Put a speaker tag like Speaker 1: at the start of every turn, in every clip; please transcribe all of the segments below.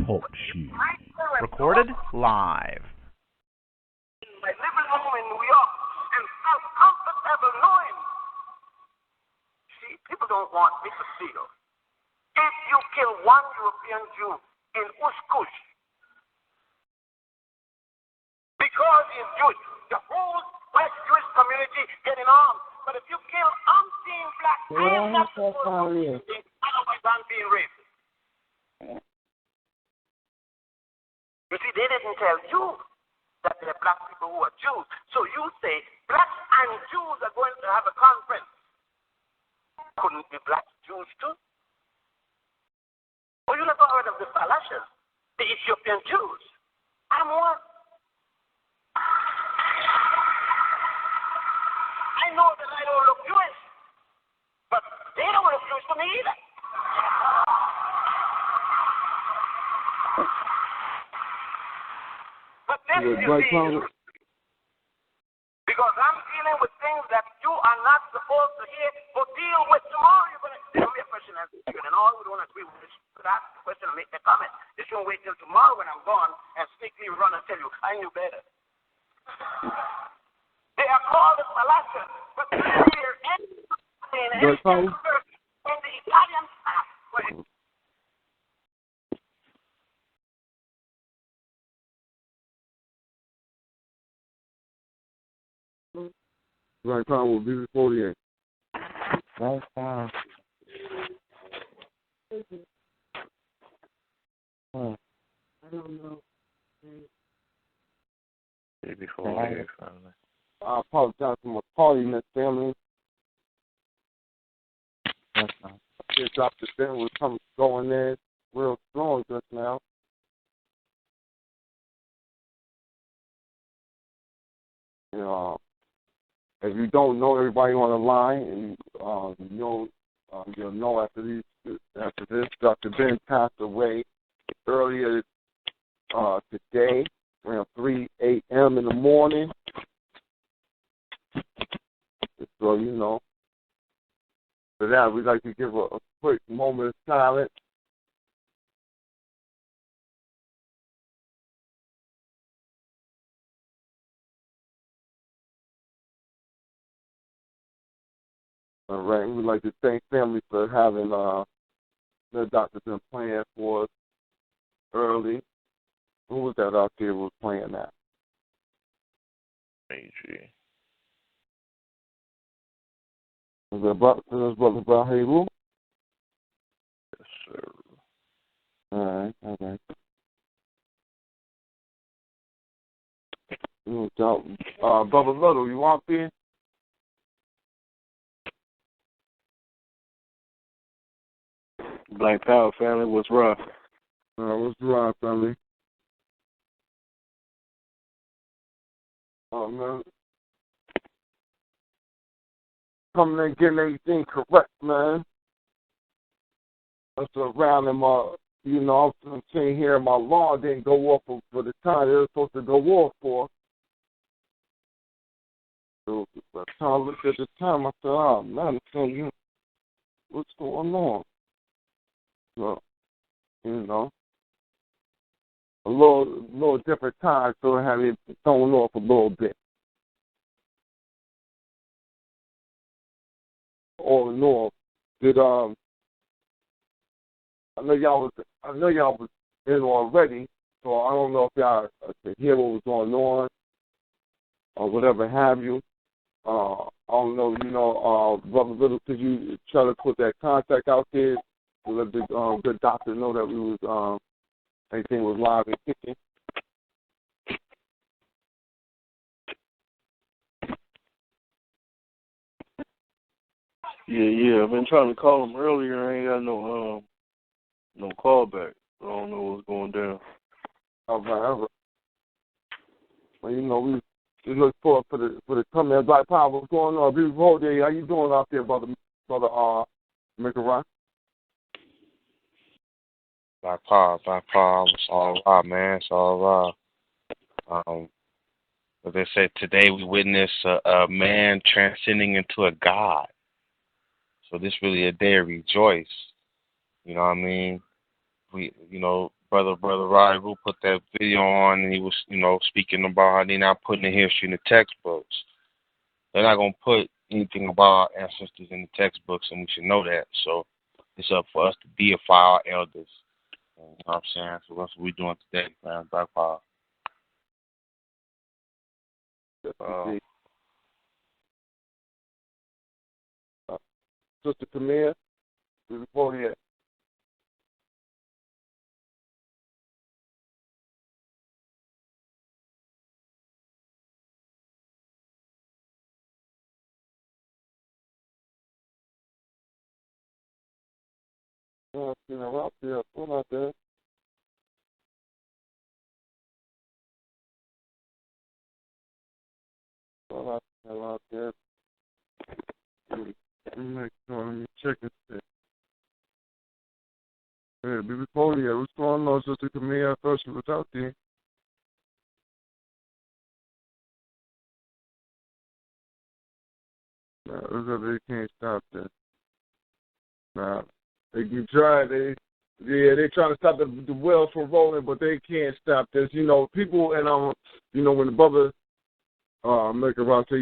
Speaker 1: F.O.G. Recorded live.
Speaker 2: My living room in New York and felt comfortable knowing. See, people don't want me to feel. If you kill one European Jew in Ushkush because he's Jewish, the whole West Jewish community getting armed. But if you kill umpteen black, I am not supposed to be I'm being racist. You see, they didn't tell you that there are black people who are Jews. So you say blacks and Jews are going to have a conference. Couldn't be black Jews too? Oh, you never heard of the Falashas, the Ethiopian Jews? I'm one. I know that I don't look Jewish, but they don't look Jewish to me either. But this is because I'm dealing with things that you are not supposed to hear or deal with tomorrow. You're going to tell me a question and all who don't agree with this could ask the question and make the comment. They shouldn't wait till tomorrow when I'm gone and sneakily run and tell you, I knew better. They are called the Falashas, but here in the Italian staff.
Speaker 3: Right time will be before the end.
Speaker 4: Right time. I don't know.
Speaker 5: Before the end, finally.
Speaker 3: I apologize for my tardiness, family. I just dropped the thing. We're going in real strong just now. You know, if you don't know everybody on the line, and you'll know after this, Dr. Ben passed away earlier today, around 3 a.m. in the morning. So, you know, for that, we'd like to give a quick moment of silence. All right, we'd like to thank family for having the doctors been playing for us early. Who was that out there who was playing that?
Speaker 5: AG.
Speaker 3: Was that Brother Baharu?
Speaker 5: Yes, sir.
Speaker 3: All right. No doubt. Brother Little, you out there?
Speaker 6: Black Power family, what's rough?
Speaker 3: What's wrong, family? Oh, man. Coming and getting everything correct, man. That's around in my, I'm saying here my law didn't go off for the time it was supposed to go off for. So by the time I looked at the time, I said, oh, man, what's going on? So, a little different time, so I had it thrown off a little bit. All in all, did I know y'all was in already, so I don't know if y'all could hear what was going on or whatever have you. I don't know, Brother Little, could you try to put that contact out there to let the good doctor know that we was everything was live and kicking?
Speaker 6: Yeah. I've been trying to call him earlier. I ain't got no call back. I don't know what's going down.
Speaker 3: All right. Well, we look forward for the coming of Black Power. What's going on? Beautiful day. How you doing out there, brother Mikaran?
Speaker 5: Black Power. It's all right, man. It's all right. As they said, today we witness a man transcending into a God. So this really a day of rejoice. You know what I mean? Brother Roddy Roo put that video on, and he was, speaking about how they're not putting the history in the textbooks. They're not going to put anything about our ancestors in the textbooks, and we should know that. So it's up for us to deify our elders. You know what I'm saying? So that's what we're doing today, man. Black Power.
Speaker 3: Sister Camille, before here. Oh, you know, out there, come out there. Well, out there. Let me check and see. Hey, before here, what's going on, Sister Camille? I thought she was out there. No, they can't stop that. Nah, they can try. They trying to stop the wheels from rolling, but they can't stop this. You know, people and when the brother make around say,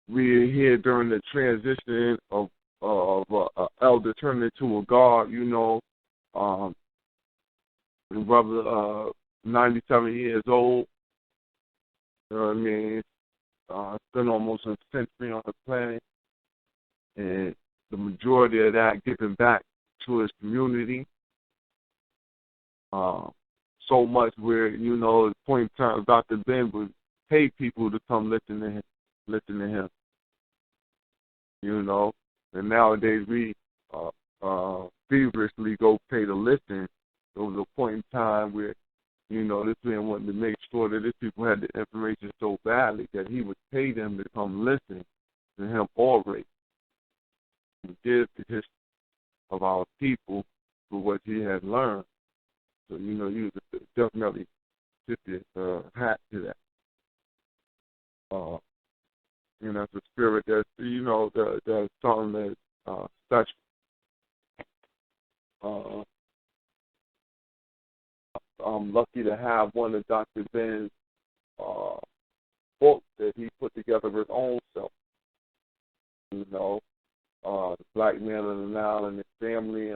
Speaker 3: we're here during the transition of elder turning into a god. The brother 97 years old. You know what I mean? It's been almost a century on the planet, and the majority of that giving back to his community. So much where, at the point in time, Dr. Ben would pay people to come listen to him. And nowadays we feverishly go pay to listen. There was a point in time where, this man wanted to make sure that these people had the information so badly that he would pay them to come listen to him orate and give the history of our people for what he had learned. So, you definitely tip your hat to that. That's a spirit that's, that's something that's special. I'm lucky to have one of Dr. Ben's books that he put together his own self. The Black Man of the Nile and his family.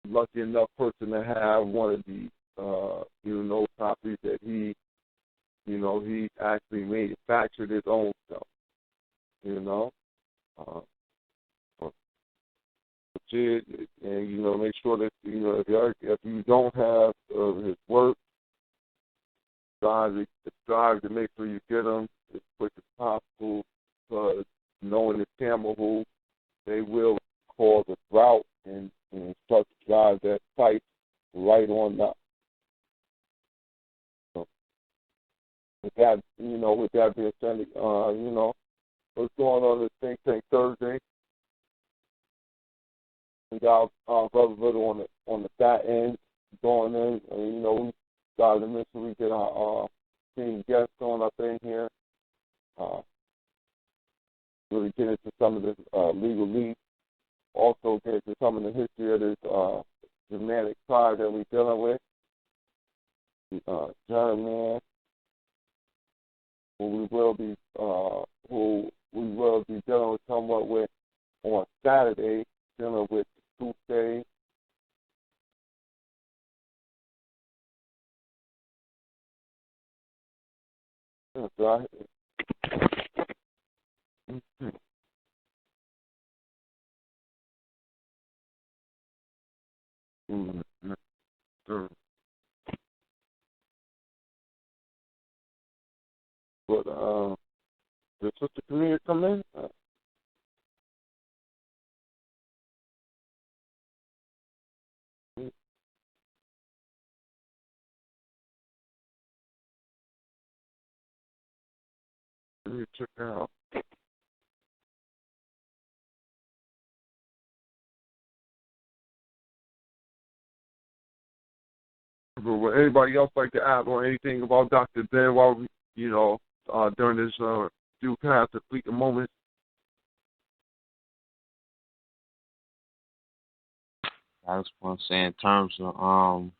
Speaker 3: Lucky enough person to have one of the copies that he actually manufactured his own stuff. And make sure that if you don't have his work, strive to make sure you get them as quick as possible, because knowing the Tamahu, they will cause a drought and start to drive that fight right on up. So with that being said, what's going on this Think Tank Thursday? We got Brother Little on the back end going in, and we got to make sure we get our team guests on up in here. Really get into some of this legalese. Also get into some of the history of this Germanic tribe that we're dealing with. German, who we will be dealing with somewhat with on Saturday, dealing with Tuesday. That's right. But did Sister Camille come in? Let me check out. But would anybody else like to add on anything about Dr. Ben while we, during this few past a fleeting moment?
Speaker 5: I just want to say in terms of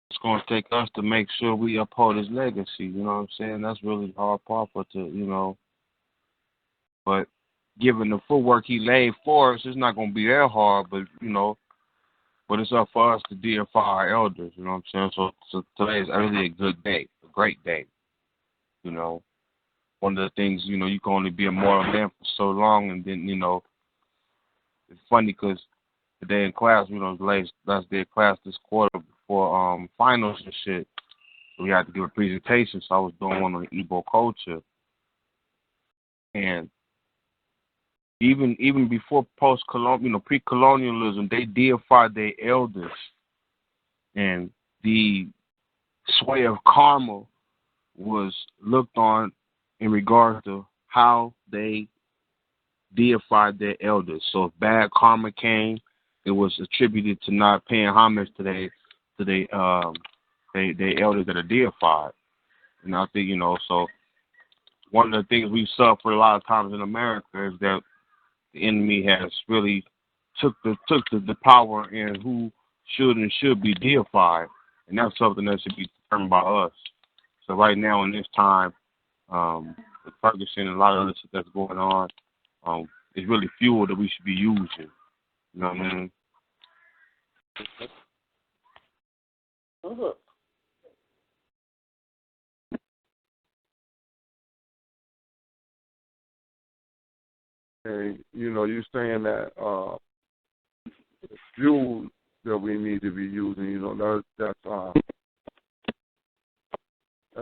Speaker 5: it's going to take us to make sure we uphold his legacy. You know what I'm saying? That's really the hard part for but given the footwork he laid for us, it's not going to be that hard. But but it's up for us to deify our elders. You know what I'm saying? So today is really a good day, a great day. One of the things you can only be a mortal man for so long, and then it's funny because today in class, the last day of class this quarter before finals and shit, so we had to give a presentation. So I was doing one on Igbo culture, and even before pre-colonialism, they deified their elders, and the sway of karma was looked on in regards to how they deified their elders. So if bad karma came, it was attributed to not paying homage to their elders that are deified. And I think so one of the things we suffer a lot of times in America is that the enemy has really took the power in who should be deified, and that's something that should be determined by us. So right now in this time, with Ferguson and a lot of other stuff that's going on, it's really fuel that we should be using. You know what I mean?
Speaker 3: And you're saying that fuel that we need to be using. That's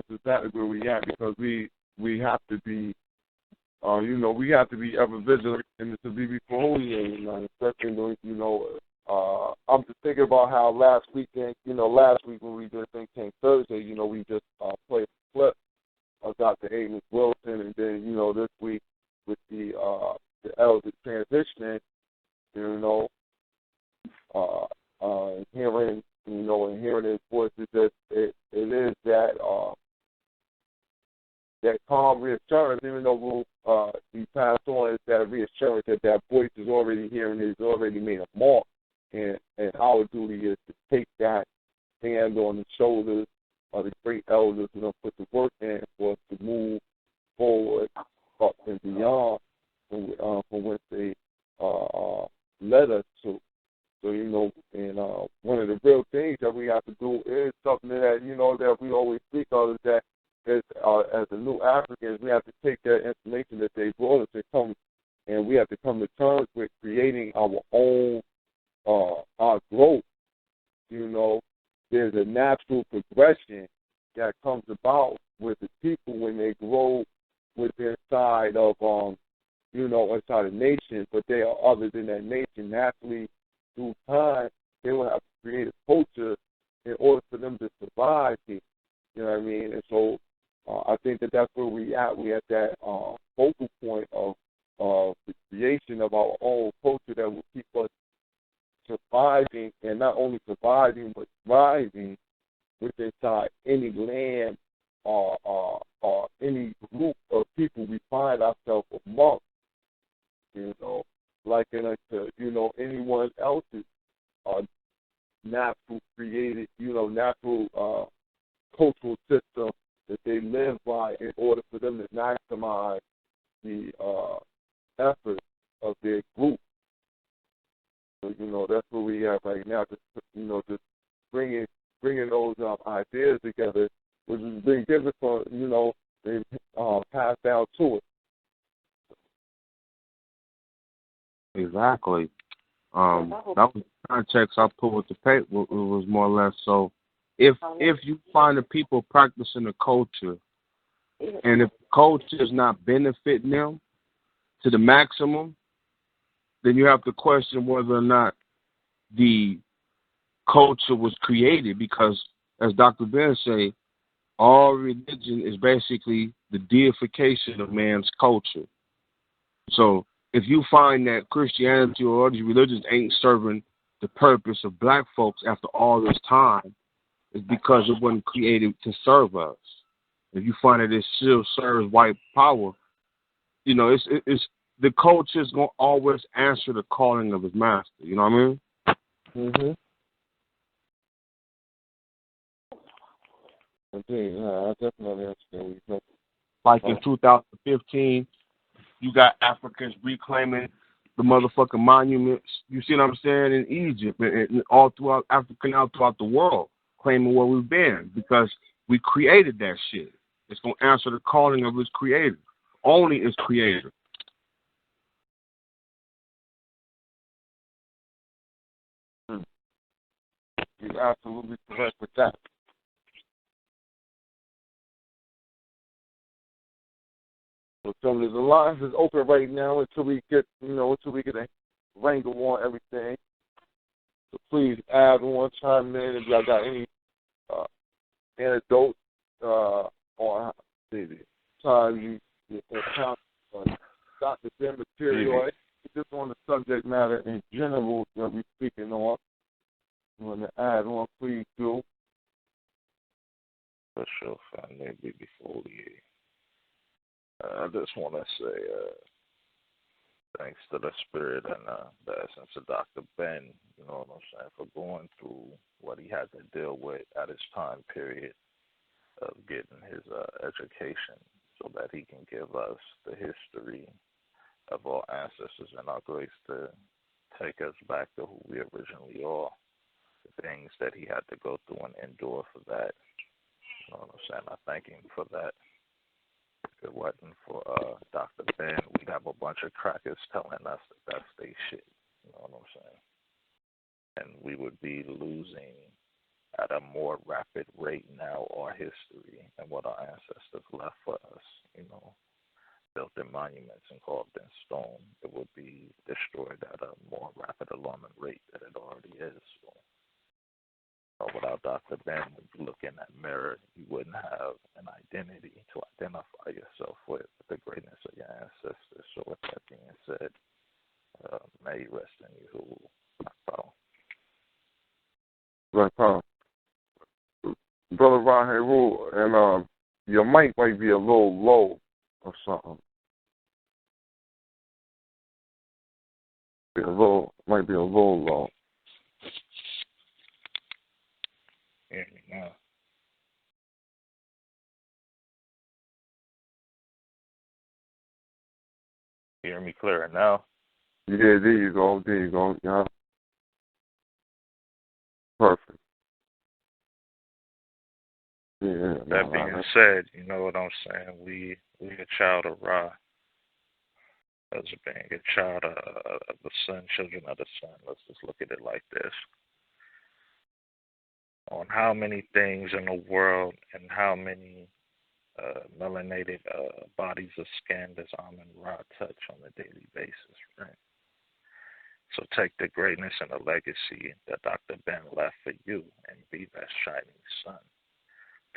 Speaker 3: exactly where we at, because we have to be, we have to be ever vigilant and to be before holy, especially I'm just thinking about how last week when we did Think Tank Thursday, we just played a clip of Dr. Amos Wilson, and then this week with the elder transitioning, hearing his voices, that it is that calm reassurance, even though he passed on, is that reassurance that voice is already here and has already made a mark, and our duty is to take that hand on the shoulders of the great elders who put the work in for us to move forward up and beyond from whence they led us to. So, and one of the real things that we have to do is something that, that we always speak of, is that as the new Africans, we have to take that information that they brought us and we have to come to terms with creating our own, our growth. There's a natural progression that comes about with the people when they grow within inside of, inside a nation, but they are other than that nation. Naturally, through time, they will have to create a culture in order for them to survive here. You know what I mean? And so I think that's where we at. We at that focal point of the creation of our own culture that will keep us surviving, and not only surviving but thriving within inside any land or any group of people we find ourselves amongst. Likened to anyone else's natural created, natural cultural system that they live by in order for them to maximize the effort of their group. So, that's where we are right now. Just bringing those ideas together, which has been given for, they passed down to us.
Speaker 5: Exactly. That was the context I put with the paper. It was more or less so. If you find the people practicing the culture, and if the culture is not benefiting them to the maximum, then you have to question whether or not the culture was created. Because, as Dr. Ben say, all religion is basically the deification of man's culture. So if you find that Christianity or all these religions ain't serving the purpose of black folks after all this time, it's because it wasn't created to serve us. If you find that it still serves white power, it's the culture is going to always answer the calling of his master. You know what I mean?
Speaker 3: Mm-hmm. Indeed, I definitely understand what you're saying.
Speaker 5: Like in 2015, you got Africans reclaiming the motherfucking monuments. You see what I'm saying? In Egypt and all throughout Africa and all throughout the world, claiming where we've been because we created that shit. It's gonna answer the calling of its creator, only its creator.
Speaker 3: You're absolutely correct with that. So the lines is open right now until we get a wrangle on everything. So please add one time in if y'all got any anecdotes on the time you encounter Dr. Ben material, just on the subject matter in general that we're speaking on. You want to add on, please do.
Speaker 7: For sure, family. Before we, I just want to say thanks to the spirit and the essence of Dr. Ben, you know what I'm saying, for going through what he had to deal with at his time period of getting his education so that he can give us the history of our ancestors and our grace to take us back to who we originally are, the things that he had to go through and endure for that. You know what I'm saying? I thank him for that. If it wasn't for Dr. Ben, we'd have a bunch of crackers telling us that that's they shit. You know what I'm saying? And we would be losing at a more rapid rate now our history and what our ancestors left for us, you know, built in monuments and carved in stone. It would be destroyed at a more rapid, alarming rate than it already is. So, without Dr. Ben, when you look in that mirror, you wouldn't have an identity to identify yourself with the greatness of your ancestors. So with that being said, may you rest in you, Black
Speaker 3: Black Power. Brother Raheru, and your mic might be a little low or something. Might be a little low.
Speaker 7: Hear me now. Hear me clearer now?
Speaker 3: Yeah, there you go. Yeah. Perfect. Yeah.
Speaker 7: That being said, you know what I'm saying? We a child of Ra. As being a child of the sun, children of the sun. Let's just look at it like this. On how many things in the world and how many melanated bodies of skin does Amun-Ra touch on a daily basis, right? So take the greatness and the legacy that Dr. Ben left for you and be that shining sun.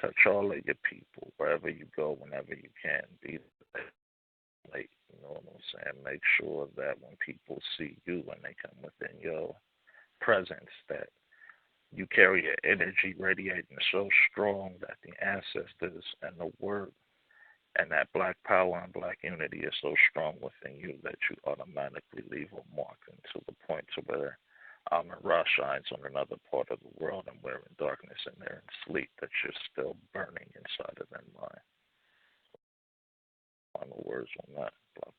Speaker 7: Touch all of your people wherever you go, whenever you can. Be the light, you know what I'm saying? Make sure that when people see you, when they come within your presence, that you carry an energy radiating so strong that the ancestors and the word and that black power and black unity is so strong within you that you automatically leave a mark until the point to where Amun-Ra shines on another part of the world and we're in darkness and they're in sleep, that you're still burning inside of their mind. Final words on that, black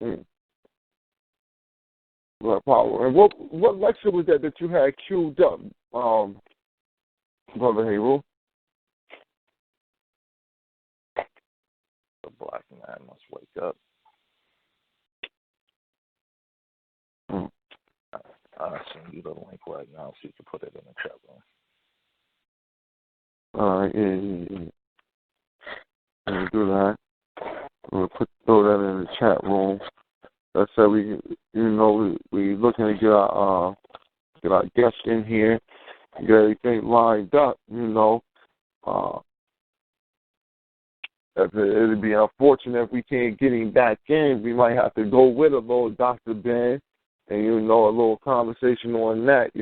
Speaker 7: power.
Speaker 3: Black Power. And what lecture was that you had queued up, Brother Haru?
Speaker 7: The black man must wake up. I'll send you the link right now so you can put it in the chat room.
Speaker 3: Yeah. We'll do that. We'll throw that in the chat room. That's how we looking to get our guests in here, get everything lined up. It'd be unfortunate if we can't get him back in. We might have to go with a little Dr. Ben and a little conversation on that.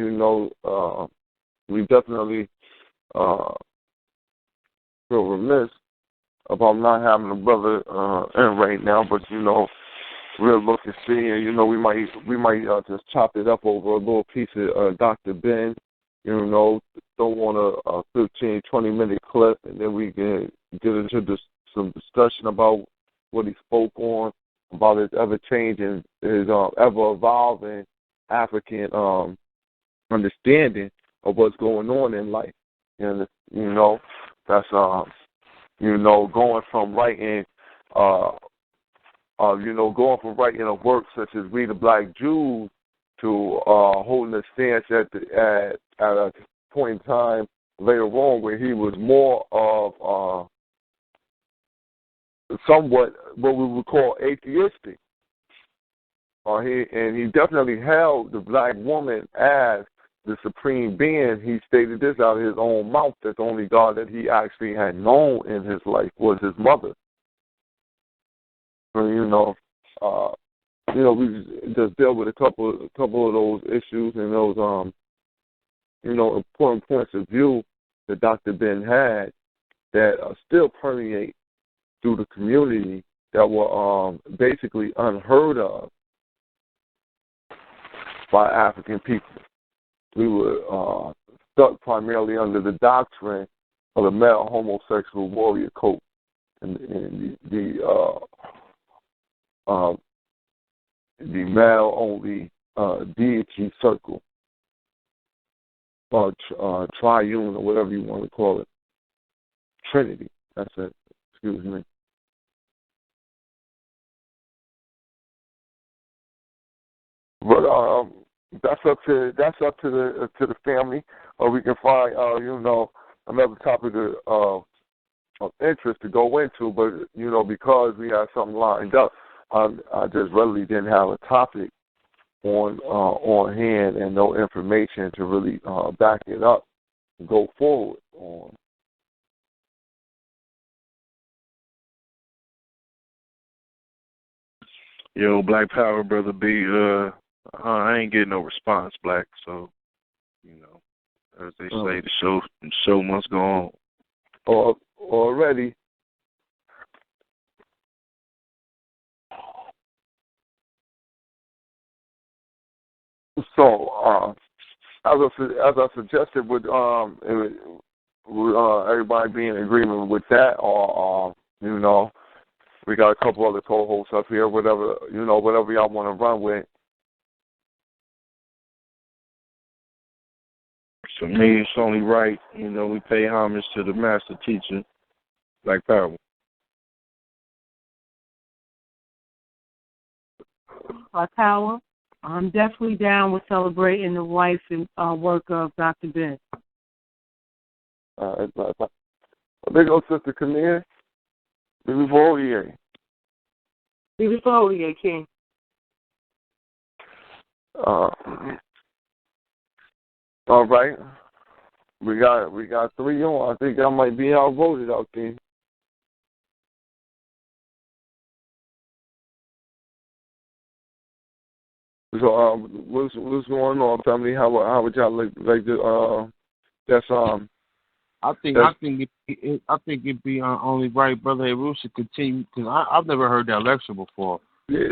Speaker 3: We definitely feel remiss about not having a brother in right now, but we'll look and see, and you know, we might just chop it up over a little piece of Dr. Ben. You know, throw on a 15, 20-minute clip, and then we can get into some discussion about what he spoke on, about his ever-changing, his ever-evolving African understanding of what's going on in life. And, you know, that's, you know, going from writing, going from writing a work such as We the Black Jews to holding a stance at a point in time later on where he was more of somewhat what we would call atheistic. He definitely held the black woman as the supreme being. He stated this out of his own mouth, that the only God that he actually had known in his life was his mother. So, we just dealt with a couple of those issues and those, important points of view that Dr. Ben had that still permeate through the community that were basically unheard of by African people. We were stuck primarily under the doctrine of the male homosexual warrior cult and the male-only deity circle, or triune, or whatever you want to call it. Trinity. That's it. Excuse me. But that's up to the family. Or we can find another topic of interest to go into. But because we have something lined up, I just really didn't have a topic on hand and no information to really back it up and go forward on.
Speaker 6: Yo, Black Power, Brother B, I ain't getting no response, Black, so, as they say, the show must go on.
Speaker 3: Already. So, as I suggested, would everybody be in agreement with that, or we got a couple other co-hosts up here, whatever y'all want to run with.
Speaker 6: For me, it's only right, we pay homage to the master teacher, Black Power.
Speaker 4: Black Power, I'm definitely down with celebrating the life and work of Dr. Ben.
Speaker 3: Big old Sister Camille. Before
Speaker 4: we King.
Speaker 3: All right. We got 3 on. I think I might be outvoted out there. So what's going on, family? How would y'all like to
Speaker 5: I think it'd be only right, Brother Heru should continue, because I've never heard that lecture before.
Speaker 3: Yeah.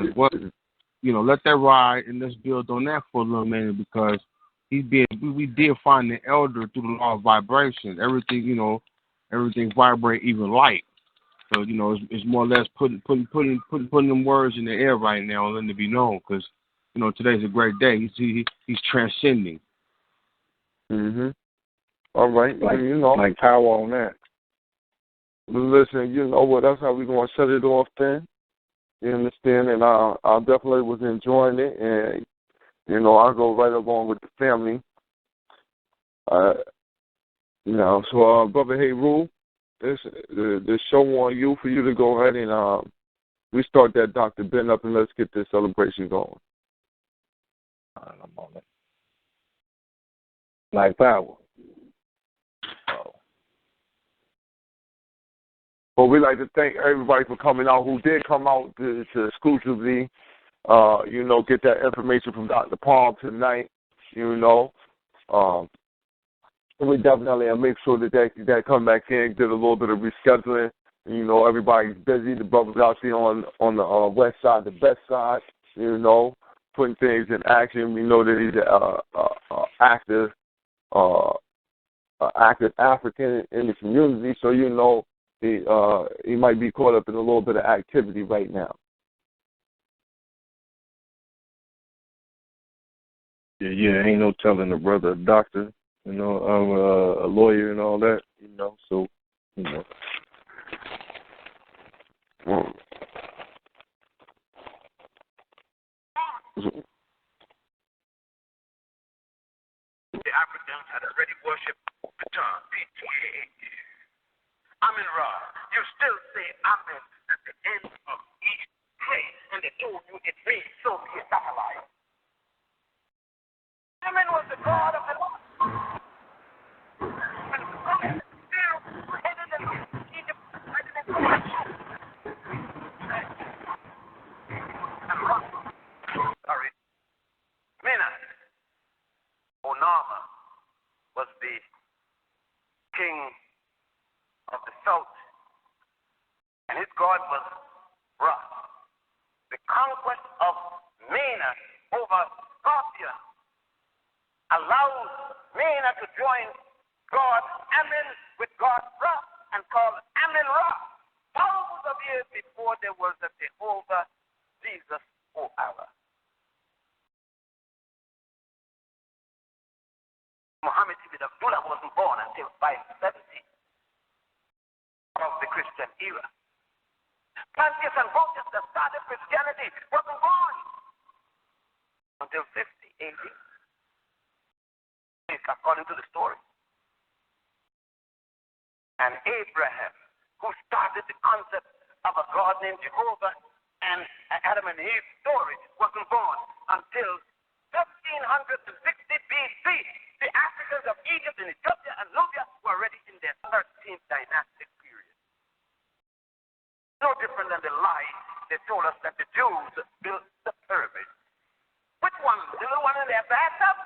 Speaker 5: Let that ride and let's build on that for a little minute, because we did find the elder through the law of vibration. Everything vibrate, even light. So it's more or less putting them words in the air right now and letting it be known, because today's a great day. He's transcending.
Speaker 3: Mhm. All right,
Speaker 6: like power on that.
Speaker 3: Listen, that's how we're gonna shut it off then. You understand? And I definitely was enjoying it, and I'll go right along with the family. So Brother Heru, this show on you for you to go ahead and we start that Dr. Ben up, and let's get this celebration going.
Speaker 7: On a moment.
Speaker 6: Black Power.
Speaker 3: Well, we'd like to thank everybody for coming out who did come out to exclusively, get that information from Dr. Palm tonight, We definitely make sure that come back in, did a little bit of rescheduling You know, everybody's busy. The brothers out there on the west side, the best side, you know, putting things in action. We know that he's active African in the community, so you know he might be caught up in a little bit of activity right now.
Speaker 6: Yeah, ain't no telling a brother a doctor, you know, a lawyer and all that, you know, so, you know.
Speaker 2: The Africans had already worshipped Ptah, P-T-A-H. Amen Ra. You still say Amen at the end of each praise, and they told you it means so be it, that's a lie. Amen was the God of the Lord. And the still headed in Egypt, and Ra. Sorry. Mena. Onama was the king of the south, and his god was Ra. The conquest of Mena over Scorpia allowed Mena to join God Amen with God Ra and call Amen Ra. Thousands of years before there was a Jehovah Jesus or Allah. Muhammad ibn Abdullah wasn't born until 570 of the Christian era. Pontius and Botius that started Christianity wasn't born until 50 AD. According to the story. And Abraham, who started the concept of a God named Jehovah, and Adam and Eve's story wasn't born until 1560 BC. The Africans of Egypt and Ethiopia and Nubia were already in their 13th dynastic period. No different than the lie they told us that the Jews built the pyramids. Which one? The little one in their bathtub?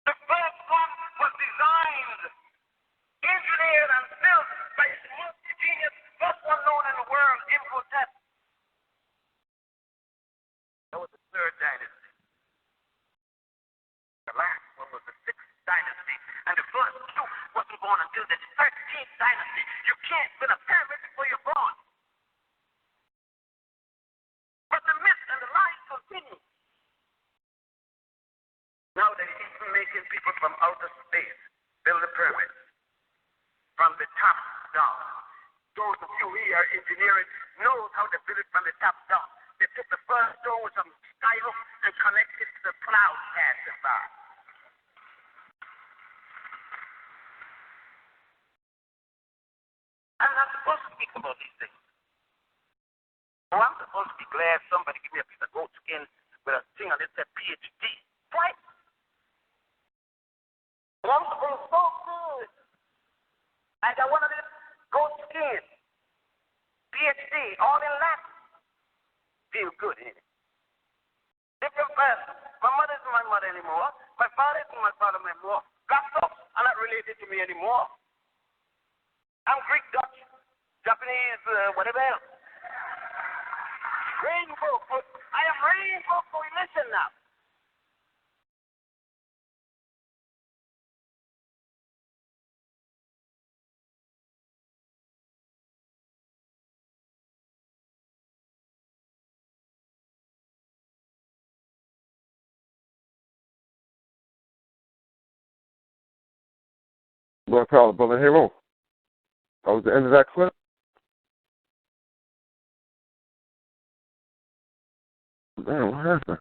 Speaker 2: The first one was designed, engineered, and built by the most genius, first one known in the world, Imhotep. That was the third dynasty. The last one was the sixth dynasty, and the first two wasn't born until the 13th dynasty. You can't build a pyramid before you're born. But the myth and the lies continue. Now they're even making people from outer space build a pyramid from the top down. Those of you who are engineering knows how to build it from the top down. They took the first stone with some style and connected it to the cloud passing by. I'm not supposed to speak about these things. Oh, I'm supposed to be glad somebody give me a piece of goat skin with a thing on it that said PhD. Twice. And I'm supposed to so good. I got one of these goat skin. PhD, all in Latin. Feel good, ain't it? Different person. My mother isn't my mother anymore. My father isn't my father anymore. Black folks are not related to me anymore. I'm Greek, Dutch, Japanese, whatever else. Rainbow. I am Rainbow Coalition now.
Speaker 3: Brother Hero. That was the end of that clip. Man, what happened?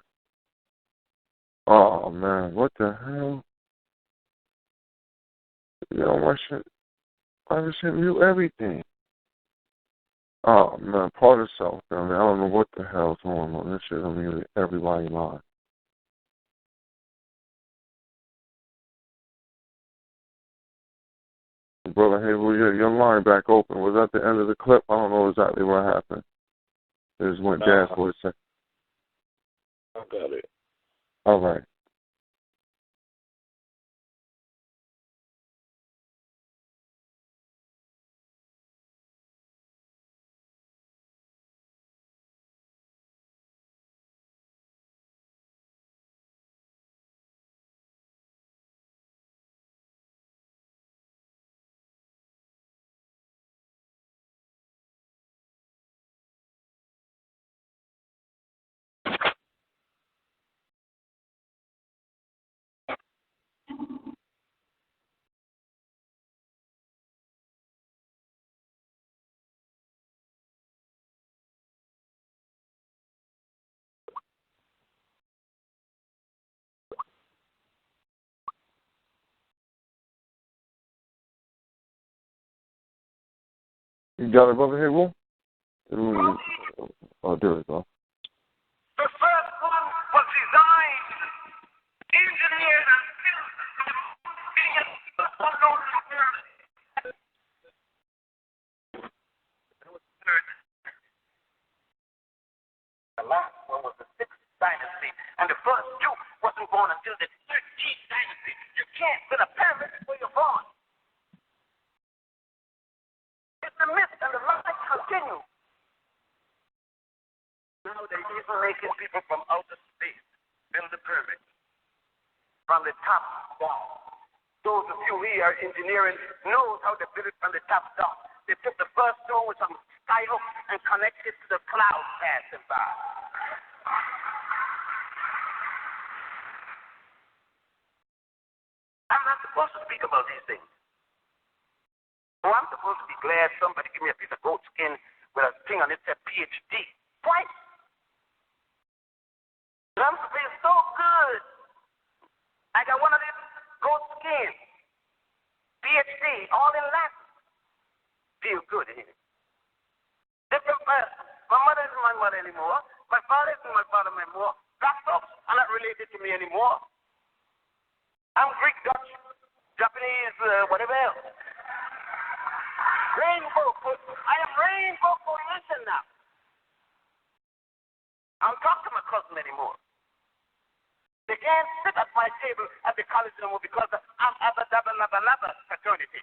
Speaker 3: Oh, man, what the hell? You know, why should mute everything? Oh, man, part of self, man. I don't know what the hell's going on. This shit, everybody lying. Brother Hero, your line back open. Was that the end of the clip? I don't know exactly what happened. It just went dead for a second.
Speaker 7: I got it.
Speaker 3: All right. You got it over here, Will? Oh, there we go.
Speaker 2: The first one was designed, engineered, and built the last one was the 6th dynasty, and the first Duke wasn't born until the 13th dynasty. You can't build a pyramid before you're born. It's the myth and the lies continue. Now they're even making people from outer space build the pyramid from the top down. Those of you here engineering knows how to build it from the top down. They took the first stone with some sky hook and connected it to the cloud passing by. I'm not supposed to speak about these things. Oh, I'm supposed to be glad somebody give me a piece of goat skin with a thing on it that said PhD. Twice. I'm supposed to be so good. I got one of these goat skin. PhD, all in Latin. Feel good, ain't it? Different person. My mother isn't my mother anymore. My father isn't my father anymore. Black folks are not related to me anymore. I'm Greek, Dutch, Japanese, whatever else. Rainbow. I am rainbow coalition now. I don't talk to my cousin anymore. They can't sit at my table at the college anymore because I'm Abba Dabba Labba Labba fraternity.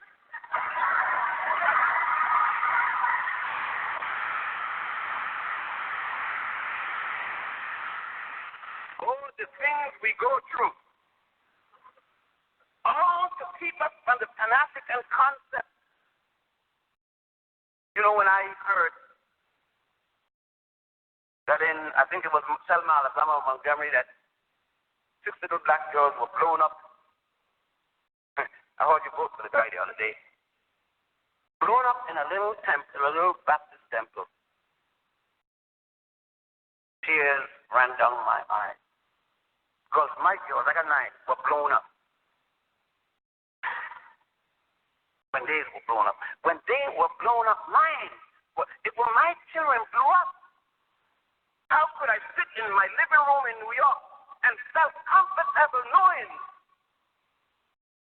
Speaker 2: Oh, the things we go through. All to keep us from the Pan-African concept. You know, when I heard that in, I think it was Selma, Alabama, or Montgomery, that 6 little black girls were blown up. I heard you vote for the guy the other day. Blown up in a little temple, a little Baptist temple. Tears ran down my eyes. Because my girls, I got 9, were blown up. When they were blown up. When they were blown up, mine. If my children blew up, how could I sit in my living room in New York and felt comfortable knowing?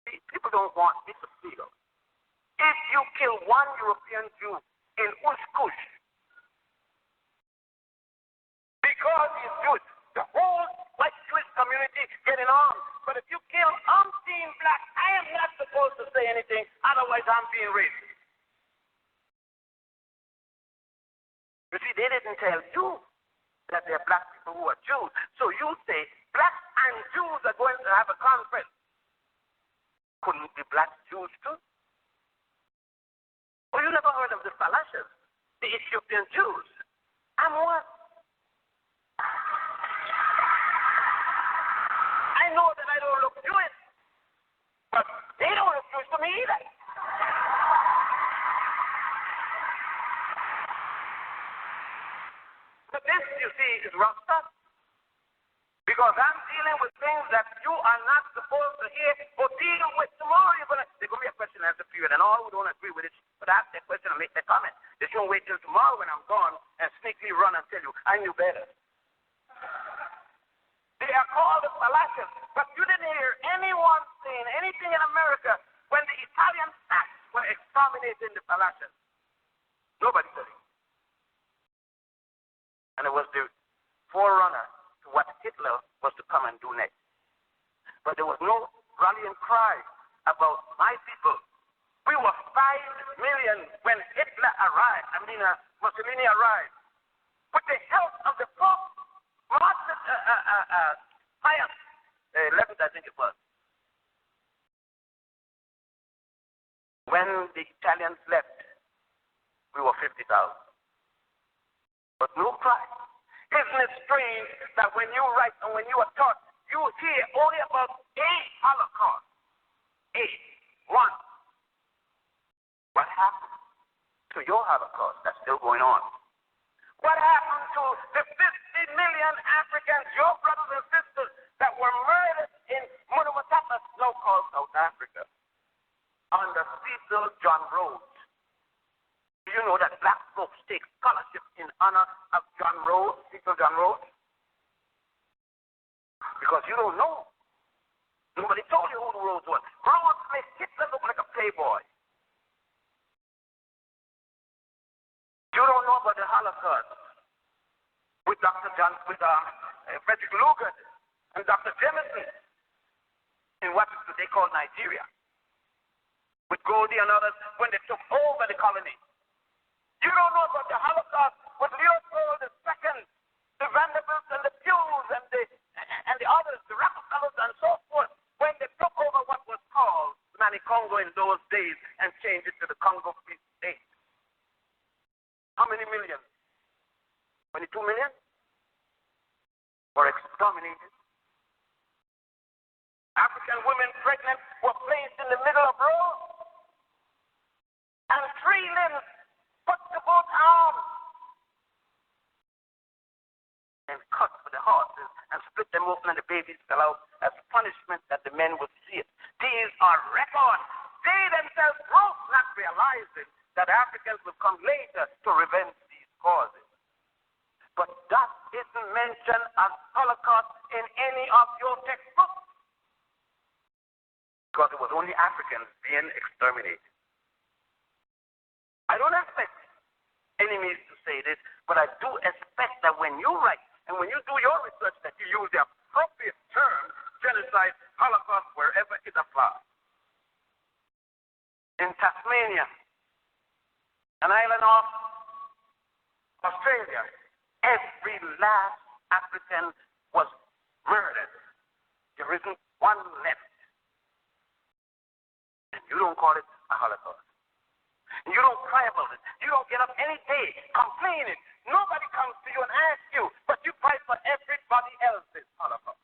Speaker 2: See, people don't want me to feel. If you kill one European Jew in Ushkush, because he's Jewish, the whole white Jewish community getting armed. But if you kill umpteen black, I am not supposed to say anything, otherwise I'm being racist. You see, they didn't tell you that there are black people who are Jews. So you say black and Jews are going to have a conference. Couldn't be black Jews too? Well, you never heard of the Falashas, the Ethiopian Jews. I'm one. I know that I don't look Jewish, but they don't look Jewish to me either. But this, you see, is rough stuff. Because I'm dealing with things that you are not supposed to hear or deal with tomorrow. There's going to be a question and answer period, and all who don't agree with it, but ask that question and make that comment. They shouldn't wait till tomorrow when I'm gone and sneakily run and tell you, I knew better. They are called the Falashas, but you didn't hear anyone saying anything in America when the Italian facts were exterminating the Falashas. Nobody said it. And it was the forerunner to what Hitler Hitler was to come and do next. But there was no rallying cry about my people. We were 5 million when Hitler arrived. Mussolini arrived. With the help of the Pope, Pius 11th, I think it was. When the Italians left, we were 50,000. But no cry. Isn't it strange that when you write and when you are taught, you hear only about a Holocaust? One. What happened to your Holocaust that's still going on? What happened to the 50 million Africans, your brothers and sisters, that were murdered in Munamatapa, now called South Africa, under Cecil John Rhodes? Do you know that black folks take scholarship in honor of John Rhodes, Cecil John Rhodes? Because you don't know. Nobody told you who Rhodes was. Rhodes made Hitler look like a playboy. You don't know about the Holocaust with Frederick Lugard and Dr. Jameson in what is today called Nigeria, with Goldie and others when they took over the colony. You don't know about the Holocaust with Leopold II, the Vanderbilts and the Pews and the others, the Rockefellers and so forth, when they took over what was called Congo in those days and changed it to the Congo Free State. How many million? 22 million? Were exterminated. African women pregnant were placed in the middle of roads, and 3 limbs put to both arms and cut with the horses and split them open, and the babies fell out as punishment that the men would see it. These are records. They themselves wrote, not realizing that Africans will come later to revenge these causes. But that isn't mentioned as Holocaust in any of your textbooks, because it was only Africans being exterminated. I don't expect enemies to say this, but I do expect that when you write and when you do your research that you use the appropriate term, genocide, Holocaust, wherever it applies. In Tasmania, an island off Australia, every last African was murdered. There isn't one left. And you don't call it a Holocaust. And you don't cry about it. You don't get up any day complaining. Nobody comes to you and asks you, but you cry for everybody else's Holocaust.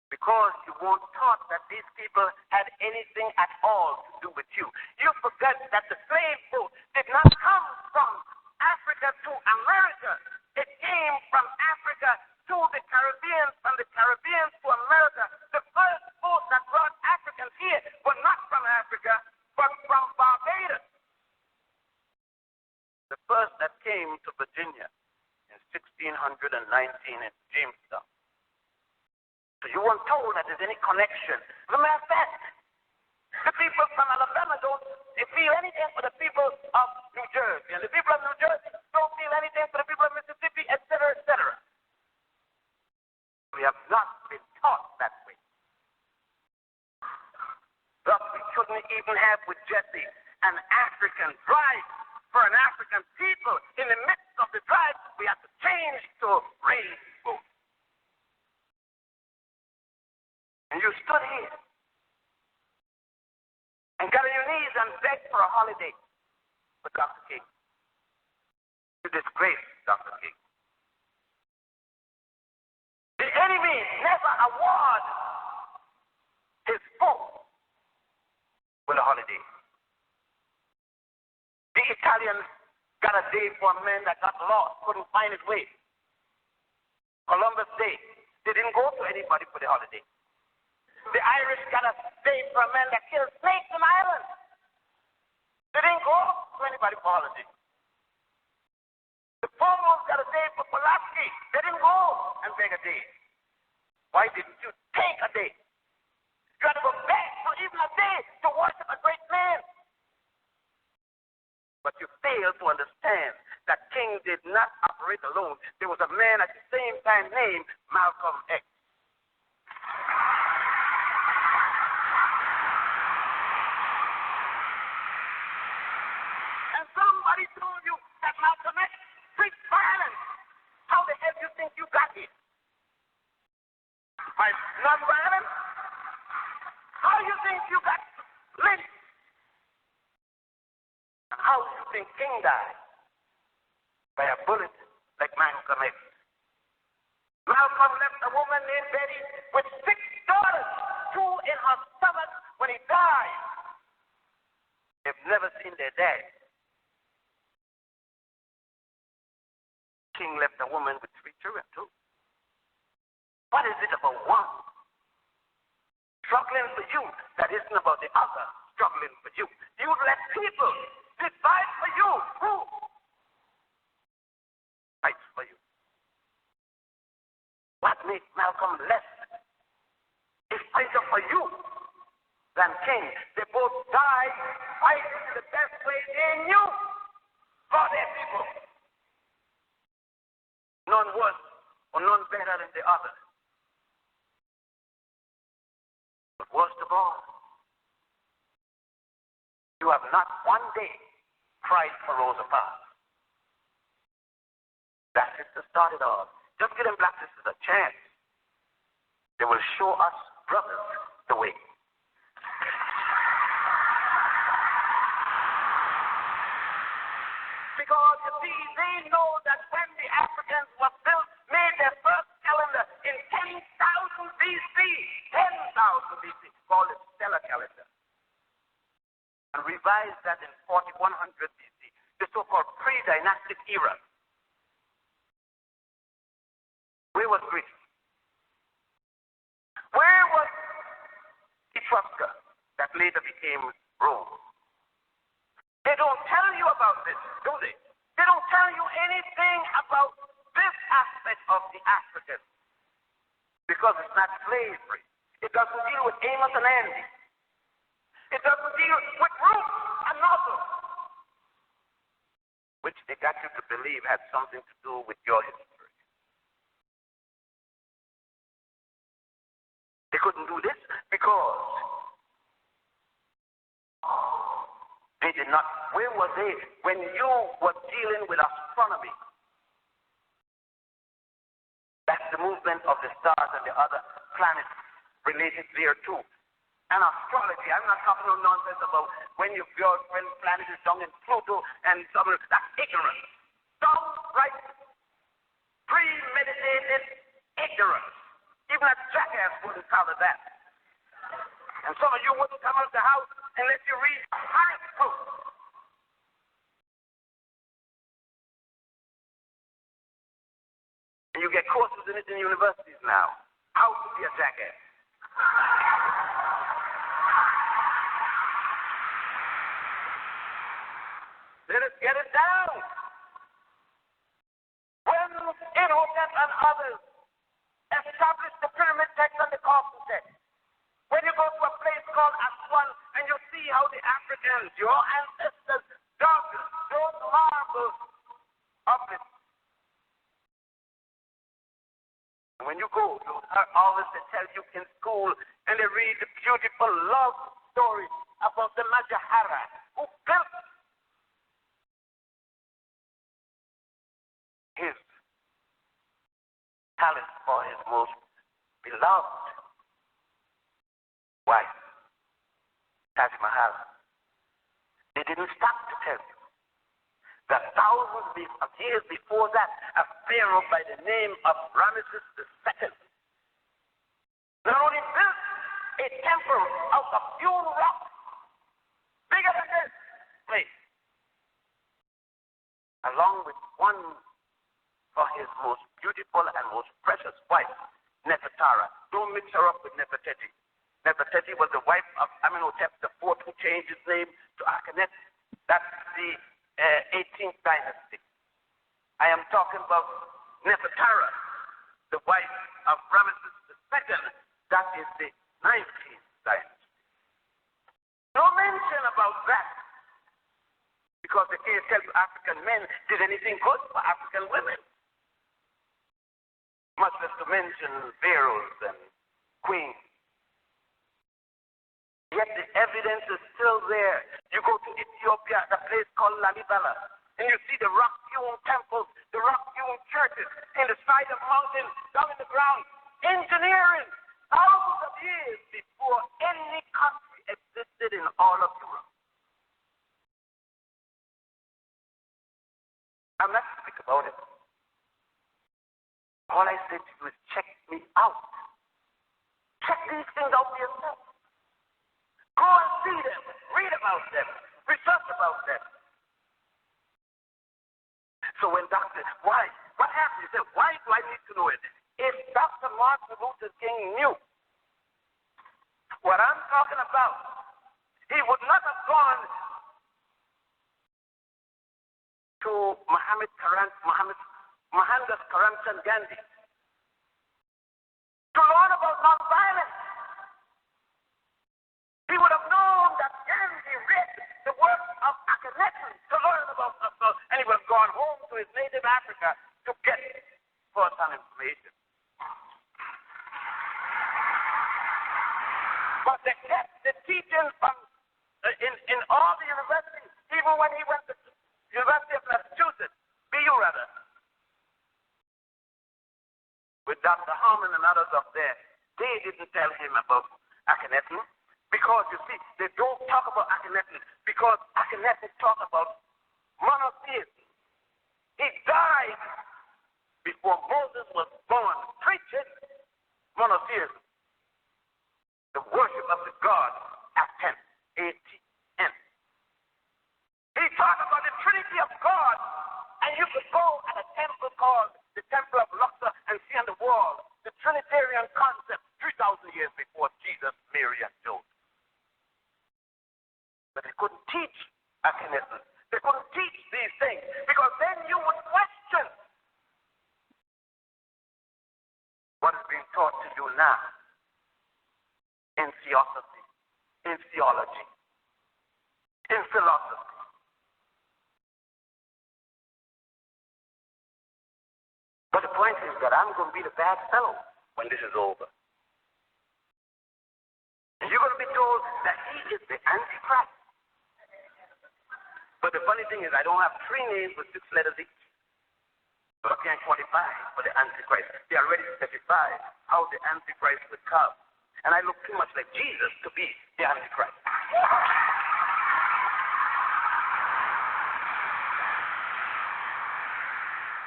Speaker 2: Because you weren't taught that these people had anything at all to do with you. You forget that the slave boat did not come from Africa to America. It came from Africa to the Caribbean, from the Caribbean to America. The first boat that brought Africans here were not from Africa, but from Barbados. The first that came to Virginia in 1619 in Jamestown. So you weren't told that there's any connection. As a matter of fact, the people from Alabama don't feel anything for the people of New Jersey, and the people of New Jersey don't feel anything for the people of Mississippi, etc., etc. We have not been taught that way. Thus, we couldn't even have with Jesse an African drive for an African people. In the midst of the drive, we have to change to raise boat. And you stood here and got on your knees and begged for a holiday for Dr. King. You disgrace Dr. King. The enemy never award his foe with a holiday. The Italians got a day for a man that got lost, couldn't find his way. Columbus Day. They didn't go to anybody for the holiday. The Irish got a day for a man that killed snakes in Ireland. They didn't go to anybody for holiday. The Poles got a day for Pulaski. They didn't go and beg a day. Why didn't you take a day? You had to go back for even a day to worship a great man. But you fail to understand that king did not operate alone. There was a man at the same time named Malcolm X. And somebody told you that Malcolm X preached violence. How the hell do you think you got here? By non-violence? How do you think you got lynched? And how do you think King died? By a bullet like Malcolm X. Malcolm left a woman named Betty with 6 daughters, 2 in her stomach when he died. They've never seen their dad. King left a woman with 3 children too. What is it about one struggling for you that isn't about the other struggling for you? You let people decide for you who fights for you. What makes Malcolm less fighter for you than King? They both died fighting the best way they knew for their people. None worse or none better than the other. But worst of all, you have not one day cried for Rosa Parks. Black sisters started off. Just give them black sisters a chance. They will show us brothers the way. Because you see, they know that when the Africans were built, made their first calendar in 10,000 BC, 10,000 BC, called it stellar calendar, and revised that in 4100 BC, the so-called pre-dynastic era. Where was Greece? Where was Etrusca that later became Rome? They don't tell you about this, do they? They don't tell you anything about this aspect of the African, because it's not slavery. It doesn't deal with Amos and Andy. It doesn't deal with Ruth and Nozzle, which they got you to believe had something to do with your history. They couldn't do this because they did not. Where were they when you were dealing with astronomy? That's the movement of the stars and the other planets related there too. And astrology, I'm not talking no nonsense about when planet is down in Pluto and some of that's ignorance. Downright premeditated ignorance. Even a jackass wouldn't cover that. And some of you wouldn't come out of the house unless you read a horoscope. And you get courses in it in universities now. How to be a jackass. Let us get it down. When Imhotep and others establish the pyramid text and the coffin text. When you go to a place called Aswan and you see how the Africans, your ancestors, dug those marbles of it. And when you go, you hear always they tell you in school and they read the beautiful love story about the Majahara who built his talent for his most beloved wife, Taj Mahal. They didn't stop to tell you that thousands of years before that, a pharaoh by the name of Ramesses II not only built a temple out of pure rock, bigger than this place, along with one for his most beautiful and most precious wife, Nefertara. Don't mix her up with Nefertiti. Nefertiti was the wife of Amenhotep IV, who changed his name to Akhenaten. That's the 18th dynasty. I am talking about Nefertara, the wife of Ramesses II. That is the 19th dynasty. No mention about that, because the case tell you African men did anything good for African women. Much less to mention pharaohs and queens. Yet the evidence is still there. You go to Ethiopia, the place called Lalibela, and you see the rock-hewn temples, the rock-hewn churches in the side of mountains, down in the ground. Engineering, thousands of years before any country existed in all of Europe. I'm not speak about it. All I say to you is check me out. Check these things out for yourself. Go and see them. Read about them. Research about them. So when Dr. Why? What happened? He said, why do I need to know it? If Dr. Martin Luther King knew what I'm talking about, he would not have gone to Mohandas Karamchand Gandhi to learn about nonviolence. He would have known that Gandhi read the work of Akhenaten to learn about and he would have gone home to his native Africa to get first-hand information. But they kept the teaching from in all the universities, even when he went to University of Massachusetts, BU rather, with Dr. Harmon and others up there, they didn't tell him about Akhenaten because, you see, they don't talk about Akhenaten because Akhenaten talked about monotheism. He died before Moses was born, preaching monotheism, the worship of the God Aten, A-T-N. He talked about the Trinity of God, and you could go at a temple called the Temple of Luxor and see on the wall the Trinitarian concept 3,000 years before Jesus, Mary, and Joseph. But they couldn't teach Akhenaten. They couldn't teach these things because then you would question what is being taught to you now in theosophy, in theology, in philosophy. But the point is that I'm going to be the bad fellow when this is over. And you're going to be told that he is the Antichrist. But the funny thing is I don't have 3 names with 6 letters each. So I can't qualify for the Antichrist. They already specified how the Antichrist would come. And I look too much like Jesus to be the Antichrist.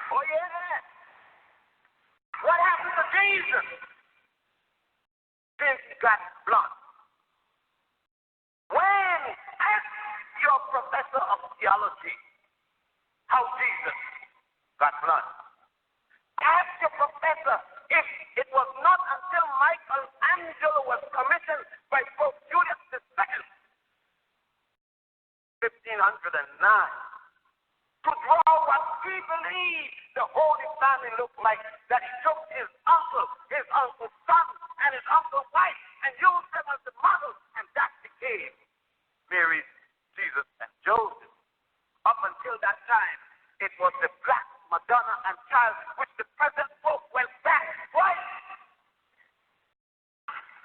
Speaker 2: Oh, yeah. What happened to Jesus since he got blood? When ask your professor of theology how Jesus got blood. Ask your professor if it was not until Michelangelo was commissioned by Pope Julius II, 1509, to draw what he believed the Holy Family looked like, that he took his uncle's son, and his uncle's wife, and used them as the model, and that became Mary, Jesus, and Joseph. Up until that time, it was the black Madonna and child, which the present Pope went back twice.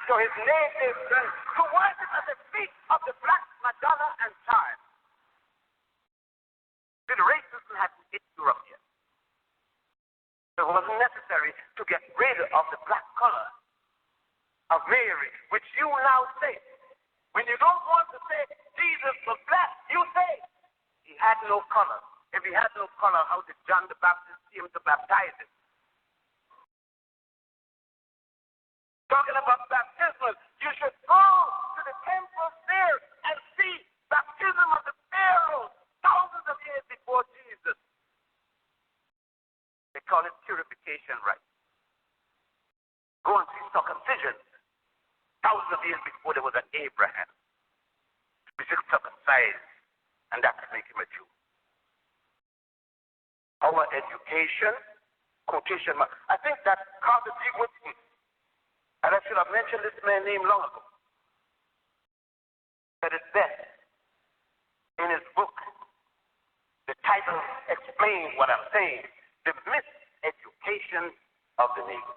Speaker 2: So his name is to worship at the feet of the black Madonna and child. The racism hadn't hit Europe yet. So it wasn't necessary to get rid of the black color of Mary, which you now say. When you don't want to say Jesus was black, you say he had no color. If he had no color, how did John the Baptist see him to baptize him? Talking about baptism, you should go to the temple there and see baptism of the pharaohs thousands of years before Jesus. They call it purification rite. Go and see circumcision thousands of years before there was an Abraham. We should circumcise, and that would make him a Jew. Our education, quotation mark. I think that Carter G. Woodson, and I should have mentioned this man's name long ago, said it best in his book, The what I'm saying. The miseducation of the Negro.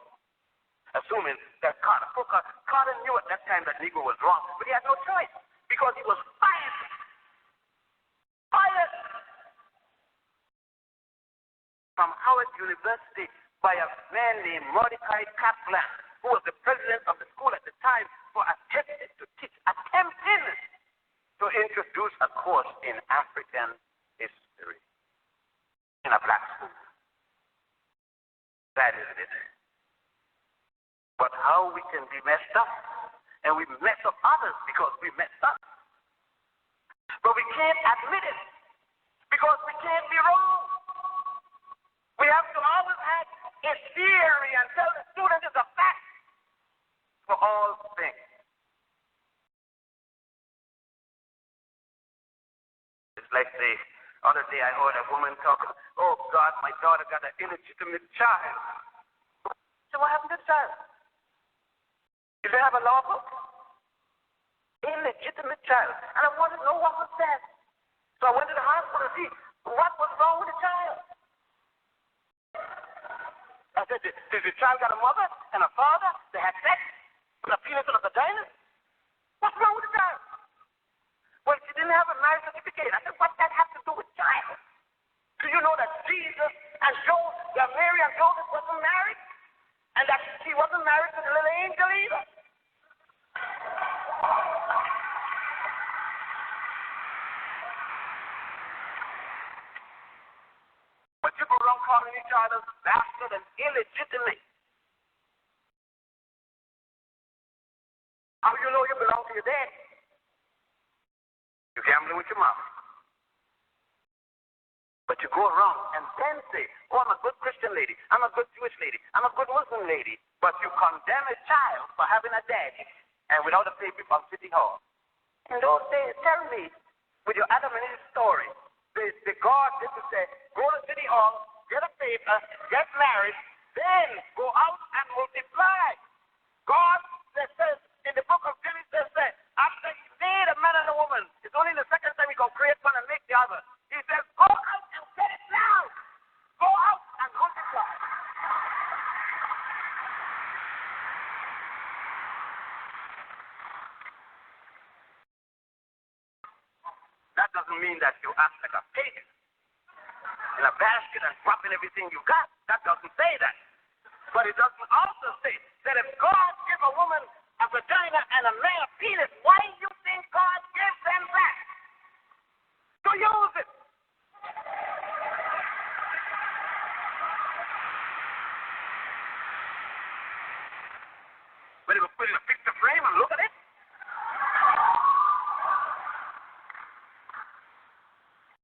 Speaker 2: Assuming that Carter knew at that time that Negro was wrong, but he had no choice because he was fired. Fired from Howard University by a man named Mordecai Kaplan, who was the president of the school at the time, for attempting to introduce a course in African history in a black school. That is it. But how we can be messed up, and we mess up others because we messed up. But we can't admit it because we can't be wrong. We have to always have a theory and tell the student it's a fact for all things. It's like the other day I heard a woman talking, oh God, my daughter got an illegitimate child. So what happened to the child? Did they have a law book? Illegitimate child. And I wanted to know what was that. So I went to the hospital to see what was wrong with the child. I said, did the child got a mother and a father? They had sex with a penis and a vagina? What's wrong with the child? Well, she didn't have a marriage certificate. I said, what that have to do with child? Do you know that Jesus and that Mary and Joseph wasn't married? And that she wasn't married to the little angel either? But you go around calling each other bastard and illegitimate. How do you know you belong to your daddy? You're gambling with your mama. But you go around and then say, oh, I'm a good Christian lady, I'm a good Jewish lady, I'm a good Muslim lady, but you condemn a child for having a daddy and without a baby from City Hall. In those days, tell me, with your Adam and Eve story, the God used to say, go to City Hall, get a paper, get married, then go out and multiply. God says in the book of Genesis, after he made a man and a woman, it's only the second time he can create one and make the other. He says, go out and get it now. Go out and multiply. That doesn't mean that you act like a pig in a basket and dropping everything you got. That doesn't say that. But it doesn't also say that if God gives a woman a vagina and a man a penis, why do you think God gives them that? To use it. But if we put it in a picture frame and look at it,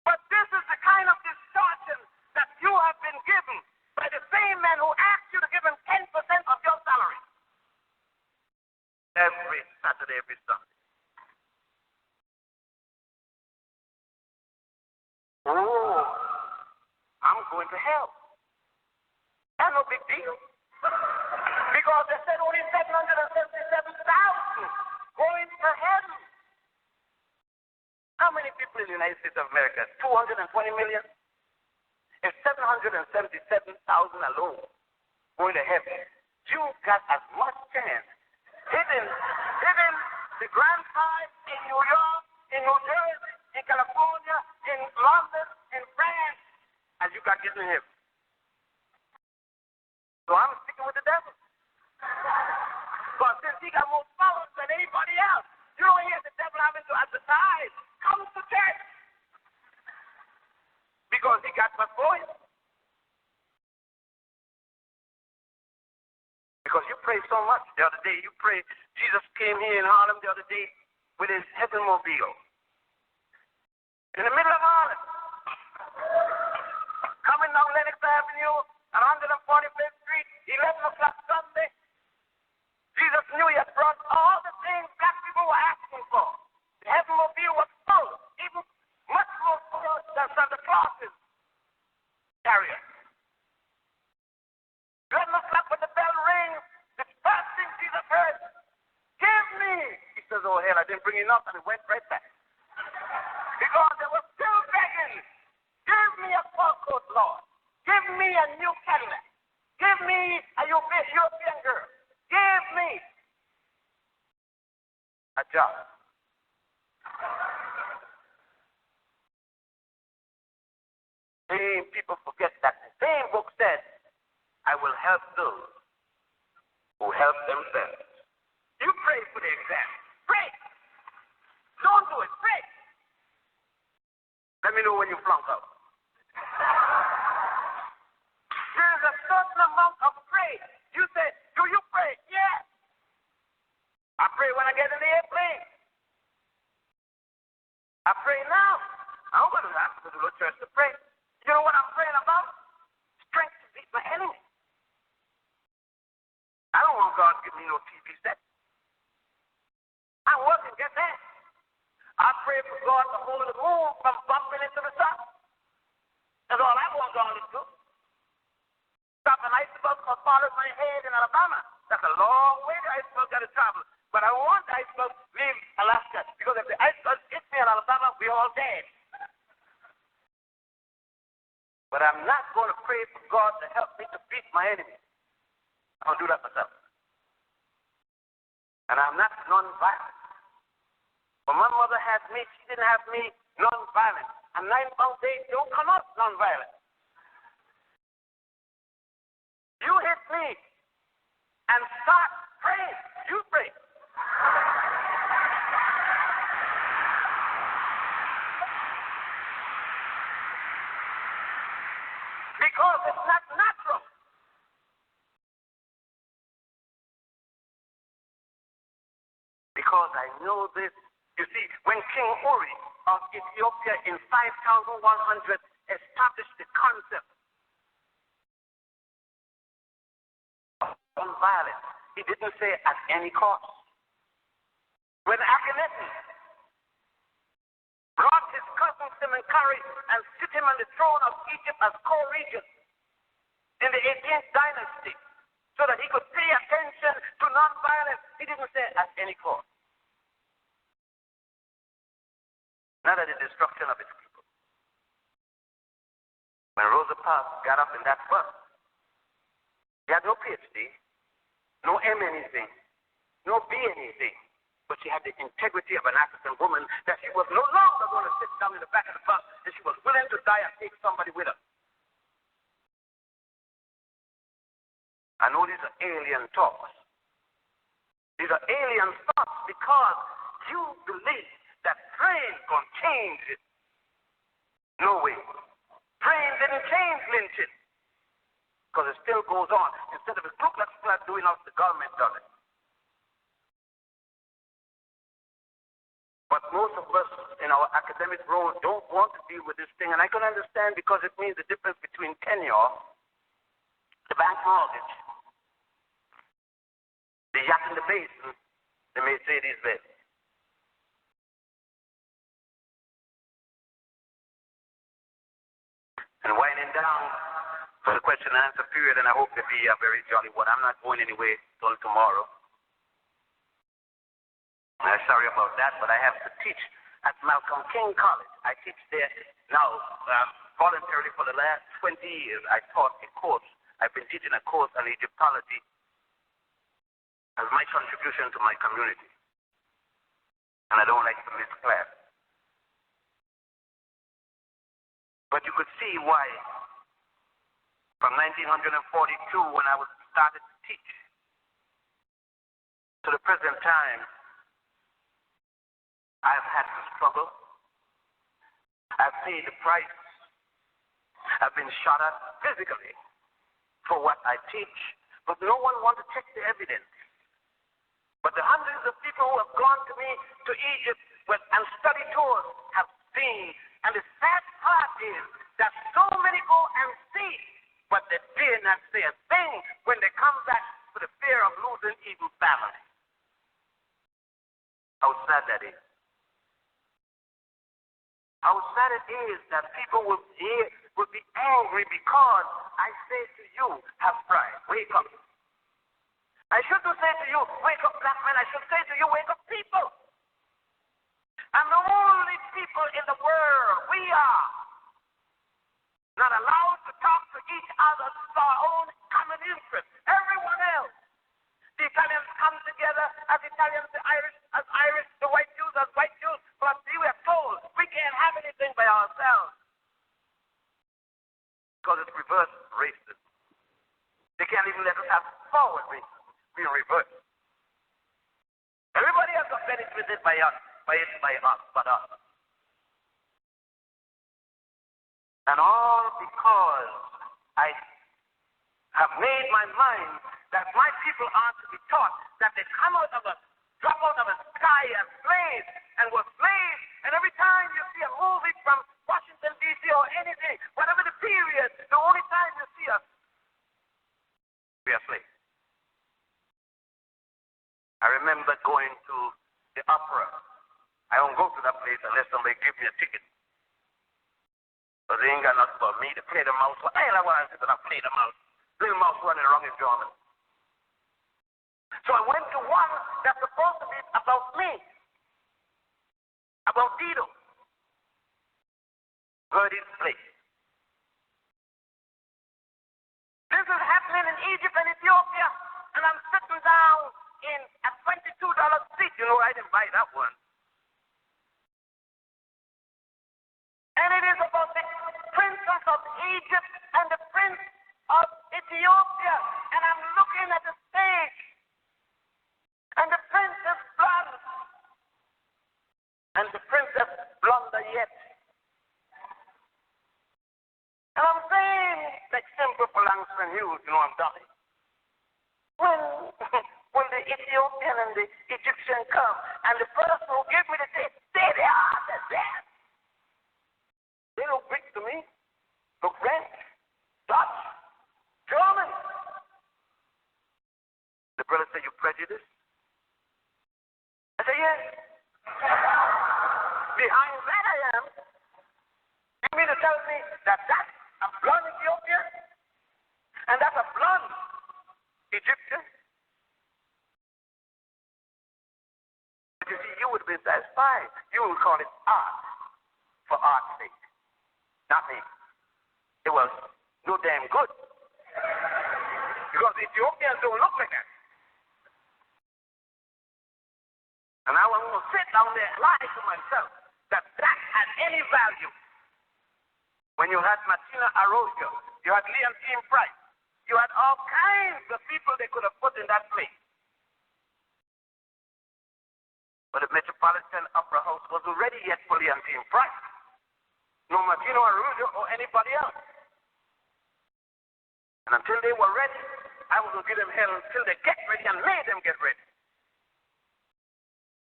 Speaker 2: but this is the kind of distortion that you have been given by the same man who asked you to give him 10% of your salary. Every Saturday, every Sunday. Oh, I'm going to hell. That's no big deal. Because they said only 777,000 going to heaven. How many people in the United States of America? 220 million? It's 777,000 alone going to heaven. You got as much chance hidden the Grand Prix in New York, in New Jersey, in California, in London, in France, as you got getting him. So I'm sticking with the devil. But since he got more followers than anybody else, you don't hear the devil having to advertise. Come to church. Because he got what's for him. Because you pray so much. The other day you pray. Jesus came here in Harlem the other day with his heavenmobile. In the middle of Harlem. Coming down Lenox Avenue at 145th Street, 11 o'clock Sunday. Jesus knew he had brought all the things black people were asking for. The heavenmobile was full, even much more full than Santa Claus's chariot. 11 o'clock when the bell rings, the first thing Jesus heard, give me. He says, oh hell, I didn't bring enough, and he went right back. Because they were still begging, give me a fur coat, Lord. Give me a new Cadillac. Give me a European girl. Give me a job. Same people forget that the same book said, I will help those who help themselves. You pray for the exam. Pray. Don't do it. Pray. Let me know when you flunk out. There's a certain amount of praise. You say, do you pray? Yes. I pray when I get in the airplane. I pray now. I don't go to the church to pray. You know what I'm praying about? Strength to beat my enemy. I don't want God to give me no TV set. I'm working, get that. I pray for God to hold the moon from bumping into the sun. That's all I want God to do. Stop an iceberg as far as my head in Alabama. That's a long way the iceberg got to travel. But I want the iceberg to leave Alaska. Because if the iceberg hits me in Alabama, we're all dead. But I'm not going to pray for God to help me to beat my enemy. I'll do that myself. And I'm not non-violent. When my mother had me, she didn't have me non-violent. And 9 months days don't come up non-violent. You hit me and start praying. You pray. Because it's not natural. Because I know this. You see, when King Uri of Ethiopia in 5100 established the concept of nonviolence, he didn't say at any cost. When Akhenaten brought his cousin Semenkari and sit him on the throne of Egypt as co-regent in the 18th dynasty so that he could pay attention to nonviolence, he didn't say at any cost. Not at the destruction of his people. When Rosa Parks got up in that bus, she had no PhD, no M anything, no B anything, but she had the integrity of an African woman that she was no longer going to sit down in the back of the bus and she was willing to die and take somebody with her. I know these are alien talks. These are alien thoughts because you believe that praying can change it. No way. Praying didn't change lynching. Because it still goes on. Instead of a Ku Klux Klan doing it, the government does it. But most of us in our academic role don't want to deal with this thing. And I can understand because it means the difference between tenure, the bank mortgage, the yacht in the basin, the Mercedes Benz. And winding down for the question and answer period, and I hope to be a very jolly one. I'm not going anywhere till tomorrow. I'm sorry about that, but I have to teach at Malcolm King College. I teach there now voluntarily for the last 20 years. I taught a course. I've been teaching a course on Egyptology as my contribution to my community. And I don't like to miss class. But you could see why from 1942 when I was started to teach to the present time, I've had to struggle. I've paid the price. I've been shot at physically for what I teach, but no one wants to check the evidence. But the hundreds of people who have gone to me to Egypt and study tours have seen. And the sad part is that so many go and see, but they dare not say a thing when they come back for the fear of losing even family. How sad that is. How sad it is that people will be angry because I say to you, have pride, wake up. I shouldn't say to you, wake up black men, I should say to you, wake up people. And the only people in the world, we are not allowed to talk to each other for our own common interest. Everyone else. The Italians come together as Italians, the Irish as Irish, the white Jews as white Jews. But we are told we can't have anything by ourselves. Because it's reverse racism. They can't even let us have forward racism. We're in reverse. Everybody else is benefited by us, but us. And all because I have made my mind that my people are to be taught that they drop out of a sky as slaves and were slaves. And every time you see a movie from Washington, D.C. or anything, whatever the period, the only time you see us, we are slaves. I remember going to the opera. I don't go to that place unless somebody gives me a ticket. But they ain't got nothing for me to play the mouse. Well, I want to play the mouse. Little mouse running around his German. So I went to one that's supposed to be about me, about Dido, Verdi's place. This is happening in Egypt and Ethiopia, and I'm sitting down in a $22 seat. You know, I didn't buy that one. And it is about the princess of Egypt and the prince of Ethiopia, and I'm looking at the stage. And the princess blonde. And the princess blonder yet. And I'm saying, like simple for Langston Hughes, you know I'm dying. When the Ethiopian and the Egyptian come, and the person who give me the date, there they are, they're there. They look Greek to me, look French, Dutch, German. The brother said, you prejudiced? I said, yes. Behind that I am. You mean to tell me that that's a blonde Ethiopian? And that's a blonde Egyptian? But you see, you would have been satisfied. You would call it art for art's sake. Not me. It was no damn good. Because Ethiopians don't look like that. And I was going to sit down there and lie to myself that had any value. When you had Martina Arroyo, you had Leontine Price, you had all kinds of people they could have put in that place. But the Metropolitan Opera House wasn't ready yet for Leontine Price. No Martina Arroyo or anybody else. And until they were ready, I was going to give them hell until they get ready and made them get ready.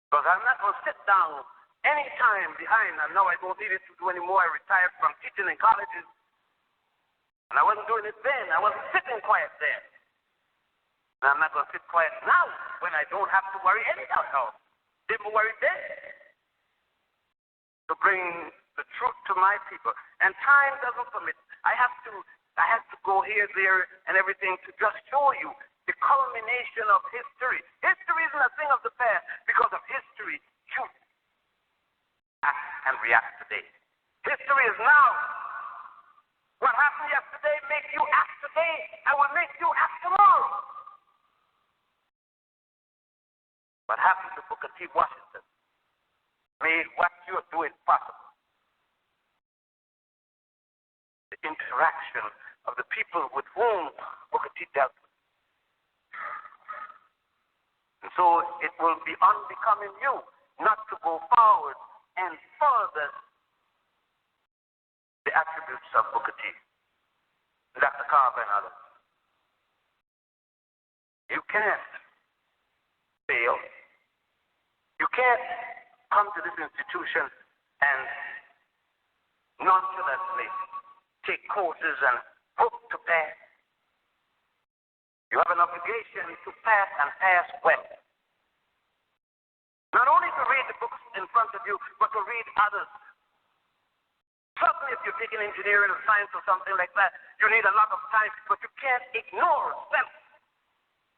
Speaker 2: Because I'm not going to sit down any time behind, and now I don't need it to do anymore. I retired from teaching in colleges. And I wasn't doing it then. I wasn't sitting quiet then. And I'm not going to sit quiet now when I don't have to worry anyhow. Didn't worry then. To bring the truth to my people. And time doesn't permit. I have to go here, there, and everything to just show you the culmination of history. History isn't a thing of the past. Because of history, you act and react today. History is now. What happened yesterday makes you act today and will make you act tomorrow. What happened to Booker T. Washington made what you're doing possible. The interaction of the people with whom Booker T. dealt with. And so it will be unbecoming you not to go forward and further the attributes of Booker T. Dr. Carver and others. You can't fail. You can't come to this institution and nonchalantly take courses and hope to pass. You have an obligation to pass and pass well. Not only to read the books in front of you, but to read others. Certainly if you're taking engineering or science or something like that, you need a lot of time, but you can't ignore self.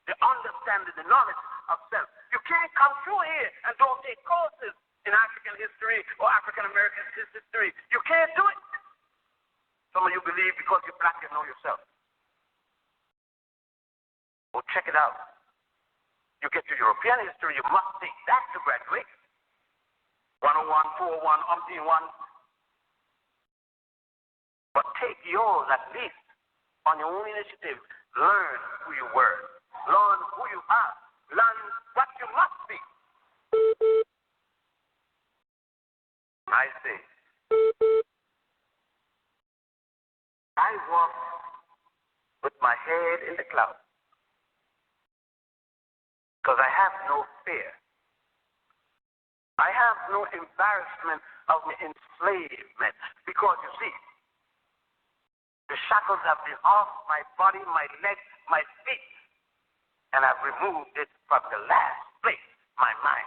Speaker 2: The understanding, the knowledge of self. You can't come through here and don't take courses in African history or African American history. You can't do it. Some of you believe because you're black you know yourself. Well, check it out. You get to European history, you must take that to graduate. 101, 401, umpteen one. But take yours at least on your own initiative. Learn who you were. Learn who you are. Learn what you must be. I say, I walk with my head in the clouds because I have no fear. I have no embarrassment of my enslavement because you see, the shackles have been off my body, my legs, my feet, and I've removed it from the last place, my mind.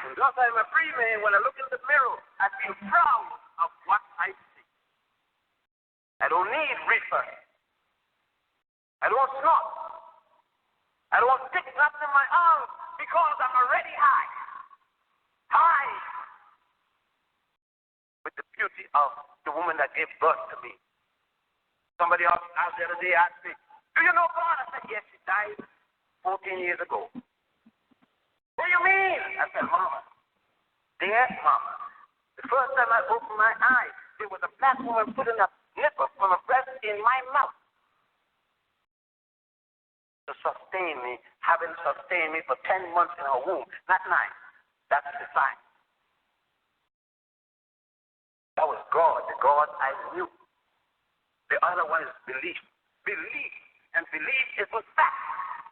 Speaker 2: And thus I'm a free man. When I look in the mirror, I feel proud of what I see. I don't need reefer. I don't snort. I don't stick nothing in my arms because I'm already high. High with the beauty of the woman that gave birth to me. Somebody else out the other day asked me, do you know God? I said, yes, she died 14 years ago. What do you mean? I said, Mama. Dear Mama. The first time I opened my eyes, there was a black woman putting a nipple from a breast in my mouth to sustain me, having sustained me for 10 months in her womb, not 9. That's the sign. That was God, the God I knew. The other one is belief. Belief. And belief is a fact.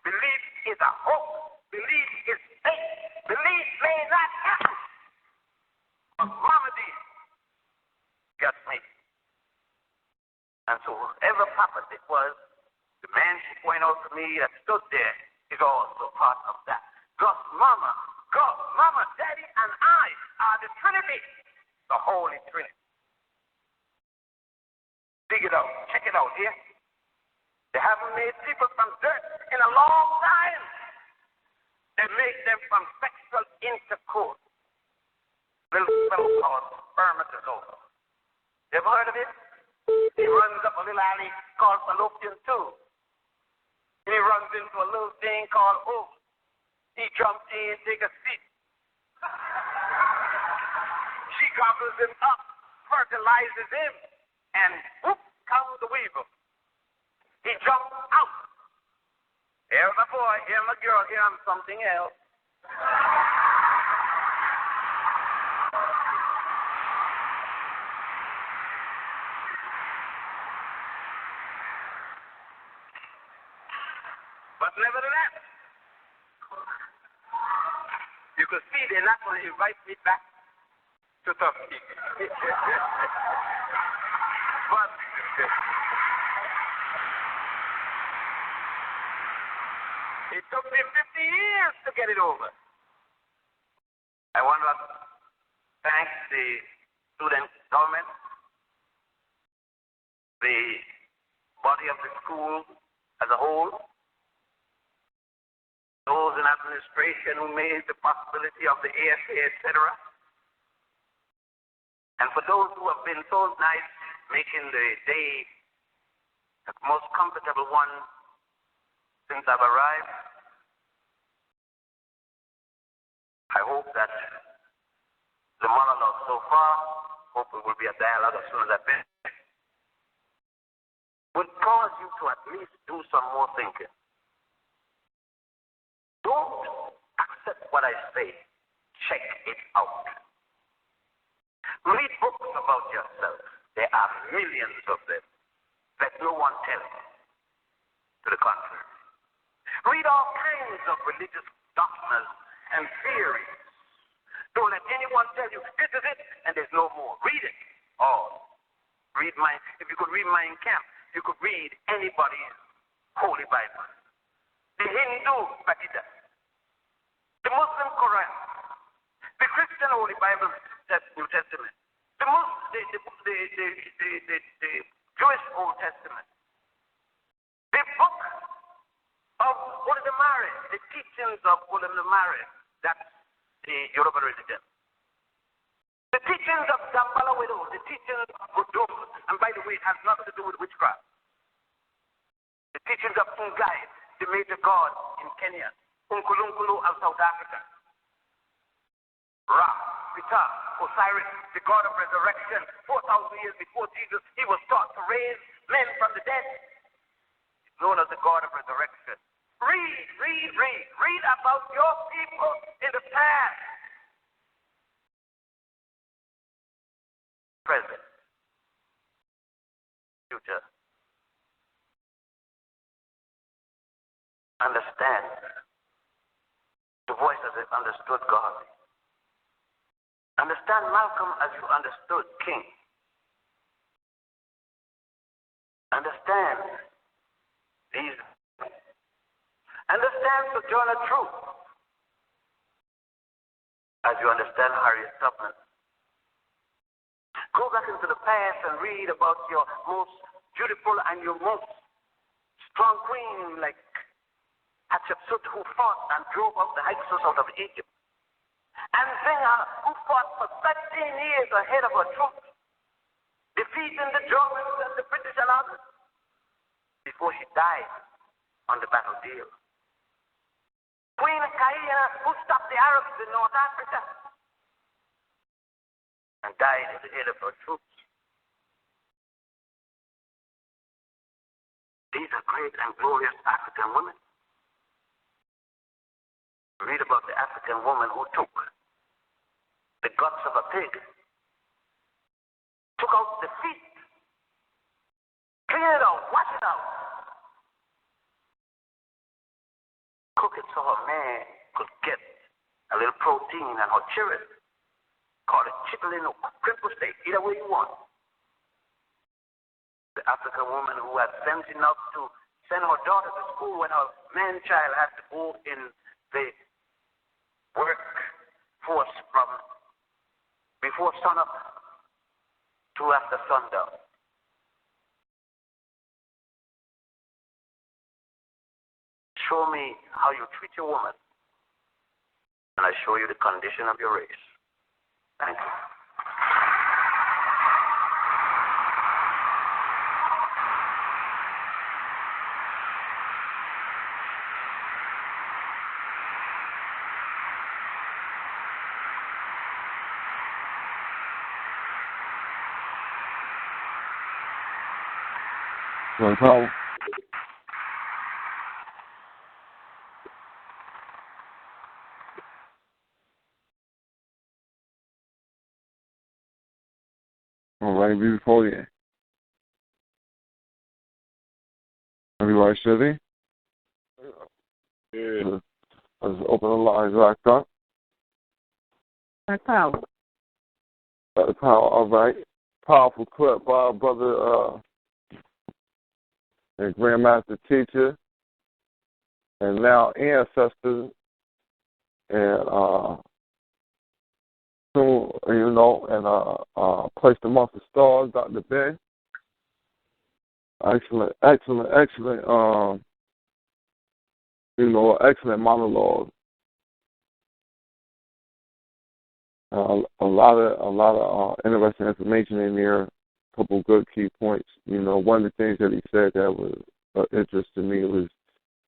Speaker 2: Belief is a hope. Belief is faith. Belief may not happen. But Mama did. Got me. And so whoever Papa did was, the man she pointed out to me that stood there is also part of that. God, Mama, Daddy, and I are the Trinity, the Holy Trinity. Dig it out. Check it out here. They haven't made people from dirt in a long time. They made them from sexual intercourse. Little fellow called spermatozoa. You ever heard of it? He runs up a little alley called fallopian tube. He runs into a little thing called ovum. He jumps in, take a seat. She gobbles him up, fertilizes him, and whoop comes the weevil. He jumps out. Here's my boy, here's my girl, here I'm something else. But nevertheless, you could see they're not going to invite me back to Turkey. But it took me 50 years to get it over. I want to thank the student government, the body of the school as a whole, those in administration who made the possibility of the ASA, etc. And for those who have been so nice, making the day the most comfortable one since I've arrived. I hope that the monologue so far, hope it will be a dialogue as soon as I finish, would cause you to at least do some more thinking. Don't accept what I say. Check it out. Read books about yourself. There are millions of them. Let no one tell you to the contrary. Read all kinds of religious dogmas and theories. Don't let anyone tell you this is it and there's no more. Read it all. If you could read Mein Kampf, you could read anybody's Holy Bible. The Hindu Bhagavad, the Muslim Quran, the Christian Holy Bible, New Testament, the Jewish Old Testament, the book of what is the marriage, the teachings of Ulamari, that's the Yoruba religion. The teachings of Dambala Widow, the teachings of Kudum, and by the way, it has nothing to do with witchcraft. The teachings of Fungai, the major god in Kenya, Unkulunkulu of South Africa, Ra, Ptah, Osiris, the god of resurrection, 4,000 years before Jesus, he was taught to raise men from the dead. He's known as the god of resurrection. Read about your people in the past, present, future. Understand the voice as it understood God. Understand Malcolm as you understood King. Understand these. Understand Sojourner Truth as you understand Harriet Tubman. Go back into the past and read about your most beautiful and your most strong queen like Hatshepsut, who fought and drove up the Hyksos out of Egypt. And Zinger, who fought for 13 years ahead of her troops, defeating the Germans and the British and others, before she died on the battlefield. Queen Kaina, who stopped the Arabs in North Africa and died at the head of her troops. These are great and glorious African women. Read about the African woman who took the guts of a pig, took out the feet, clean it out, wash it out, cook it so her man could get a little protein and her children. Call it chicken or cripple steak, either way you want. The African woman who had sense enough to send her daughter to school when her man-child had to go in the workforce from before sunup to after sundown. Show me how you treat your woman, and I show you the condition of your race. Thank you.
Speaker 3: No problem. All right, beautiful, yeah. Everybody steady? Yeah. Let's open the lines back up.
Speaker 4: Black Power.
Speaker 3: Black Power, all right. Powerful clip by our brother and Grandmaster Teacher, and now ancestors, and soon, you know, and placed amongst the stars, Dr. Ben. Excellent, you know, excellent monologue. A lot of interesting information in there. A couple good key points. You know, one of the things that he said that was of interest to me was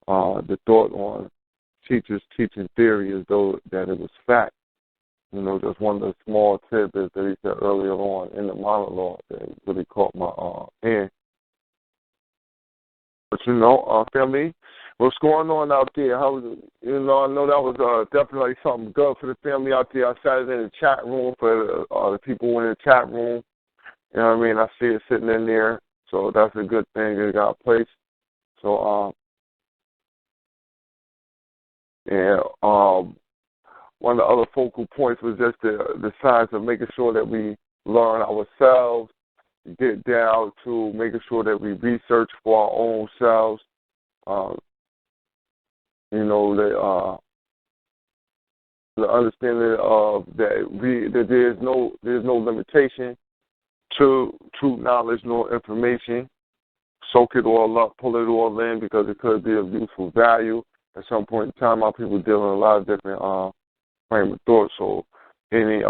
Speaker 3: the thought on teachers teaching theory as though that it was fact. You know, just one of the small tidbits that he said earlier on in the monologue that really caught my ear. But you know, family, what's going on out there? How was it? You know, I know that was definitely something good for the family out there. I sat in the chat room for the people in the chat room. You know what I mean? I see it sitting in there, so that's a good thing. It got placed. So, one of the other focal points was just the science of making sure that we learn ourselves, get down to making sure that we research for our own selves. You know, the understanding of that there's no limitation to true knowledge nor information. Soak it all up, pull it all in, because it could be of useful value. at some point in time, our people dealing with a lot of different frame of thought. So anything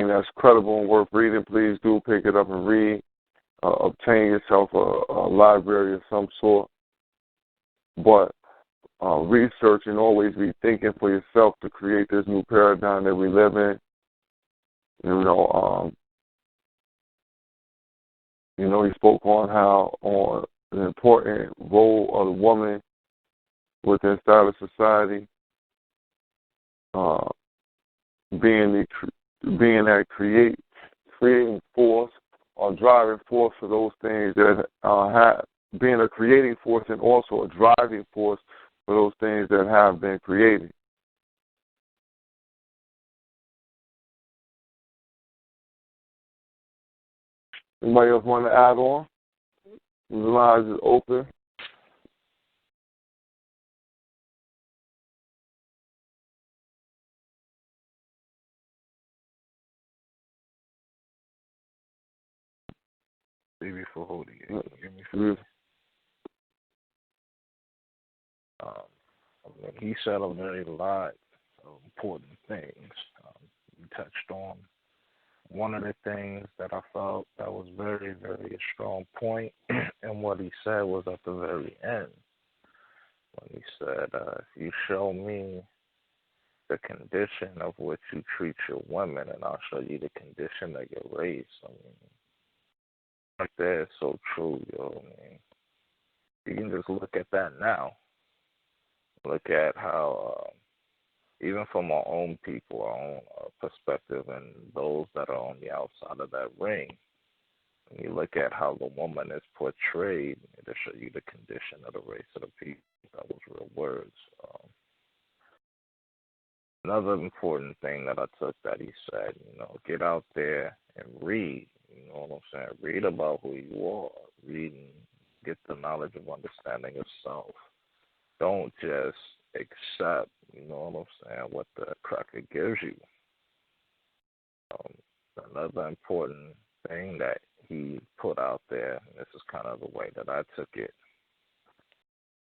Speaker 3: that's credible and worth reading, please do pick it up and read. Obtain yourself a library of some sort. But research and always be thinking for yourself to create this new paradigm that we live in. He spoke on the important role of the woman within style society, being that creating force or driving force for those things that being a creating force and also a driving force for those things that have been created. Anybody else want to add on? The lines is open.
Speaker 7: Maybe for holding it. He said a very lot of important things. He touched on one of the things that I felt that was very, very a strong point, and what he said was at the very end, when he said, if you show me the condition of which you treat your women, and I'll show you the condition of your race. I mean, like that is so true, yo. I mean, you can just look at that now. Look at how, even from our own people, our own perspective, and those that are on the outside of that ring, when you look at how the woman is portrayed, it'll show you the condition of the race of the people. That was real words. Another important thing that I took that he said, get out there and read. You know what I'm saying? Read about who you are. Read and get the knowledge of understanding yourself. Don't just accept, what the cracker gives you. Another important thing that he put out there, and this is kind of the way that I took it,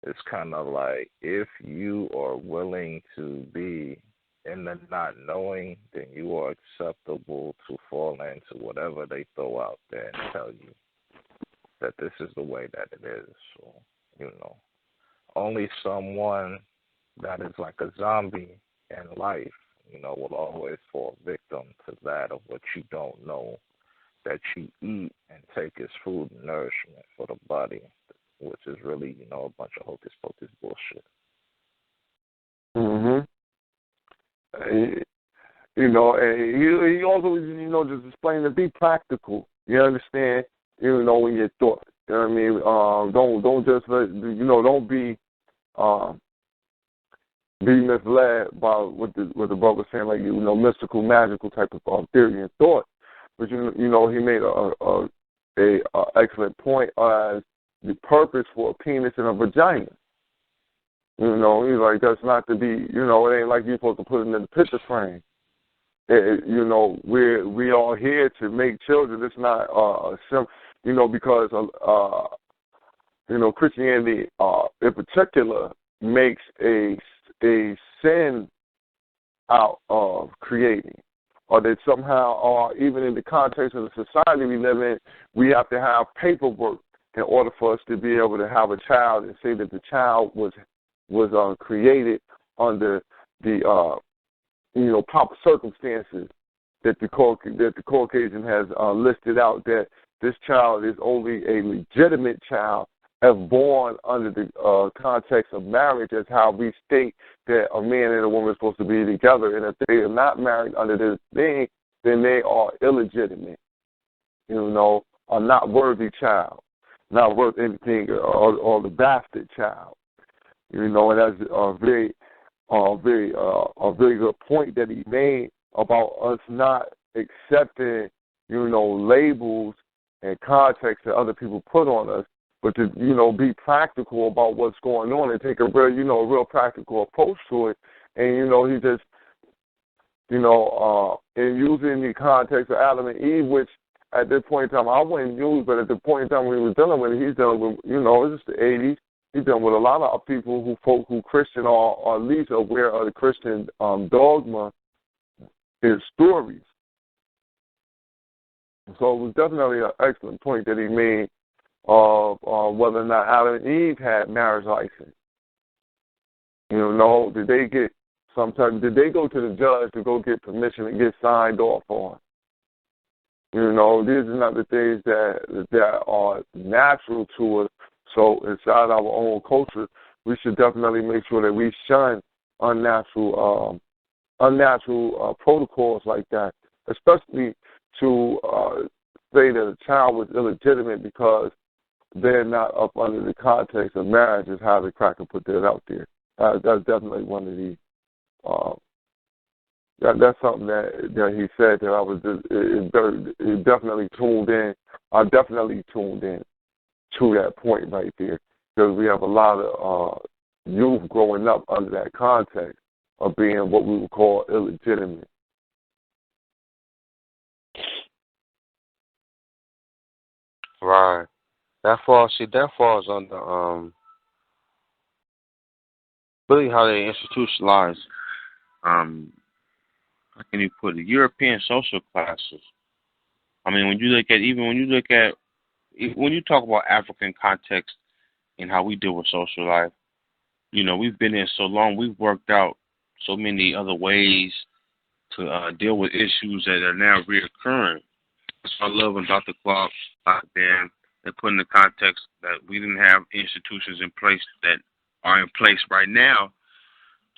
Speaker 7: it's kind of like, if you are willing to be in the not knowing, then you are acceptable to fall into whatever they throw out there and tell you that this is the way that it is. So, only someone that is like a zombie in life, will always fall victim to that of what you don't know that you eat and take as food and nourishment for the body, which is really, a bunch of hocus pocus bullshit.
Speaker 3: Mm-hmm. And he also, just explained to be practical. You understand? When you're thought. You know what I mean? Don't just don't be misled by what the brother was saying, like mystical, magical type of theory and thought. But he made a excellent point as the purpose for a penis and a vagina. He's like, that's not to be, it ain't like you're supposed to put it in the picture frame. We are here to make children. It's not, because, Christianity in particular makes a sin out of creating. Or that somehow, or even in the context of the society we live in, we have to have paperwork in order for us to be able to have a child and say that the child was created under the proper circumstances that the Caucasian has listed out, that this child is only a legitimate child if born under the context of marriage, as how we state that a man and a woman are supposed to be together, and if they are not married under this thing, then they are illegitimate, are not worthy child, not worth anything, or the bastard child. And that's a very good point that he made about us not accepting, labels and context that other people put on us, but to, be practical about what's going on and take a real practical approach to it. And, he just, and using the context of Adam and Eve, which at this point in time I wouldn't use, but at the point in time when he was dealing with it, he's dealing with, it's just the 80s. He's done with a lot of people who Christian or at least aware of the Christian dogma, his stories. So it was definitely an excellent point that he made of whether or not Adam and Eve had marriage license. No, did they go to the judge to go get permission to get signed off on? These are not the things that are natural to us. So inside our own culture, we should definitely make sure that we shun unnatural protocols like that, especially to say that a child was illegitimate because they're not up under the context of marriage, is how the cracker put that out there. That's definitely one of the that's something that he said that I was it definitely tuned in. I definitely tuned in to that point right there, because we have a lot of youth growing up under that context of being what we would call illegitimate.
Speaker 5: Right. That falls under really how they institutionalize how can you put it, European social classes. I mean, when you talk about African context and how we deal with social life, we've been here so long, we've worked out so many other ways to deal with issues that are now reoccurring. So I love when Dr. Clark, Dr. Dan, they put in the context that we didn't have institutions in place that are in place right now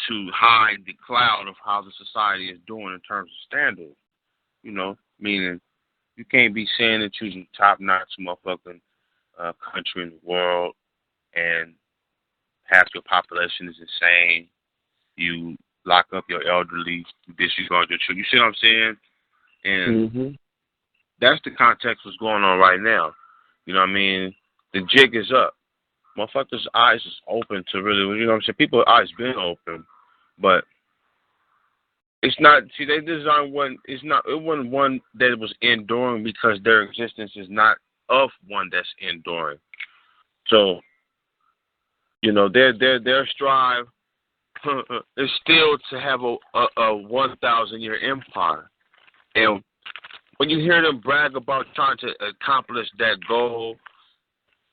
Speaker 5: to hide the cloud of how the society is doing in terms of standards. Meaning you can't be saying that you're the top-notch motherfucking country in the world and half your population is insane. You lock up your elderly, you disregard your children. You see what I'm saying? And that's the context what's going on right now. You know what I mean? The jig is up. Motherfuckers' eyes is open to really, you know what I'm saying? People's eyes been open, but it's not, see, they designed one, it wasn't one that was enduring because their existence is not of one that's enduring. So, their strive is still to have a 1,000-year empire. And when you hear them brag about trying to accomplish that goal,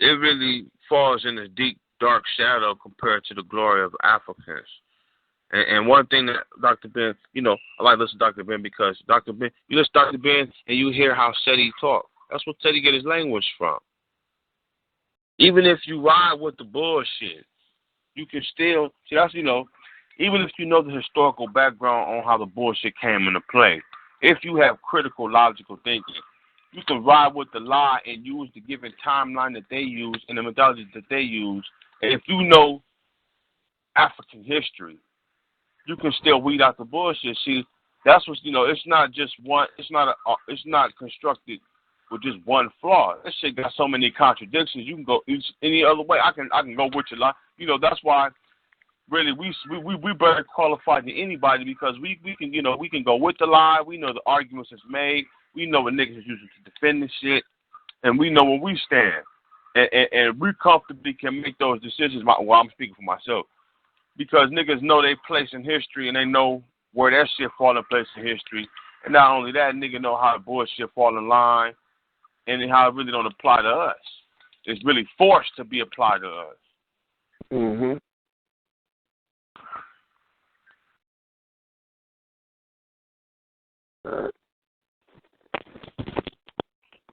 Speaker 5: it really falls in a deep, dark shadow compared to the glory of Africans. And one thing that Dr. Ben, I like to listen to Dr. Ben because Dr. Ben, you listen to Dr. Ben and you hear how Seti talk. That's what Seti get his language from. Even if you ride with the bullshit, you can still, see, that's, even if you know the historical background on how the bullshit came into play, if you have critical, logical thinking, you can ride with the lie and use the given timeline that they use and the methodology that they use. And if you know African history, you can still weed out the bullshit. See, that's what's, it's not just one, it's not constructed with just one flaw. This shit got so many contradictions. You can go any other way. I can go with your lie. That's why really we better qualified than anybody because we can go with the lie. We know the arguments is made. We know what niggas is using to defend this shit, and we know where we stand. And we comfortably can make those decisions. I'm speaking for myself. Because niggas know they place in history and they know where that shit fall in place in history. And not only that, nigga know how the bullshit fall in line and how it really don't apply to us. It's really forced to be applied to us.
Speaker 3: Mm-hmm.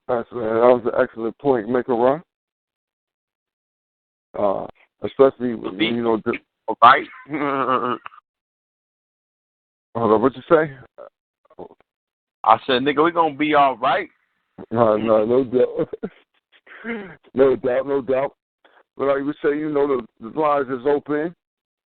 Speaker 3: That was an excellent point. Make a run. Especially,
Speaker 5: right?
Speaker 3: Hold on, what you say?
Speaker 5: I said, nigga, we gonna be all right.
Speaker 3: No doubt. no doubt. But like we say, the lines is open.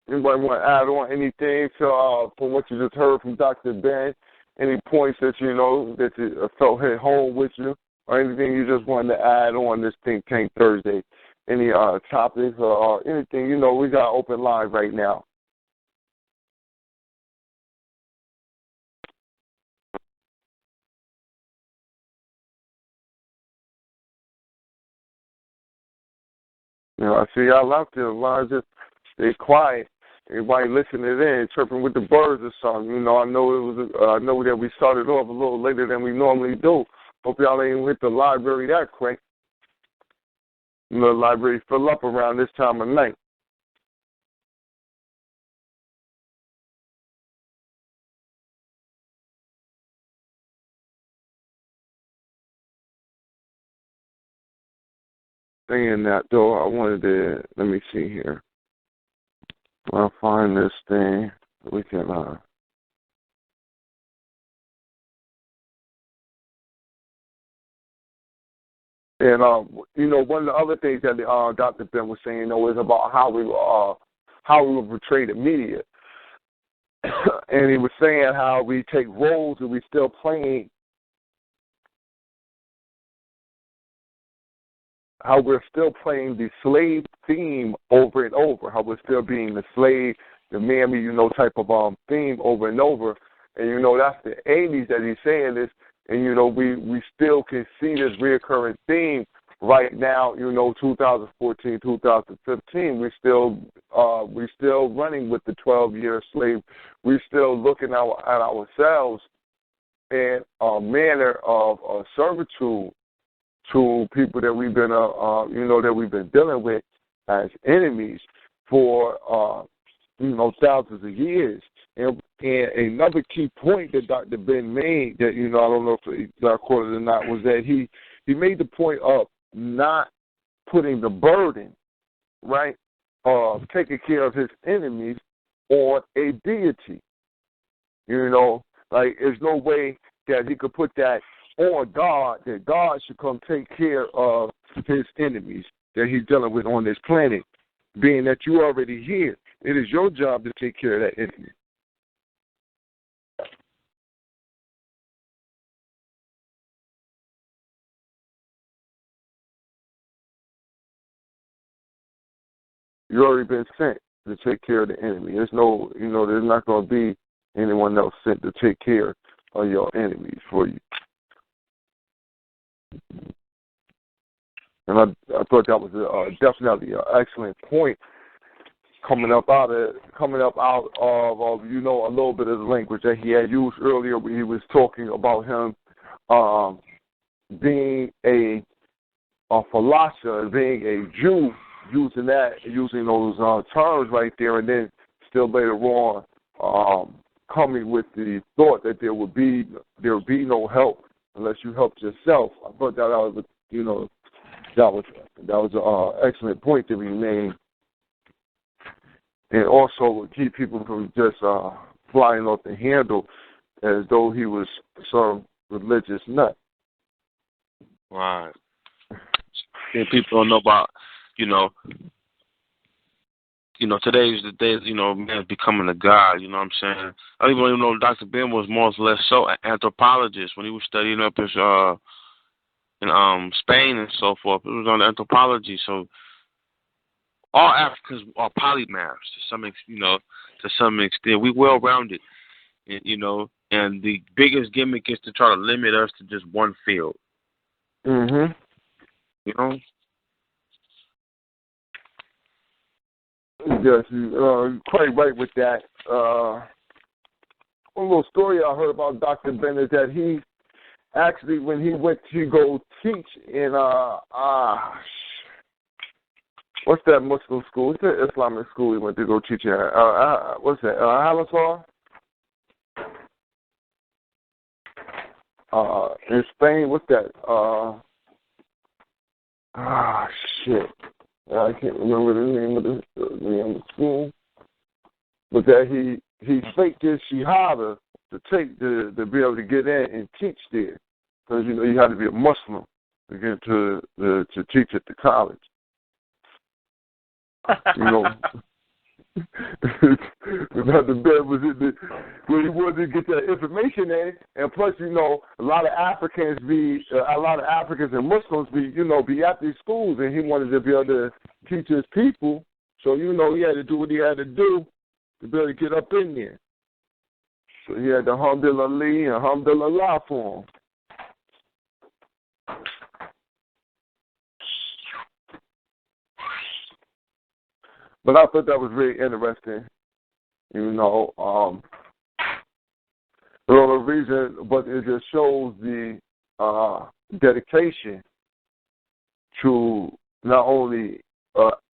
Speaker 3: Anybody want to add on anything to from what you just heard from Dr. Ben? Any points that that you felt hit home with you, or anything you just wanted to add on this Think Tank Thursday? Any topics or anything? We got open line right now. I see y'all out there. Why just stay quiet? Everybody listening in, chirping with the birds or something. I know I know that we started off a little later than we normally do. Hope y'all ain't hit the library that quick. The library fill up around this time of night. Saying that though, I wanted to let me see here. I'll find this thing. We can and one of the other things that Dr. Ben was saying is about how we will portray the media. And he was saying how we take roles and we still playing, how we're still playing the slave theme over and over, how we're still being the slave, the mammy, type of theme over and over. And, that's the 80s that he's saying this. And, we still can see this reoccurring theme right now, 2014, 2015. We're still running with the 12-year slave. We're still looking at ourselves in a manner of servitude to people that we've been, that we've been dealing with as enemies for, thousands of years. And another key point that Dr. Ben made that, I don't know if I caught it or not, was that he made the point of not putting the burden, right, of taking care of his enemies on a deity. Like there's no way that he could put that on God, that God should come take care of his enemies that he's dealing with on this planet, being that you're already here. It is your job to take care of that enemy. You've already been sent to take care of the enemy. There's no, there's not going to be anyone else sent to take care of your enemies for you. And I thought that was definitely an excellent point coming up out of a little bit of the language that he had used earlier when he was talking about him being a philosopher, being a Jew, using those terms right there, and then still later on coming with the thought that there would be no help unless you helped yourself. I thought that was that was an excellent point that we made, and also would keep people from just flying off the handle as though he was some religious nut.
Speaker 5: Right. And people don't know about, today's the day, man's becoming a god, you know what I'm saying? I don't even know Dr. Ben was more or less so an anthropologist when he was studying up his, in Spain and so forth. It was on anthropology, so all Africans are polymaths to some extent. We well-rounded, and the biggest gimmick is to try to limit us to just one field.
Speaker 3: Mm-hmm. Yes, you're quite right with that. One little story I heard about Dr. Ben is that he actually, when he went to go teach in what's that Muslim school? What's that Islamic school he went to go teach at? What's that? Halassar? In Spain, what's that? Shit. I can't remember the name of the school. But that he faked his shahada to be able to get in and teach there. Because, you had to be a Muslim to get to teach at the college. The bed was when he wanted to get that information in, and plus, a lot of Africans and Muslims be at these schools, and he wanted to be able to teach his people. So he had to do what he had to do to be able to get up in there. So he had to Alhamdulillah and Alhamdulillah for him. But I thought that was really interesting. The reason, but it just shows the dedication to not only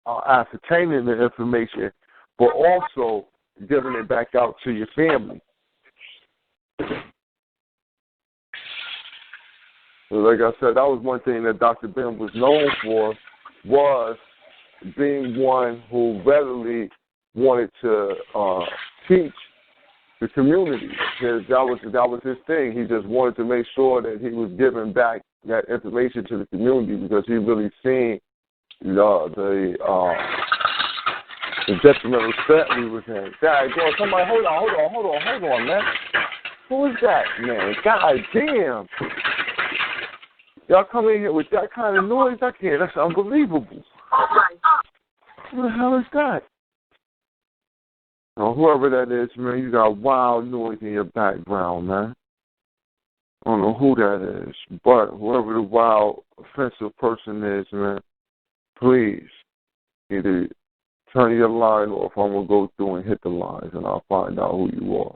Speaker 3: ascertaining the information, but also giving it back out to your family. So like I said, that was one thing that Dr. Ben was known for, was being one who readily wanted to teach the community. That was his thing. He just wanted to make sure that he was giving back that information to the community, because he really seen the detrimental step we was in. Dad, somebody, hold on, man. Who is that, man? God damn. Y'all come in here with that kind of noise? I can't. That's unbelievable. Who the hell is that? Whoever that is, man, you got wild noise in your background, man. I don't know who that is, but whoever the wild, offensive person is, man, please either turn your line off. I'm going to go through and hit the lines, and I'll find out who you are.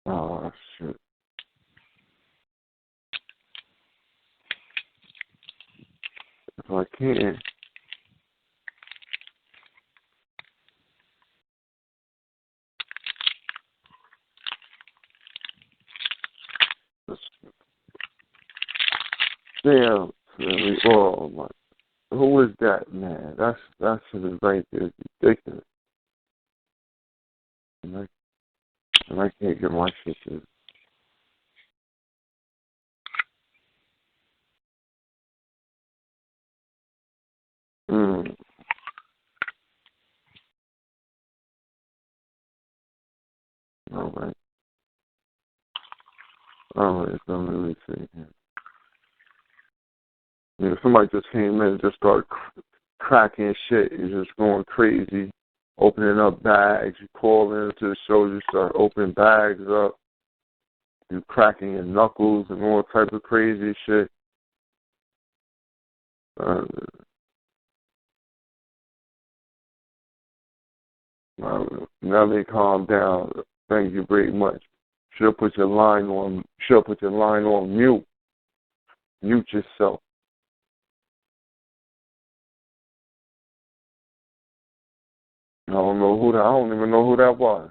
Speaker 3: Oh, shit. If I can. Damn. Oh, my. Who is that, man? That's right there. It's ridiculous. And I can't get my shit to. All right, so let me see here. Yeah, somebody just came in and just started cracking shit. You're just going crazy, opening up bags. You call into the show, you start opening bags up. You cracking your knuckles and all type of crazy shit. Now they calm down. Thank you very much. Should put your line on. Should put your line on mute. Mute yourself. I don't even know who that was.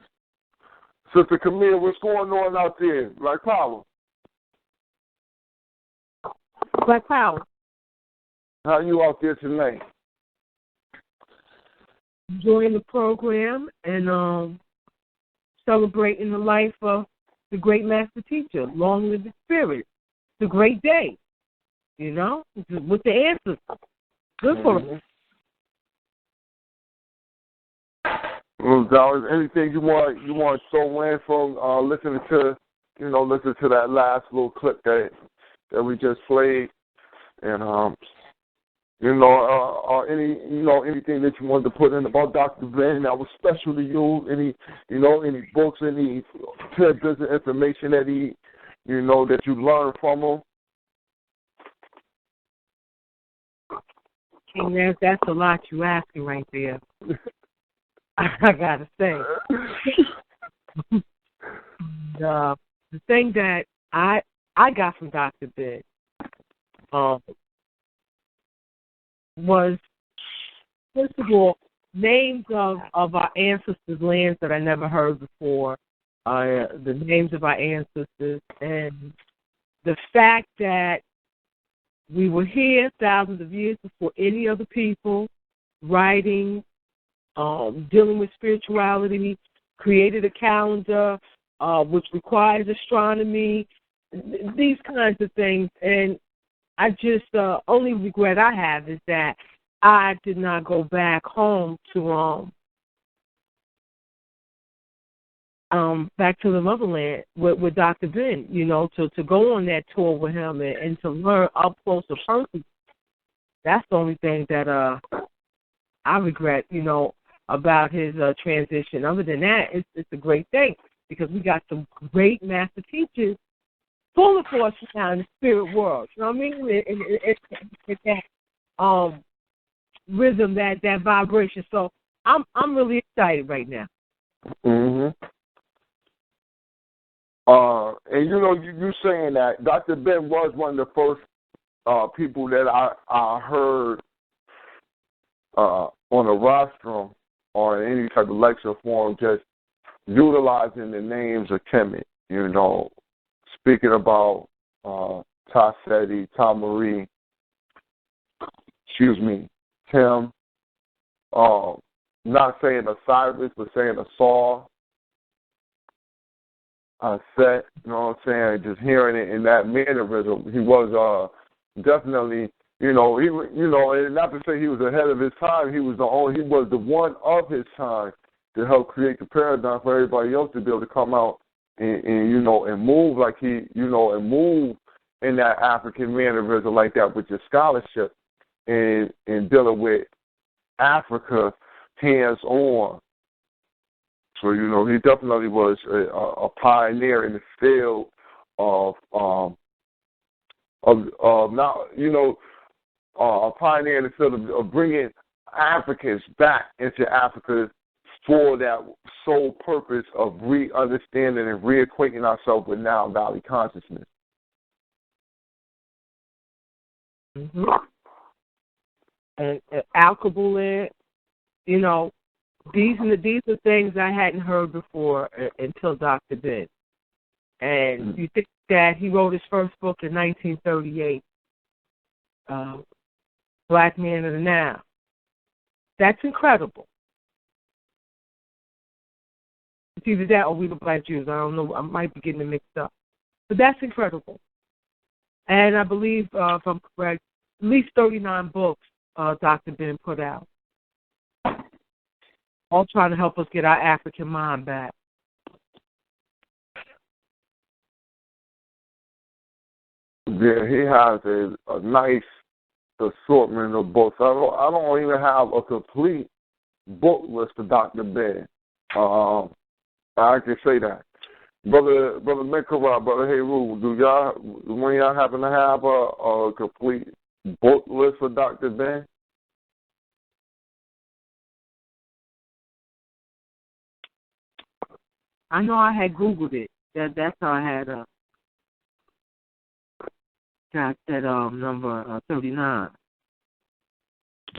Speaker 3: Sister Camille, what's going on out there? Black Power.
Speaker 4: Black Power.
Speaker 3: How you out there tonight?
Speaker 4: Enjoying the program and celebrating the life of the great master teacher. Long live the spirit. It's a great day. With the answers. Good for us.
Speaker 3: Well, Dollars, anything you want to throw in from listening to that last little clip that we just played, and anything that you wanted to put in about Dr. Ben that was special to you, any books, any tidbits of information that that you learned from him.
Speaker 4: And that's a lot you asking right there. I gotta say, the thing that I got from Dr. Ben was, first of all, names of our ancestors' lands that I never heard before, the names of our ancestors, and the fact that we were here thousands of years before any other people, writing, dealing with spirituality, created a calendar, which requires astronomy, these kinds of things. And I just, only regret I have is that I did not go back home to back to the motherland with Dr. Ben, to go on that tour with him and to learn up close and personal. That's the only thing that I regret, about his transition. Other than that, it's a great thing because we got some great master teachers full of force now in the spirit world. You know what I mean? It's that rhythm, that vibration. So I'm really excited right now.
Speaker 3: Mhm. And you know, you saying that Dr. Ben was one of the first people that I heard on a rostrum or in any type of lecture forum just utilizing the names of Kemet, you know, speaking about Tassetti, Marie, Tim, not saying Osiris, but saying Asar, Set, you know what I'm saying, just hearing it in that mannerism. He was definitely, and not to say he was ahead of his time, he was the one of his time to help create the paradigm for everybody else to be able to come out and move like he, and move in that African mannerism like that with your scholarship and dealing with Africa hands on. So, he definitely was a pioneer in the field of a pioneer in the field of bringing Africans back into Africa for that sole purpose of re-understanding and reacquainting ourselves with Nile Valley consciousness.
Speaker 4: Mm-hmm. And Al-Kabul, these are things I hadn't heard before until Dr. Ben. And you think that he wrote his first book in 1938, Black Man of the Nile. That's incredible. It's either that or We the Black Jews. I don't know. I might be getting it mixed up. But that's incredible. And I believe, if I'm correct, at least 39 books Dr. Ben put out, all trying to help us get our African mind back.
Speaker 3: Yeah, he has a nice assortment of books. I don't even have a complete book list of Dr. Ben. I can say that. Brother Mekara, Brother Heru, when y'all happen to have a complete book list for Dr. Ben?
Speaker 4: I know I had Googled it. That's how I had got that number 39.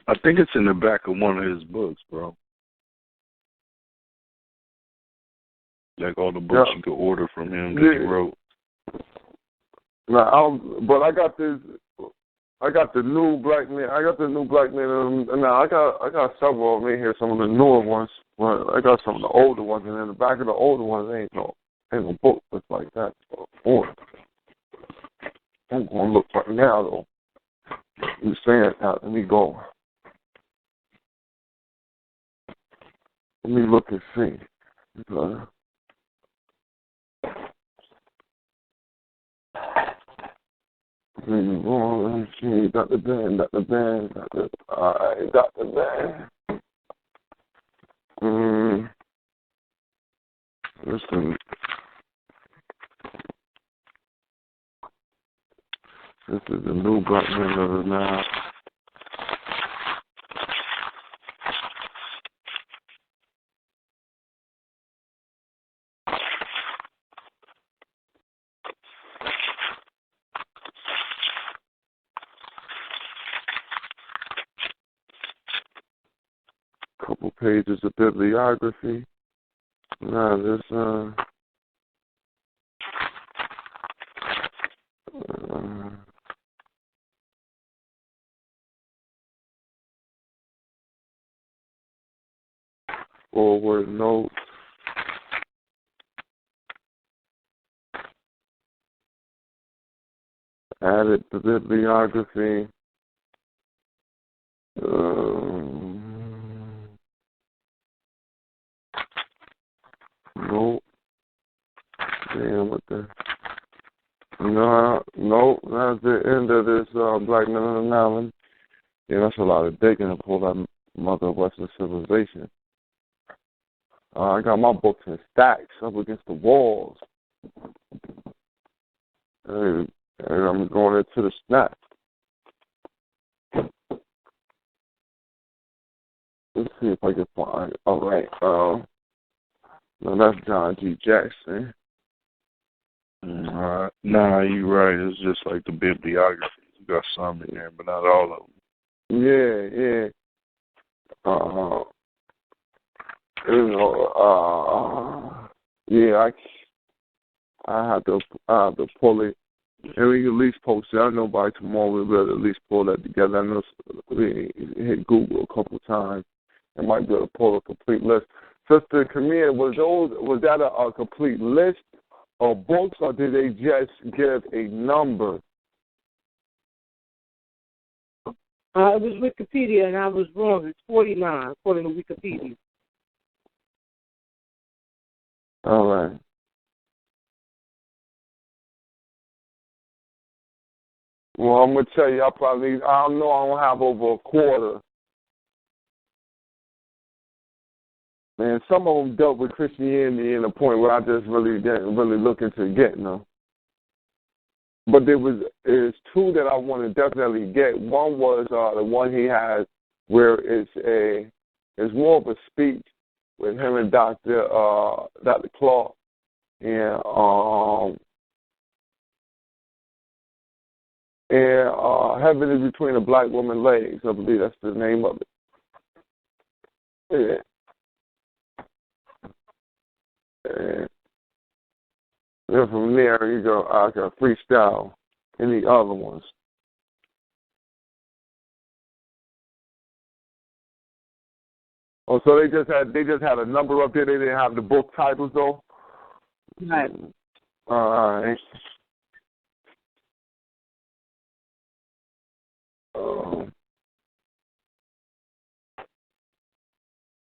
Speaker 6: I think it's in the back of one of his books, bro. Like all the books you could order from him that he wrote.
Speaker 3: Now, but I got this. I got the new Black Man. Now I got several of them in here. Some of the newer ones. But I got some of the older ones, and in the back of the older ones, ain't no book that's like that. I'm gonna look right now though. You saying that? Let me go. Let me look and see. Let me see. Dr. Ben. Dr. Ben. Listen. This is the new Black Man of the Nile. Couple pages of bibliography. Now this forward notes. Added the bibliography. Nope. Damn, what the? No, that's the end of this Black Men on the Island. Yeah, that's a lot of digging to pull that mother of Western civilization. I got my books in stacks up against the walls. and I'm going into the snap. Let's see if I can find. All right. No, that's John G. Jackson.
Speaker 6: Nah, you're right. It's just like the bibliography. You got some in there, but not all of them.
Speaker 3: Yeah. I have to pull it, and we can at least post it. I know by tomorrow we'll be able to at least pull that together. I know we hit Google a couple of times and might be able to pull a complete list. Sister Camille, was that a complete list of books, or did they just give a number?
Speaker 4: It was Wikipedia, and I was wrong. It's 49, according to Wikipedia.
Speaker 3: All right. Well, I'm going to tell you, I don't have over a quarter. And some of them dealt with Christianity in a point where I just really didn't look into getting them. But there's two that I want to definitely get. One was the one he has where it's more of a speech with him and Dr. Clark, and Heaven is Between a Black Woman's Legs. I believe that's the name of it. Yeah. And from there, you go, I can freestyle any other ones. Oh, so they just had a number up there. They didn't have the book titles though.
Speaker 4: Right.
Speaker 3: All right.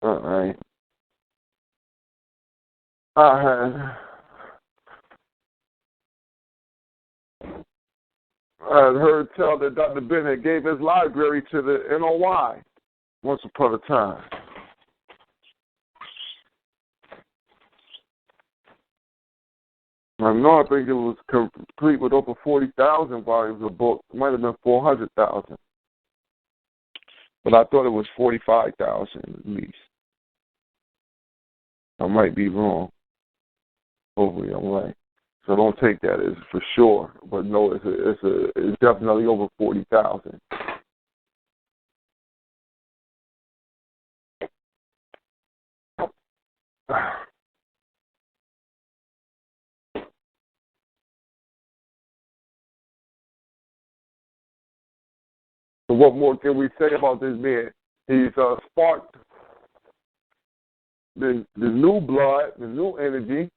Speaker 3: All right. I had heard tell that Dr. Bennett gave his library to the NOI once upon a time. I think it was complete with over 40,000 volumes of books. It might have been 400,000. But I thought it was 45,000 at least. I might be wrong. Hopefully I'm right. So don't take that as for sure. But no, it's definitely over 40,000. So what more can we say about this man? He's sparked the new blood, the new energy.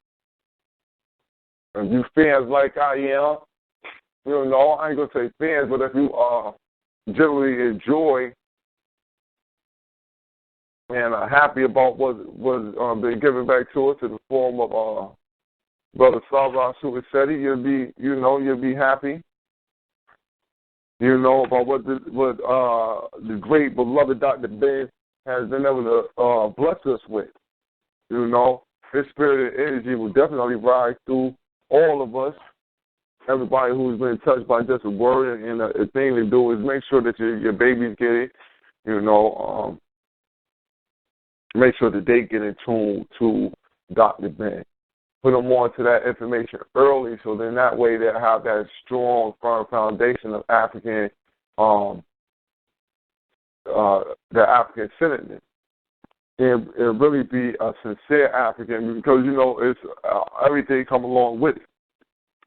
Speaker 3: And you fans like I am, you know, I ain't going to say fans, but if you generally enjoy and are happy about what was been given back to us in the form of Brother Sarah Suicedi, you'll be happy. You know, about what the great beloved Dr. Ben has been able to bless us with. You know, his spirit and energy will definitely rise through all of us. Everybody who's been touched by just a word and a thing to do is make sure that your babies get it. You know, make sure that they get in tune to Dr. Ben. Put them on to that information early, so then that way they'll have that strong, firm foundation of African, the African centeredness. And really be a sincere African, because, you know, it's everything come along with it.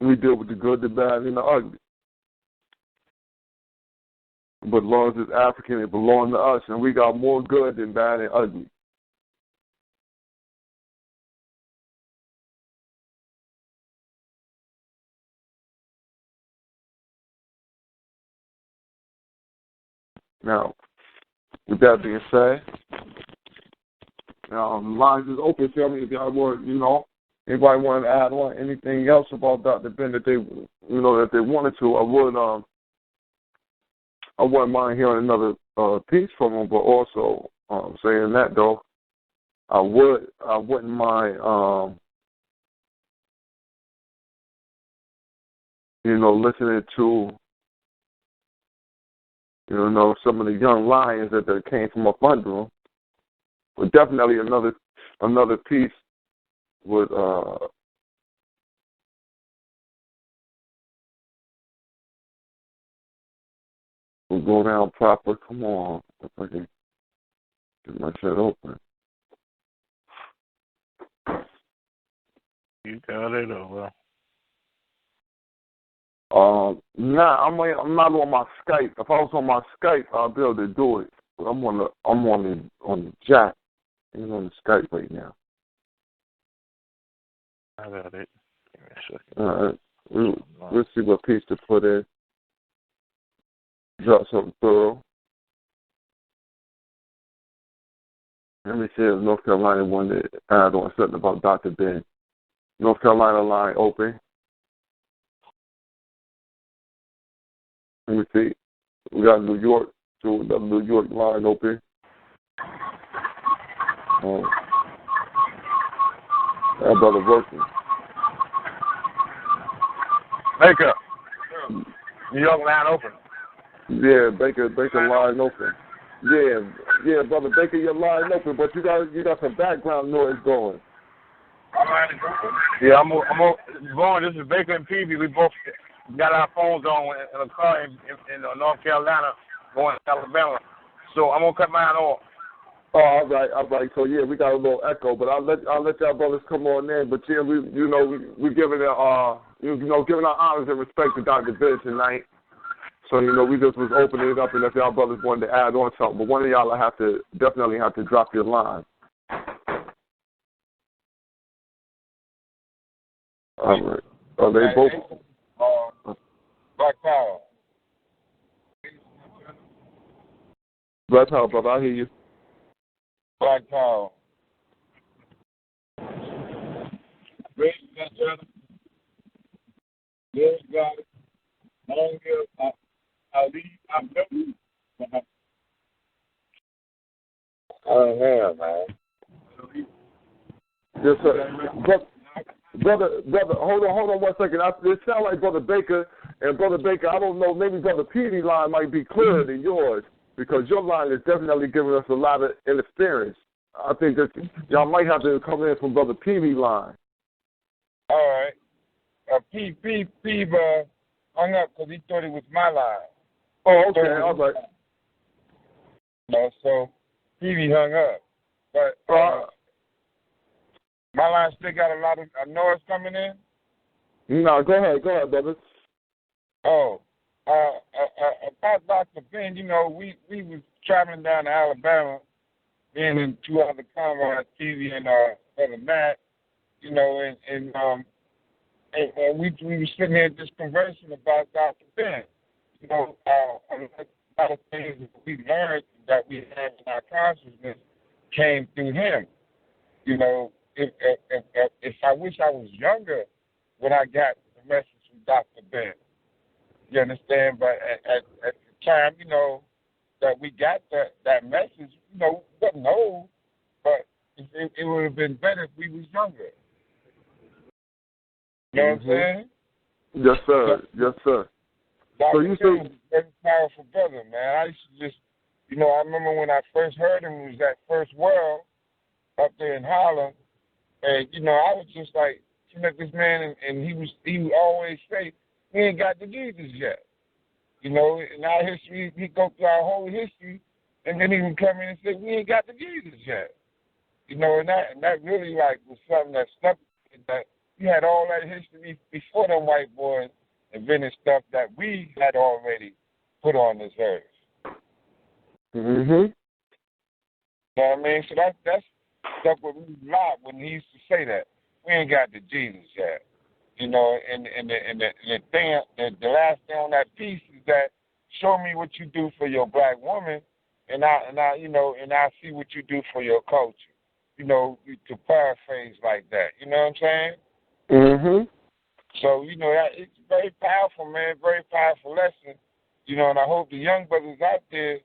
Speaker 3: We deal with the good, the bad, and the ugly. But as long as it's African, it belongs to us, and we got more good than bad and ugly. Now, with that being said, the lines is open. Tell me if y'all want, you know, anybody want to add on anything else about Dr. Ben that they, you know, that they wanted to. I wouldn't mind hearing another piece from him, but also saying that though, I wouldn't mind, listening to, some of the young lions that came from up under them. But definitely another piece would will go down proper. Come on, if I can get my shit open.
Speaker 7: You got it over.
Speaker 3: I'm not on my Skype. If I was on my Skype, I'd be able to do it. But I'm on the jack. I'm on the Skype right now.
Speaker 7: I got it. Give me a second.
Speaker 3: All right. We'll see what piece to put in. Drop something thorough. Let me see if North Carolina wanted to add on something about Dr. Ben. North Carolina line open. Let me see. We got New York. So the New York line open. That brother working.
Speaker 2: Baker. New York line open.
Speaker 3: Yeah, Baker line open. Yeah, brother Baker, your line open, but you got some background noise going.
Speaker 2: Yeah, I'm going. This is Baker and Peavy. We both got our phones on in a car in North Carolina going to Alabama. So I'm gonna cut mine off.
Speaker 3: Oh, all right. So yeah, we got a little echo, but I'll let y'all brothers come on in. But yeah, we giving giving our honors and respect to Dr. Ben tonight. So we just was opening it up, and if y'all brothers wanted to add on something, but one of y'all definitely have to drop your line. All right. Are they both?
Speaker 2: Black Power.
Speaker 3: Black Power, brother. I hear you.
Speaker 2: Black Power. Great God. Yes, God. Long live I'm never. Man.
Speaker 3: Yes, sir. Brother, hold on 1 second. It sounds like Brother Baker, I don't know, maybe Brother Petey's line might be clearer than yours, because your line is definitely giving us a lot of interference. I think that y'all might have to come in from Brother Petey's line.
Speaker 2: All right. Pete hung up because he thought it was my line.
Speaker 3: Oh, okay, all right.
Speaker 2: So Petey hung up. But my line still got a lot of noise coming in?
Speaker 3: No, go ahead, brother.
Speaker 2: Oh, about Dr. Ben, we was traveling down to Alabama, being in two other convoys, TV and Brother Matt, and we were sitting here just conversing about Dr. Ben. A lot of things that we learned that we had in our consciousness came through him. If I wish I was younger when I got the message from Dr. Ben. You understand? But at the time, that we got that message, we wasn't old, but it would have been better if we was younger. You know what I'm saying?
Speaker 3: Yes, sir. Yes, sir.
Speaker 2: Dr.
Speaker 3: So you
Speaker 2: Ben was a very powerful brother, man. I used to just, I remember when I first heard him, it was at First World up there in Harlem. And, I was just like, this man, and he would always say, we ain't got the Jesus yet. In our history, he'd go through our whole history, and then he would come in and say, we ain't got the Jesus yet. And that really, was something that stuck, that we had all that history before them white boys invented stuff that we had already put on this earth.
Speaker 3: Mm-hmm.
Speaker 2: You know what I mean? So that's stuck with me a lot when he used to say that. We ain't got the Jesus yet. And the thing, the last thing on that piece is that show me what you do for your black woman, and I see what you do for your culture. To paraphrase like that. You know what I'm saying?
Speaker 3: Mm-hmm.
Speaker 2: So, it's very powerful, man, very powerful lesson. And I hope the young brothers out there,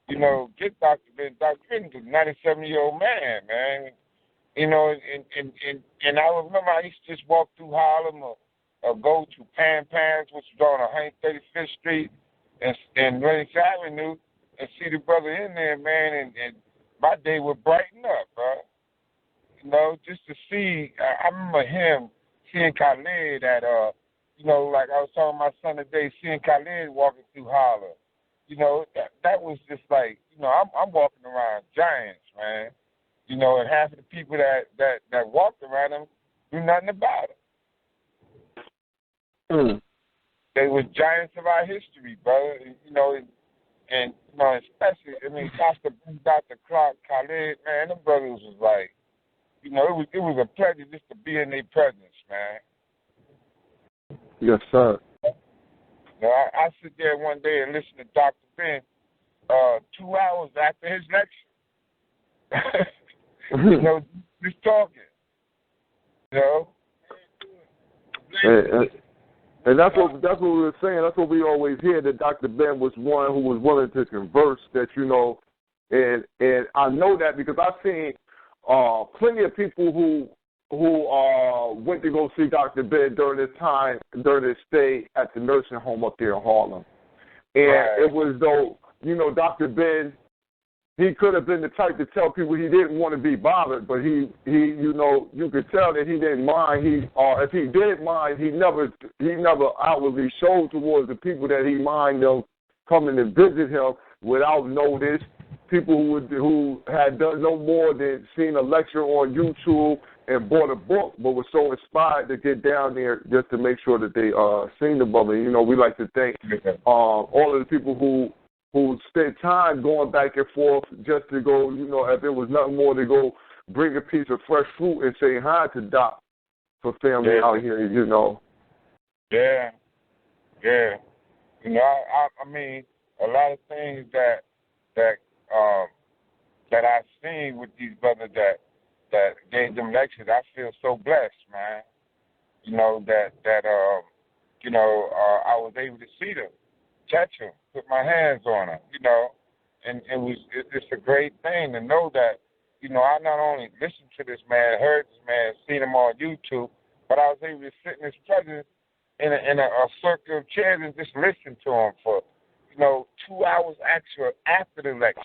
Speaker 2: get Dr. Ben. Dr. Ben is a 97-year-old man. And I remember I used to just walk through Harlem or
Speaker 8: go to Pan Pans, which is on 135th Street and Lenox Avenue, and see the brother in there, man, and my day would brighten up, bro. You know, just to see, I remember him seeing Khalid at, you know, like I was telling my son today, seeing Khalid walking through Holler. You know, that was just like, you know, I'm walking around giants, man. You know, and half of the people that walked around him knew nothing about him. They was giants of our history, brother. You know, and you know, especially, I mean, Dr. Clark, Khalid, man, them brothers was like, you know, it was a pleasure just to be in their presence, man.
Speaker 3: Yes, sir.
Speaker 8: You know, I sit there one day and listen to Dr. Ben 2 hours after his lecture. You know, just talking. You know?
Speaker 3: And that's what we were saying. That's what we always hear, that Dr. Ben was one who was willing to converse, that, you know, and I know that because I've seen plenty of people who went to go see Dr. Ben during his stay at the nursing home up there in Harlem. And it was though, you know, Dr. Ben, he could have been the type to tell people he didn't want to be bothered, but he you know, you could tell that he didn't mind. If he did mind, he never outwardly showed towards the people that he mind them coming to visit him without notice. People who had done no more than seen a lecture on YouTube and bought a book, but were so inspired to get down there just to make sure that they seen the brother. You know, we like to thank all of the people who spent time going back and forth just to go, you know, if there was nothing more, to go bring a piece of fresh fruit and say hi to Doc for family out here, you know.
Speaker 8: Yeah. You know, I mean, a lot of things that I've seen with these brothers that gave them lectures, I feel so blessed, man. You know, that I was able to see them, touch them, put my hands on them, you know, and it's a great thing to know that, you know, I not only listened to this man, heard this man, seen him on YouTube, but I was able to sit in his presence in a circle of chairs and just listen to him for, you know, 2 hours after the lecture.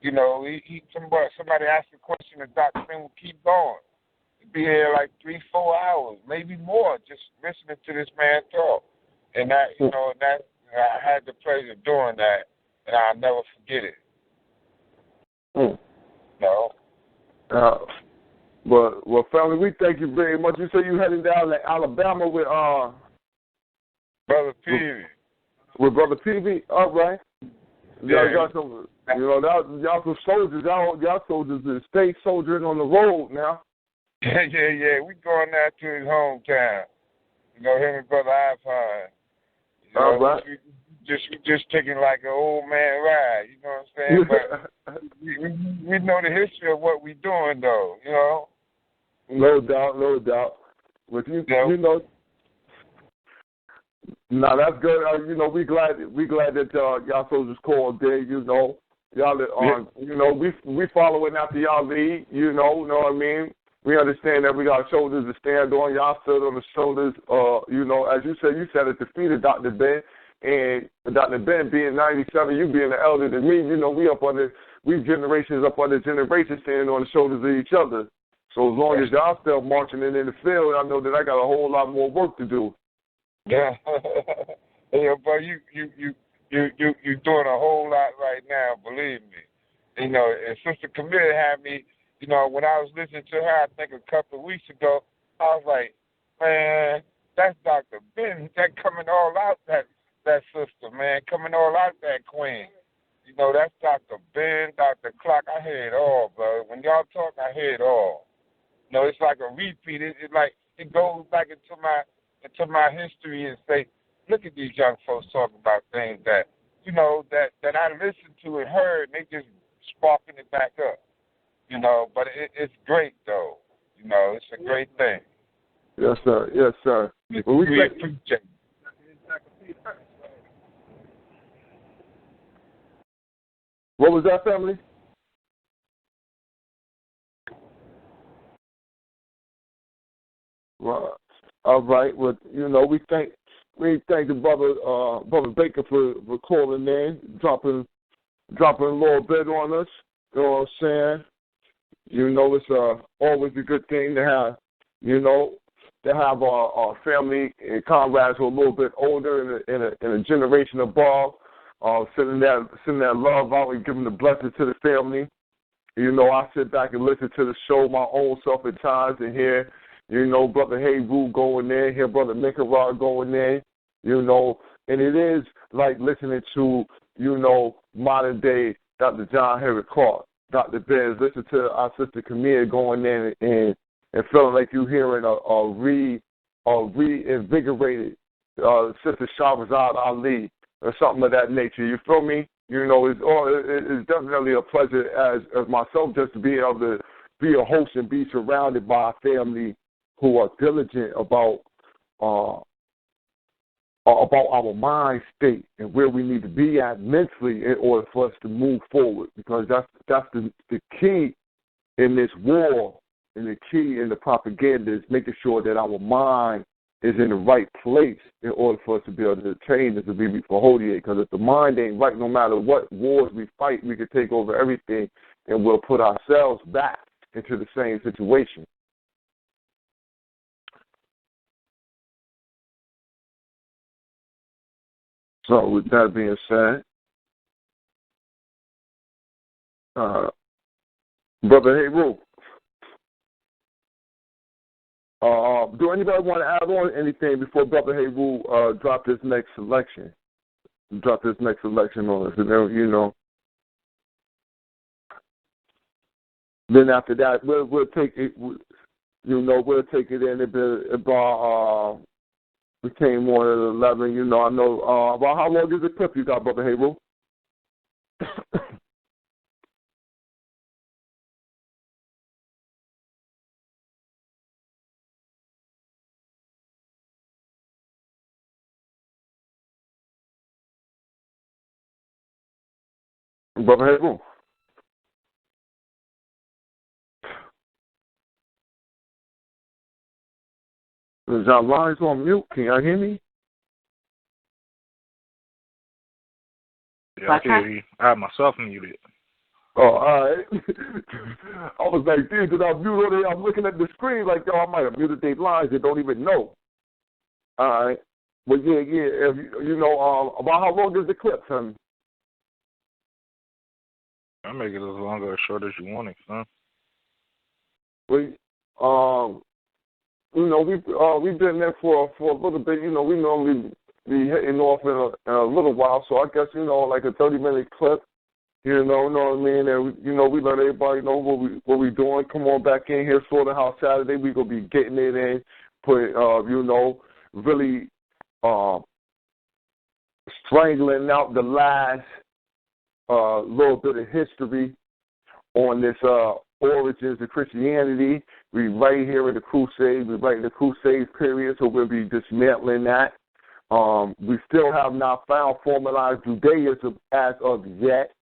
Speaker 8: You know, somebody asked a question, and Dr. Ben would keep going. He'd be here like 3-4 hours, maybe more, just listening to this man talk. And that, you know, I had the pleasure of doing that, and I'll never forget it. No.
Speaker 3: Well, family, we thank you very much. You say you heading down to Alabama with
Speaker 8: Brother Peavy.
Speaker 3: With Brother Peavy? All right.
Speaker 8: Yeah.
Speaker 3: Y'all some, you know, y'all some soldiers. Y'all soldiers that stay soldiering on the road now.
Speaker 8: Yeah. We going out to his hometown. You know, him and Brother Afrakan. You know,
Speaker 3: all right.
Speaker 8: We just taking like an old man ride. You know what I'm saying? But we know the history of what we doing, though. You know.
Speaker 3: No doubt. But you know. No, that's good. You know, we glad that y'all soldiers called there. You know, y'all you know, we following after y'all lead. You know what I mean. We understand that we got shoulders to stand on. Y'all stood on the shoulders. You know, as you said at the feet of Dr. Ben, and Dr. Ben being 97, you being the elder than me. You know, we generations up under generations standing on the shoulders of each other. So as long as y'all still marching in the field, I know that I got a whole lot more work to do.
Speaker 8: Yeah, but you doing a whole lot right now, believe me. You know, and Sister Camille had me, you know, when I was listening to her, I think a couple of weeks ago, I was like, man, that's Dr. Ben, that coming all out that sister, man, coming all out that queen. You know, that's Dr. Ben, Dr. Clark, I hear it all, brother. When y'all talk, I hear it all. You know, it's like a repeat. It's like it goes back into my history and say, look at these young folks talking about things that, you know, that I listened to and heard, and they just sparking it back up. You know, but it's great, though. You know, it's a great thing.
Speaker 3: Yes, sir. Well, we
Speaker 8: appreciate it.
Speaker 3: What was that, family? Well, All right. Well, we thank the brother Baker for calling in, dropping a little bit on us. You know what I'm saying? It's always a good thing to have, our family and comrades who are a little bit older in a generation above, sending that love out and giving the blessing to the family. I sit back and listen to the show my own self at times and hear, Brother Hayru going in, hear Brother Nicarag going in, and it is like listening to, modern day Dr. John Henry Clark, Dr. Benz, listen to our sister Camille going in and feeling like you're hearing a reinvigorated Sister Shahrazad Ali or something of that nature. You feel me? It's definitely a pleasure as myself just to be able to be a host and be surrounded by a family who are diligent about our mind state and where we need to be at mentally in order for us to move forward, because that's the key in this war, and the key in the propaganda is making sure that our mind is in the right place in order for us to be able to attain this ability for Hodie. Because if the mind ain't right, no matter what wars we fight, we can take over everything and we'll put ourselves back into the same situation. So with that being said, Brother Hayru, do anybody want to add on anything before Brother Hayru drop this next selection? Drop this next selection on us, and then, then after that we'll take it. We'll take it in about. We came on at 11. I know. About how long is the clip you got, Brother Hayru? Brother Hayru. Is our lines on mute? Can y'all hear me?
Speaker 9: Yeah, I can hear you. I have myself muted.
Speaker 3: Oh, all right. I was like, dude, did I mute it? I'm looking at the screen like, I might have muted their lines. They don't even know. All right. But yeah. If about how long is the clip, son?
Speaker 9: I make it as long or as short as you want it, son.
Speaker 3: We've been there for a little bit. We normally be hitting off in a little while, so I guess like a 30-minute clip. Know what I mean? And we let everybody know what we doing. Come on back in here, Slaughterhouse Saturday. We gonna be getting it in, really strangling out the last little bit of history on this origins of Christianity. We right here in the Crusades. We're right in the Crusades period, so we'll be dismantling that. We still have not found formalized Judaism as of yet,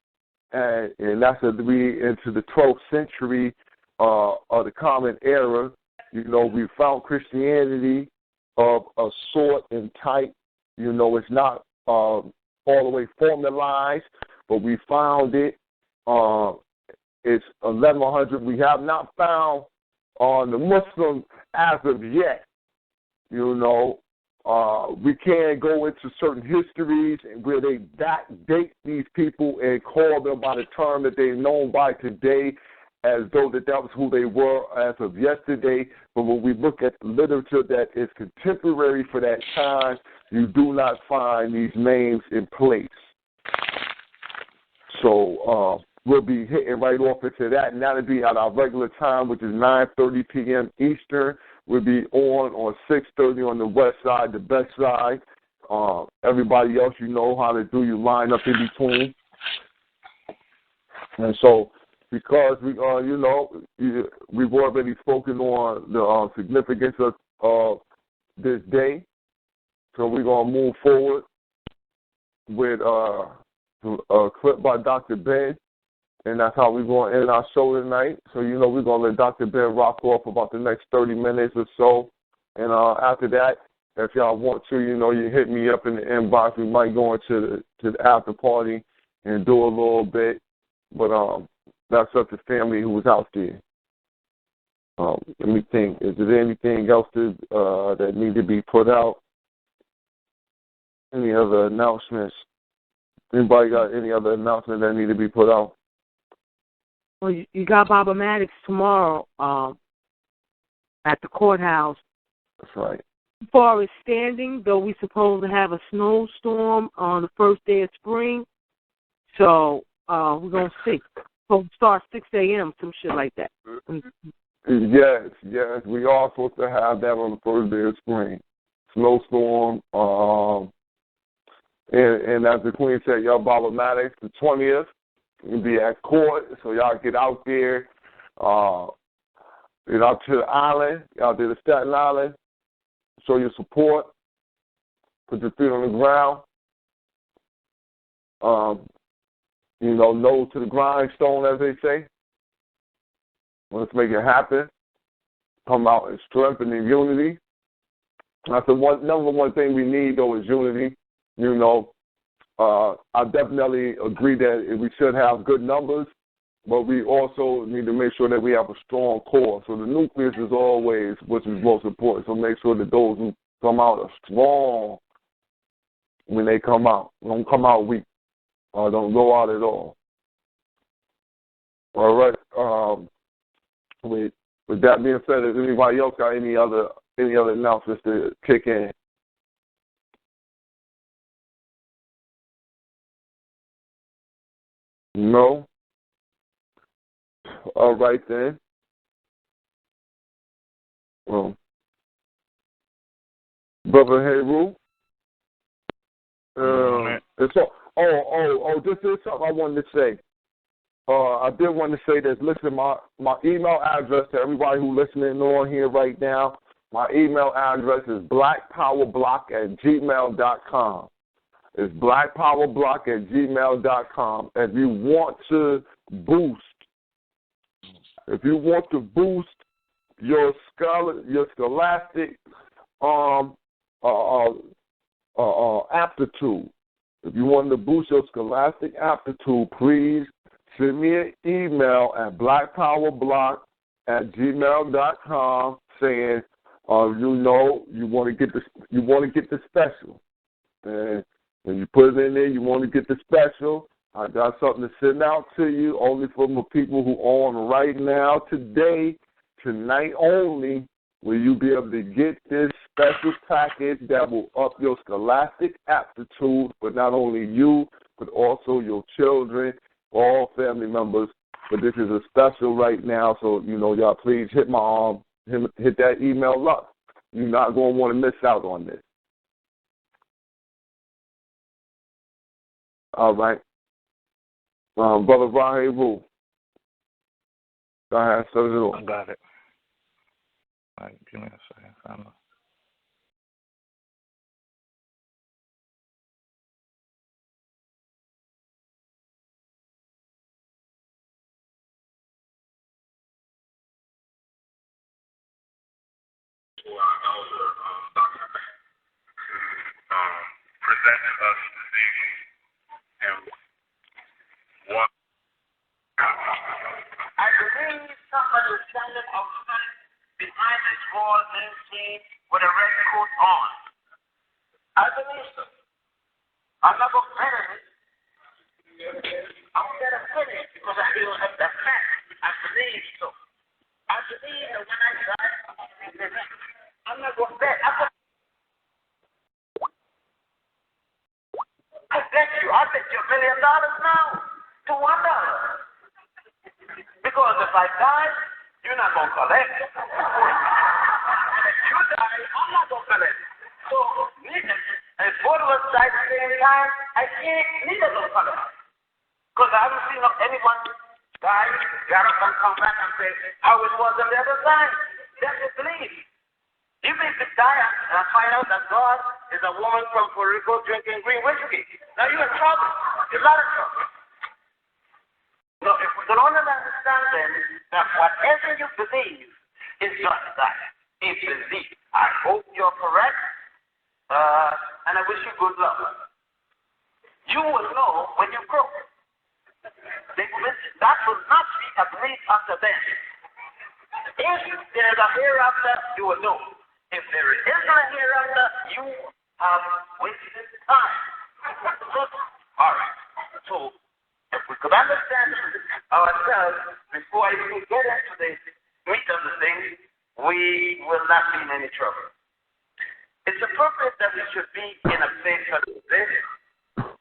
Speaker 3: and that's we into the 12th century of the Common Era. We found Christianity of a sort and type. It's not all the way formalized, but we found it. It's 1100. We have not found the Muslim as of yet. We can go into certain histories where they backdate these people and call them by the term that they're known by today, as though that was who they were as of yesterday. But when we look at the literature that is contemporary for that time, you do not find these names in place. So we'll be hitting right off into that, and that'll be at our regular time, which is 9:30 p.m. Eastern. We'll be on 6:30 on the west side, the best side. Everybody else, how to do, you line up in between. And so, because we've already spoken on the significance of this day, so we're gonna move forward with a clip by Dr. Ben. And that's how we're going to end our show tonight. So, we're going to let Dr. Ben rock off about the next 30 minutes or so. And after that, if y'all want to, you hit me up in the inbox. We might go into the after party and do a little bit. But that's up to family who was out there. Let me think. Is there anything else that need to be put out? Any other announcements? Anybody got any other announcements that need to be put out?
Speaker 4: Well, you got Baba Maddox tomorrow at the courthouse.
Speaker 3: That's right.
Speaker 4: As far as standing, though, we're supposed to have a snowstorm on the first day of spring. So we're going to see. We'll start 6 a.m., some shit like that.
Speaker 3: Yes. We are supposed to have that on the first day of spring. Snowstorm. And as the Queen said, y'all Baba Maddox, the 20th, we'll be at court. So y'all get out there. Get out to the island. Y'all to the Staten Island. Show your support. Put your feet on the ground. Nose to the grindstone, as they say. Let's make it happen. Come out in strength and in unity. That's the number one thing we need, though, is unity. I definitely agree that we should have good numbers, but we also need to make sure that we have a strong core. So the nucleus is always what's most important. So make sure that those who come out are strong when they come out. Don't come out weak. Don't go out at all. All right. With that being said, does anybody else got any other announcements to kick in? No? All right, then. Well, Brother Heru, this is something I wanted to say. I did want to say this. Listen, my email address to everybody who's listening on here right now, my email address is blackpowerblock@gmail.com. It's blackpowerblock@gmail.com. If you want to boost your scholastic aptitude, if you want to boost your scholastic aptitude, please send me an email at blackpowerblock@gmail.com saying, you want to get the special. And when you put it in there, you want to get the special. I got something to send out to you, only for the people who are on right now, today, tonight only, will you be able to get this special package that will up your scholastic aptitude, but not only you, but also your children, all family members. But this is a special right now, so, y'all please hit hit that email up. You're not going to want to miss out on this. All right. Brother Raheru. Go ahead, set it on.
Speaker 9: I got it. All right, give me a second. I know. To our elder, Dr. Ben, who presented us this evening and what
Speaker 2: I believe somebody is standing outside behind this wall unseen with a red coat on. I believe so. I'm not going to finish it. I'm going to finish because I feel like that's fact. I believe so. I believe that when I die, I'm not going to bet. I bet you $1 million now to $1. Because if I die, you're not going to collect. If you die, I'm not going to collect. So, if both of us die at the same time, I can't neither of us collect. Because I haven't seen anyone die, get up and come back and say how it was on the other side. That's your belief. Even if you die and find out that God is a woman from Puerto Rico drinking green whiskey, now you're in trouble. You're not in trouble. No, if we can only understand then that whatever you believe is just that, a belief. I hope you're correct, and I wish you good luck. You will know when you croak. That will not be a belief after death. If there's a hereafter, you will know. If there isn't a hereafter, you have wasted time. All right. So, if we could understand ourselves before I even get into the meat of the thing, we will not be in any trouble. It's appropriate that we should be in a place such as this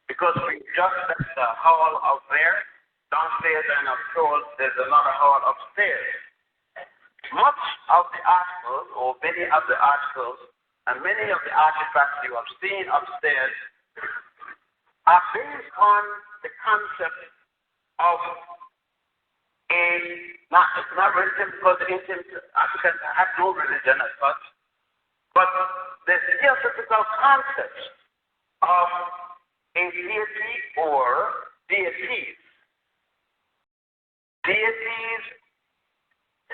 Speaker 2: because we just left the hall out there, downstairs, and I'm sure there's another hall upstairs. Much of the articles, or many of the articles, and many of the artifacts you have seen upstairs are based on the concept of it's not religion because ancient Africans had no religion as such, but the theosophical concepts of a deity or deities. Deities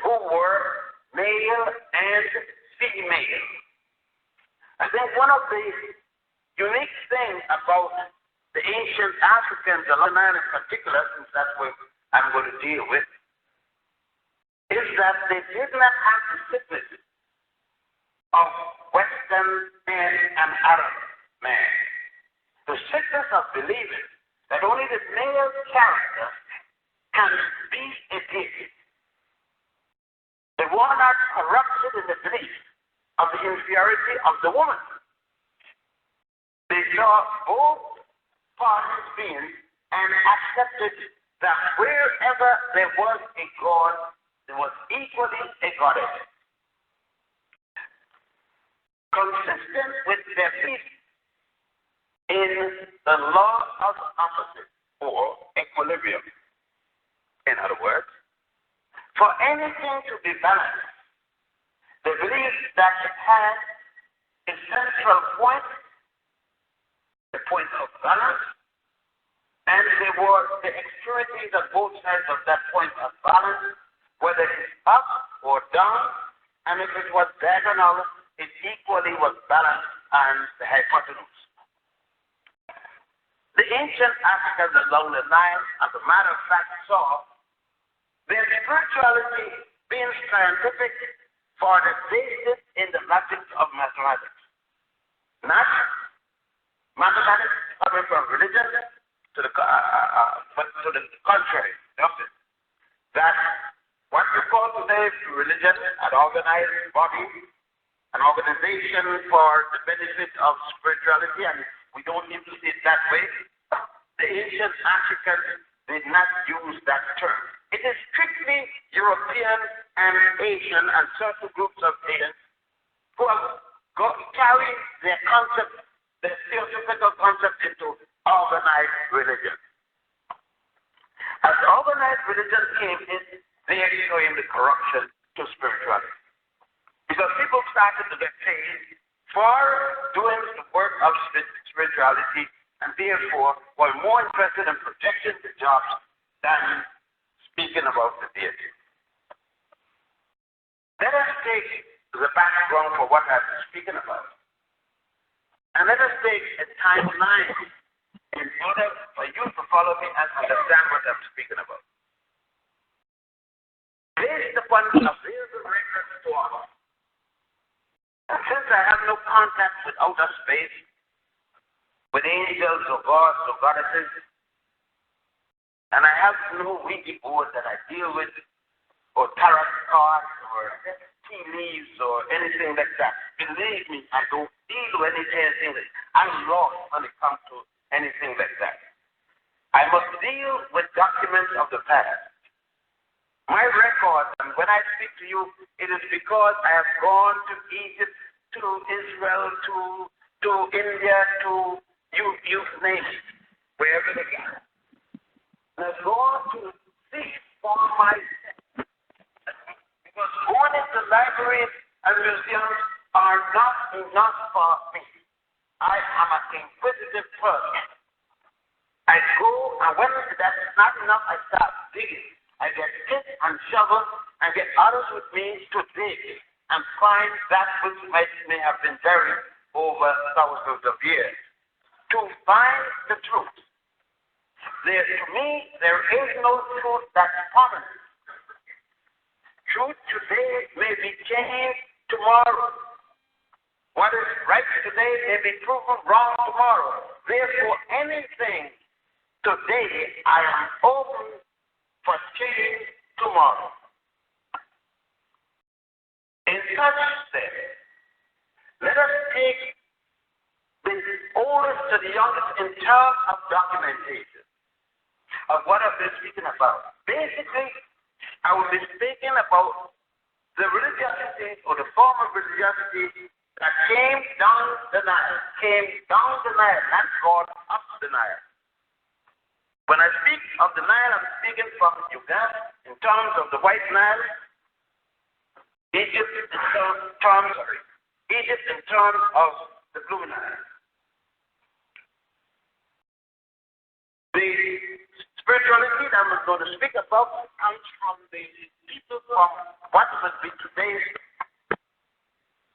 Speaker 2: who were male and female. I think one of the unique things about the ancient Africans, the London in particular, since that's what I'm going to deal with, is that they did not have the sickness of Western man and Arab man. The sickness of believing that only the male character can be a deity. They were not corrupted in the belief of the inferiority of the woman. They saw both parties being and accepted that wherever there was a God, there was equally a goddess. Consistent with their belief in the law of opposite or equilibrium. In other words, for anything to be balanced, they believed that it had a central point, the point of balance, and there were the extremities on both sides of that point of balance, whether it's up or down, and if it was diagonal, it equally was balanced on the hypotenuse. The ancient Africans along the line, as a matter of fact, saw their spirituality being scientific for the basis in the mathematics of mathematics. Not mathematics coming from religion to the but to the contrary, nothing. That what you call today religion, an organized body, an organization for the benefit of spirituality, and we don't need to see it that way. The ancient Africans did not use that term. It is strictly European and Asian and certain groups of Asians who have carried their concept, the theosophical concept, into organized religion. As organized religion came in, they came the corruption to spirituality. Because people started to get paid for doing the work of spirituality and therefore were more interested in protecting the jobs than speaking about the deity. Let us take the background for what I'm speaking about. And let us take a timeline in order for you to follow me and understand what I'm speaking about. Based upon a very record story, and since I have no contact with outer space, with angels or gods or goddesses, and I have no Ouija board that I deal with, or tarot cards, or tea leaves, or anything like that. Believe me, I don't deal with anything like that. I'm lost when it comes to anything like that. I must deal with documents of the past. My record, and when I speak to you, it is because I have gone to Egypt, to Israel, to India, to you name it, wherever they go. And I've gone to seek for myself. Because going into libraries and museums are not enough for me. I am an inquisitive person. I go, and when that's not enough, I start digging. I get pick and shovel and get others with me to dig. and find that which may have been buried over thousands of years. To find the truth. To me, there is no truth that's permanent. Truth today may be changed tomorrow. What is right today may be proven wrong tomorrow. Therefore, anything today, I am open for change tomorrow. In such state, let us take the oldest to the youngest in terms of documentation of what I've been speaking about. Basically, I will be speaking about the religiosity or the form of religiosity that came down the Nile, that's called up the Nile. When I speak of the Nile, I'm speaking from Uganda in terms of the White Nile, Egypt in terms of the Blue Nile. The spirituality that I'm going to speak about comes from the people from what would be today's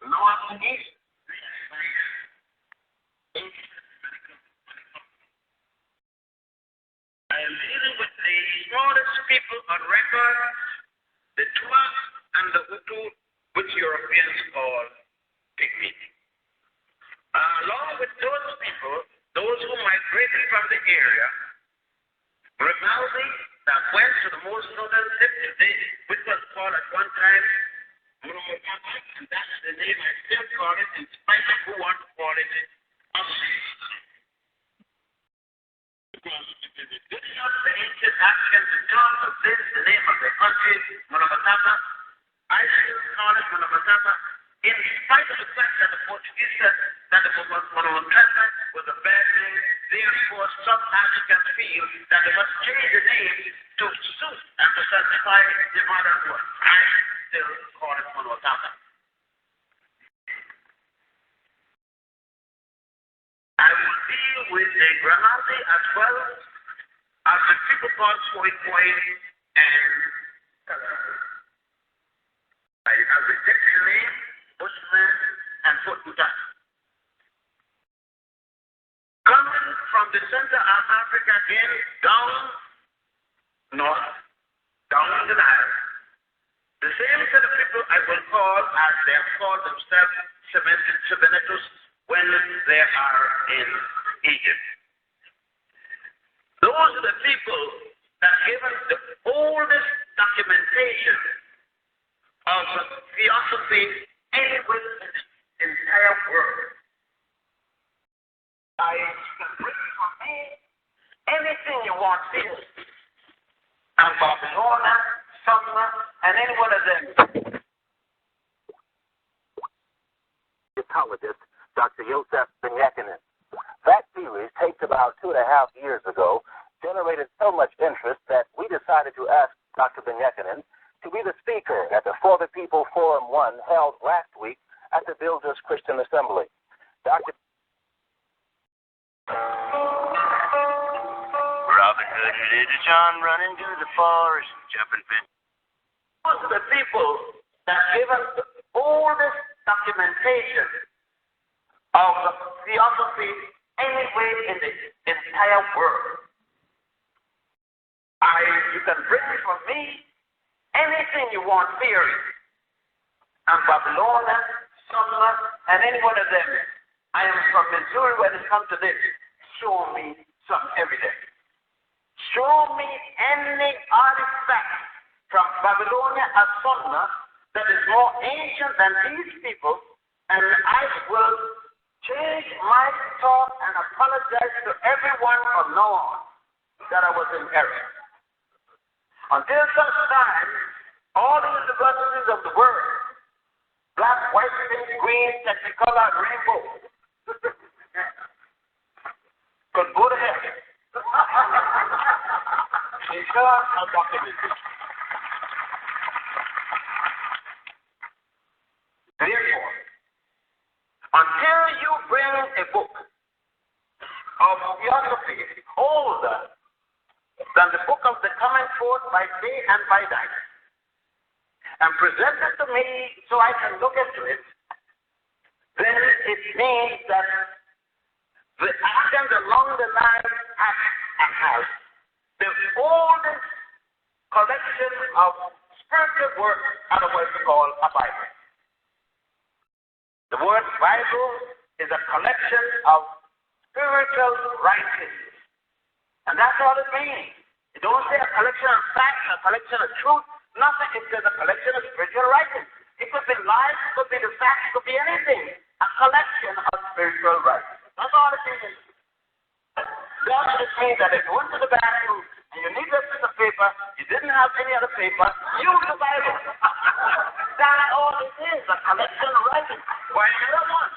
Speaker 2: northeast. I am dealing with the smallest people on record, the Twa and the Hutu, which Europeans call Pygmy. Along with those people, those who migrated from the area, Grimaldi, that went to the most northern tip today, which was called at one time Munomotapa, and that's the name I still call it, in spite of who wants to call it because it is the duty of the ancient Africans in terms of this, the name of the country, Munomotapa. I still call it Munomotapa, in spite of the fact that the Portuguese said that the Munomotapa was a bad name. Therefore, some Africans feel that they must change the name to suit and to satisfy the modern world. I still call it Munomotapa. I will deal with the Grimaldi as well as the people called Khoikhoi and I reject the name Bushman and Footbuta. Coming from the center of Africa again, down north, down the Nile, the same set of people I will call as they have called themselves Sebenetus when they are in Egypt. Those are the people that gave us the oldest documentation of theosophy anywhere in the entire world. I can bring from me anything you want here. And Babylona, Sumner, and any one of them.
Speaker 10: Egyptologist Dr. Yosef Ben-Yakinen. That series, taped about 2.5 years ago, generated so much interest that we decided to ask Dr. Ben-Yakinen to be the speaker at the For the People Forum 1 held last week at the Builders Christian Assembly. Dr.
Speaker 11: Robin Hood and Little John running through the forest, jumping fence.
Speaker 2: Those are the people that give us the oldest documentation of theosophy anywhere in the entire world. You can bring from me anything you want theory. And Babylona, Sumner, and any one of them. I am from Missouri when it comes to this. Show me some evidence. Show me any artifact from Babylonia or Sumner that is more ancient than these people, and I will change my thought and apologize to everyone from now on that I was in error. Until such time, all the universities of the world, black, white, pink, green, technicolor, rainbow, could go to hell. In terms of documentation. Therefore, until you bring a book of theosophy older than the book of the coming forth by day and by night, and present it to me so I can look into it, then it means that the actions along the line have the oldest collection of spiritual works, otherwise called a Bible. The word Bible is a collection of spiritual writings. And that's all it means. It don't say a collection of facts, a collection of truth, nothing. It says a collection of spiritual writings. It could be lies, it could be the facts, it could be anything. A collection of spiritual writings. That's all it means. God just means that if you went to the bathroom and you need a piece of paper, you didn't have any other paper, use the Bible. That's all it is, a collection of writings. Why another one?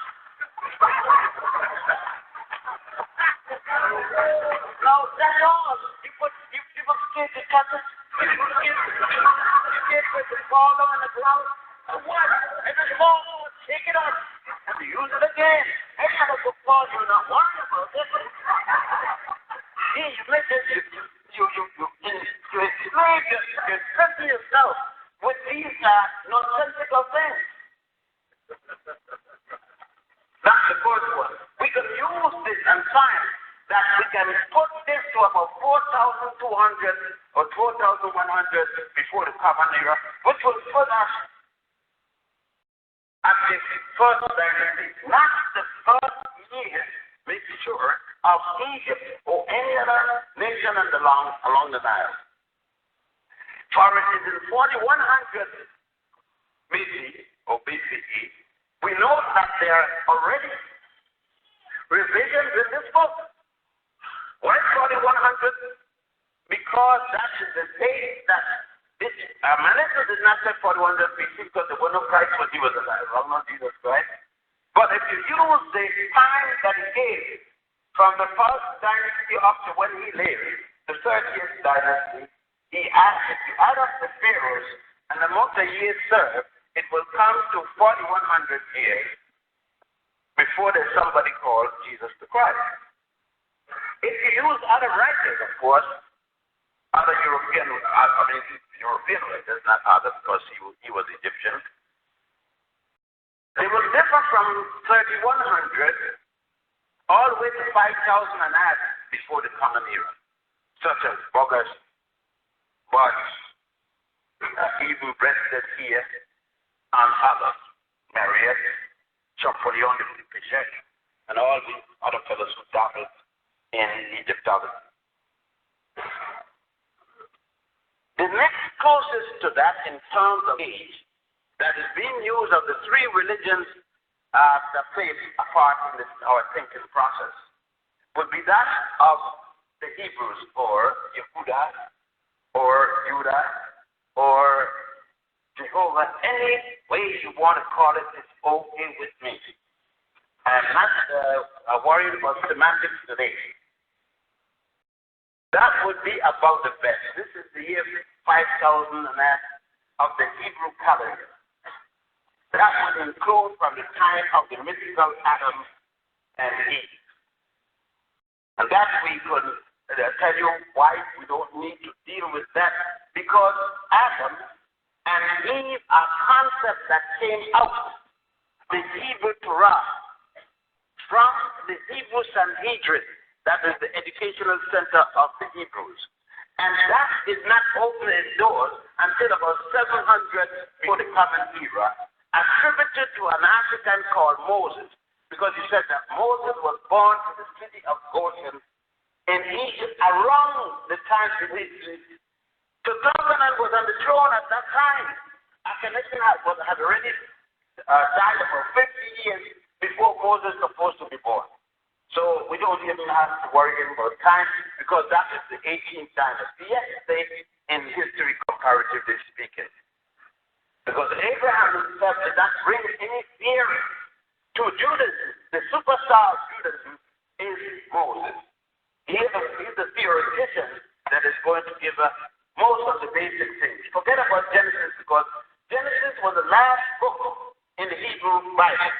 Speaker 2: No, that's all. You put kids in cutters, you put the ball on the ground, and what? And the ball, take it up, and use it again. Any other football, you're not worried about it. You enslave yourself with these nonsensical things. That's the first one. We can use this and find that we can put this to about 4,200 or 4,100 before the Common Era, which will put us at the first dynasty, not the first year, make sure, of Egypt or any other nation along the Nile. For it is in 4100 BC or BCE, we know that there are already revisions in this book. Why 4100? Because that is the date that this Manetho did not say 4100 BC because there was no Christ when he was alive. Well, not Jesus Christ. But if you use the time that he gave from the first dynasty up to when he lived, the 30th dynasty, if you add up the pharaohs and the amount of years served, it will come to 4100 years before there's somebody called Jesus the Christ. If you use other writers, of course, other European writers, not other because he was Egyptian, they will differ from 3100 all the way to 5,000 and add before the Common Era, such as Bogus, Budge, Hebrew breasted here, and others, Mariette, Champollion de Pichette, and all the other fellows who dabbled in Egyptology. The next closest to that in terms of age that is being used of the three religions that play a part in our thinking process would be that of the Hebrews, or Yehuda, or Judah, or Jehovah. Any way you want to call it is okay with me. I'm not worried about semantics today. That would be about the best. This is the year 5000 and that of the Hebrew calendar. That would include from the time of the mythical Adam and Eve. And that we could tell you why we don't need to deal with that, because Adam and Eve are concepts that came out the Hebrew Torah from the Hebrew Sanhedrin, that is the educational center of the Hebrews. And that did not open its doors until about 700 before the Common Era, attributed to an African called Moses, because he said that Moses was born in the city of Goshen in Egypt around the time of Israel. So Solomon was on the throne at that time. Akhenaten had already died about 50 years before Moses was supposed to be born. So we don't even have to worry about time, because that is the 18th dynasty. Yesterday in history, comparatively speaking. Because Abraham himself did not bring any theory to Judaism. The superstar of Judaism is Moses. He is the theoretician that is going to give us most of the basic things. Forget about Genesis, because Genesis was the last book in the Hebrew Bible.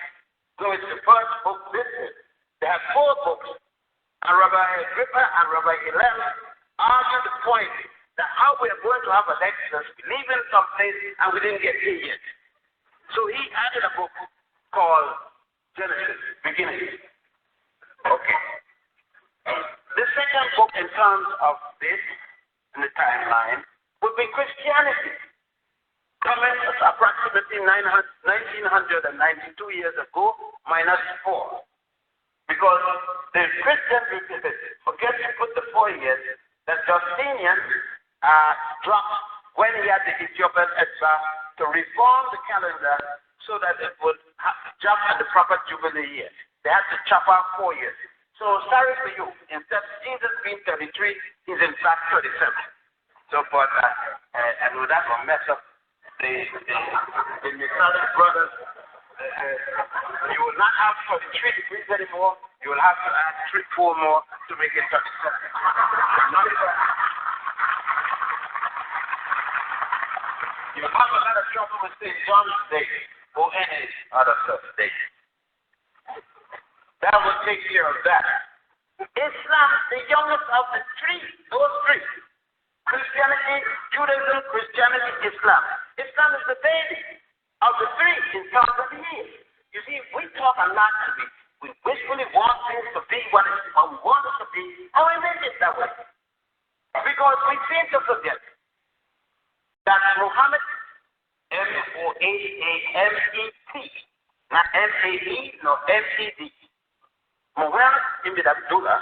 Speaker 2: So it's the first book listed. They have 4 books, and Rabbi Agrippa and Rabbi Hillel argue the point that how we are going to have an Exodus, we live in some place, and we didn't get here yet. So he added a book called Genesis, Beginning. Okay. The second book in terms of this, in the timeline, would be Christianity. Coming approximately 1992 years ago, minus 4. Because the Christians, forget to put the 4 years, that Justinian dropped when he had the Ethiopian exile to reform the calendar so that it would jump at the proper Jubilee year. They had to chop out 4 years. So sorry for you. Instead of Jesus being 33, he's in fact 37. So for that, and with that will mess up the Messiah brothers. You will not have 33 degrees anymore. You will have to add 4 more to make it 37. You have a lot of trouble with St. John's Day or any other such day. That will take care of that. Islam, the youngest of the 3, those 3. Christianity, Judaism, Christianity, Islam. Islam is the baby of the 3 in terms of the years. You see, we talk a lot and we wishfully want things to be what we want it to be, and we make it that way. Because we seem to forget that Muhammad, M-O-H-A-M-E-T, not M-A-E, nor M-E-D. Muhammad ibn Abdullah,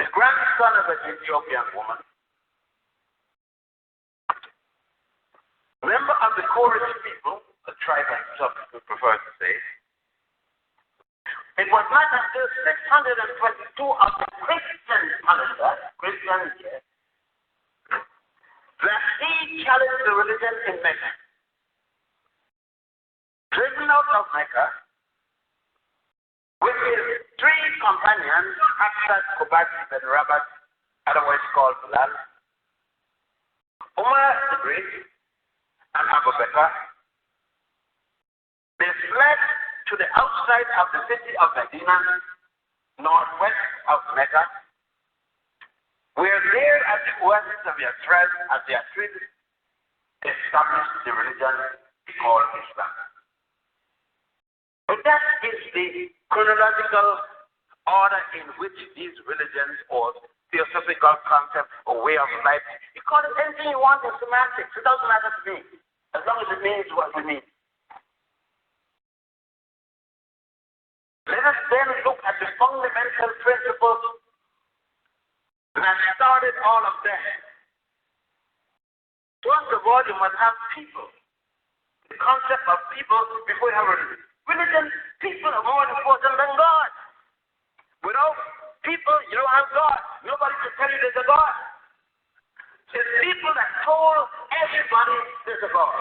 Speaker 2: the grandson of an Ethiopian woman, member of the Korean people, a tribe and some people prefer to say, it was not until 622 of the Christian calendar, Christian year, that he challenged the religion in Mecca. Driven out of Mecca, with his 3 companions, Hafsat, Kubat, and Rabat, otherwise called Bilal, Umar the Great, and Abu Bakr, they fled to the outside of the city of Medina, northwest of Mecca, where there at the oasis of Yathrib, established the religion called Islam. But that is the chronological order in which these religions or theosophical concepts or way of life, you call it anything you want in semantics. It doesn't matter to me, as long as it means what we mean. Let us then look at the fundamental principles that started all of that. First of all, you must have people. The concept of people before you have religion. Religion, people are more important than God. Without people, you don't have God. Nobody can tell you there's a God. It's people that told everybody there's a God.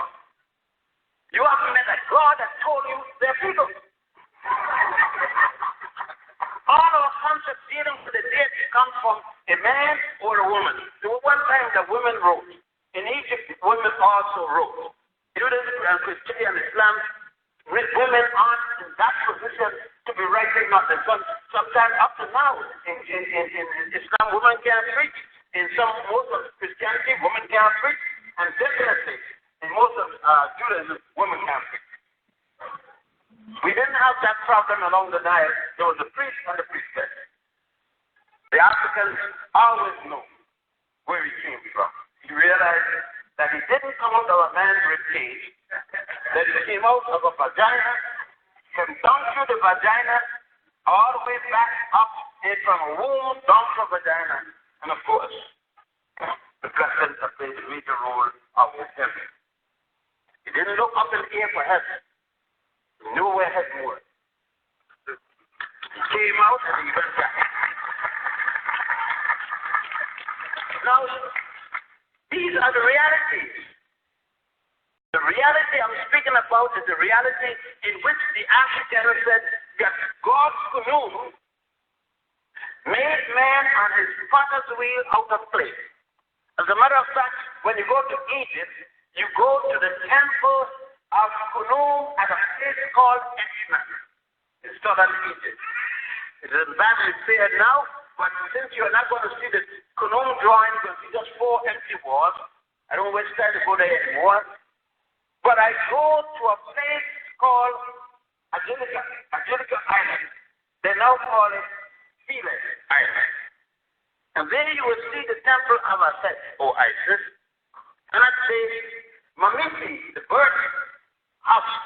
Speaker 2: You haven't met a God that told you there are people. All our concepts dealing with the deity come from a man or a woman. There was one time that women wrote. In Egypt, women also wrote. Judaism and Christianity and Islam, women aren't in that position to be writing nothing. Sometimes up to now, in Islam, women can't preach. In most of Christianity, women can't preach. And definitely, in most of Judaism, women can't preach. We didn't have that problem along the Nile. There was a priest and a priestess. The Africans always knew where he came from. He realized that he didn't come out of a man's ribcage, that he came out of a vagina, came down through the vagina, all the way back up from a womb down to a vagina. And of course, the placenta played a major role of his heaven. He didn't look up in the air for heaven. He knew where heaven was. He came out and he went back. Now, these are the realities. The reality I'm speaking about is the reality in which the African said that God's canoe made man on his potter's wheel out of clay. As a matter of fact, when you go to Egypt, you go to the temple of Khnum at a place called Etna in southern Egypt. It is badly feared now, but since you're not going to see the Kunum drawing, you're going to see just 4 empty walls. I don't waste time to go there anymore. But I go to a place called Angelica Island. They now call it Philae Island. And there you will see the temple of Aset, or Isis. And at the Mamisi, the bird house,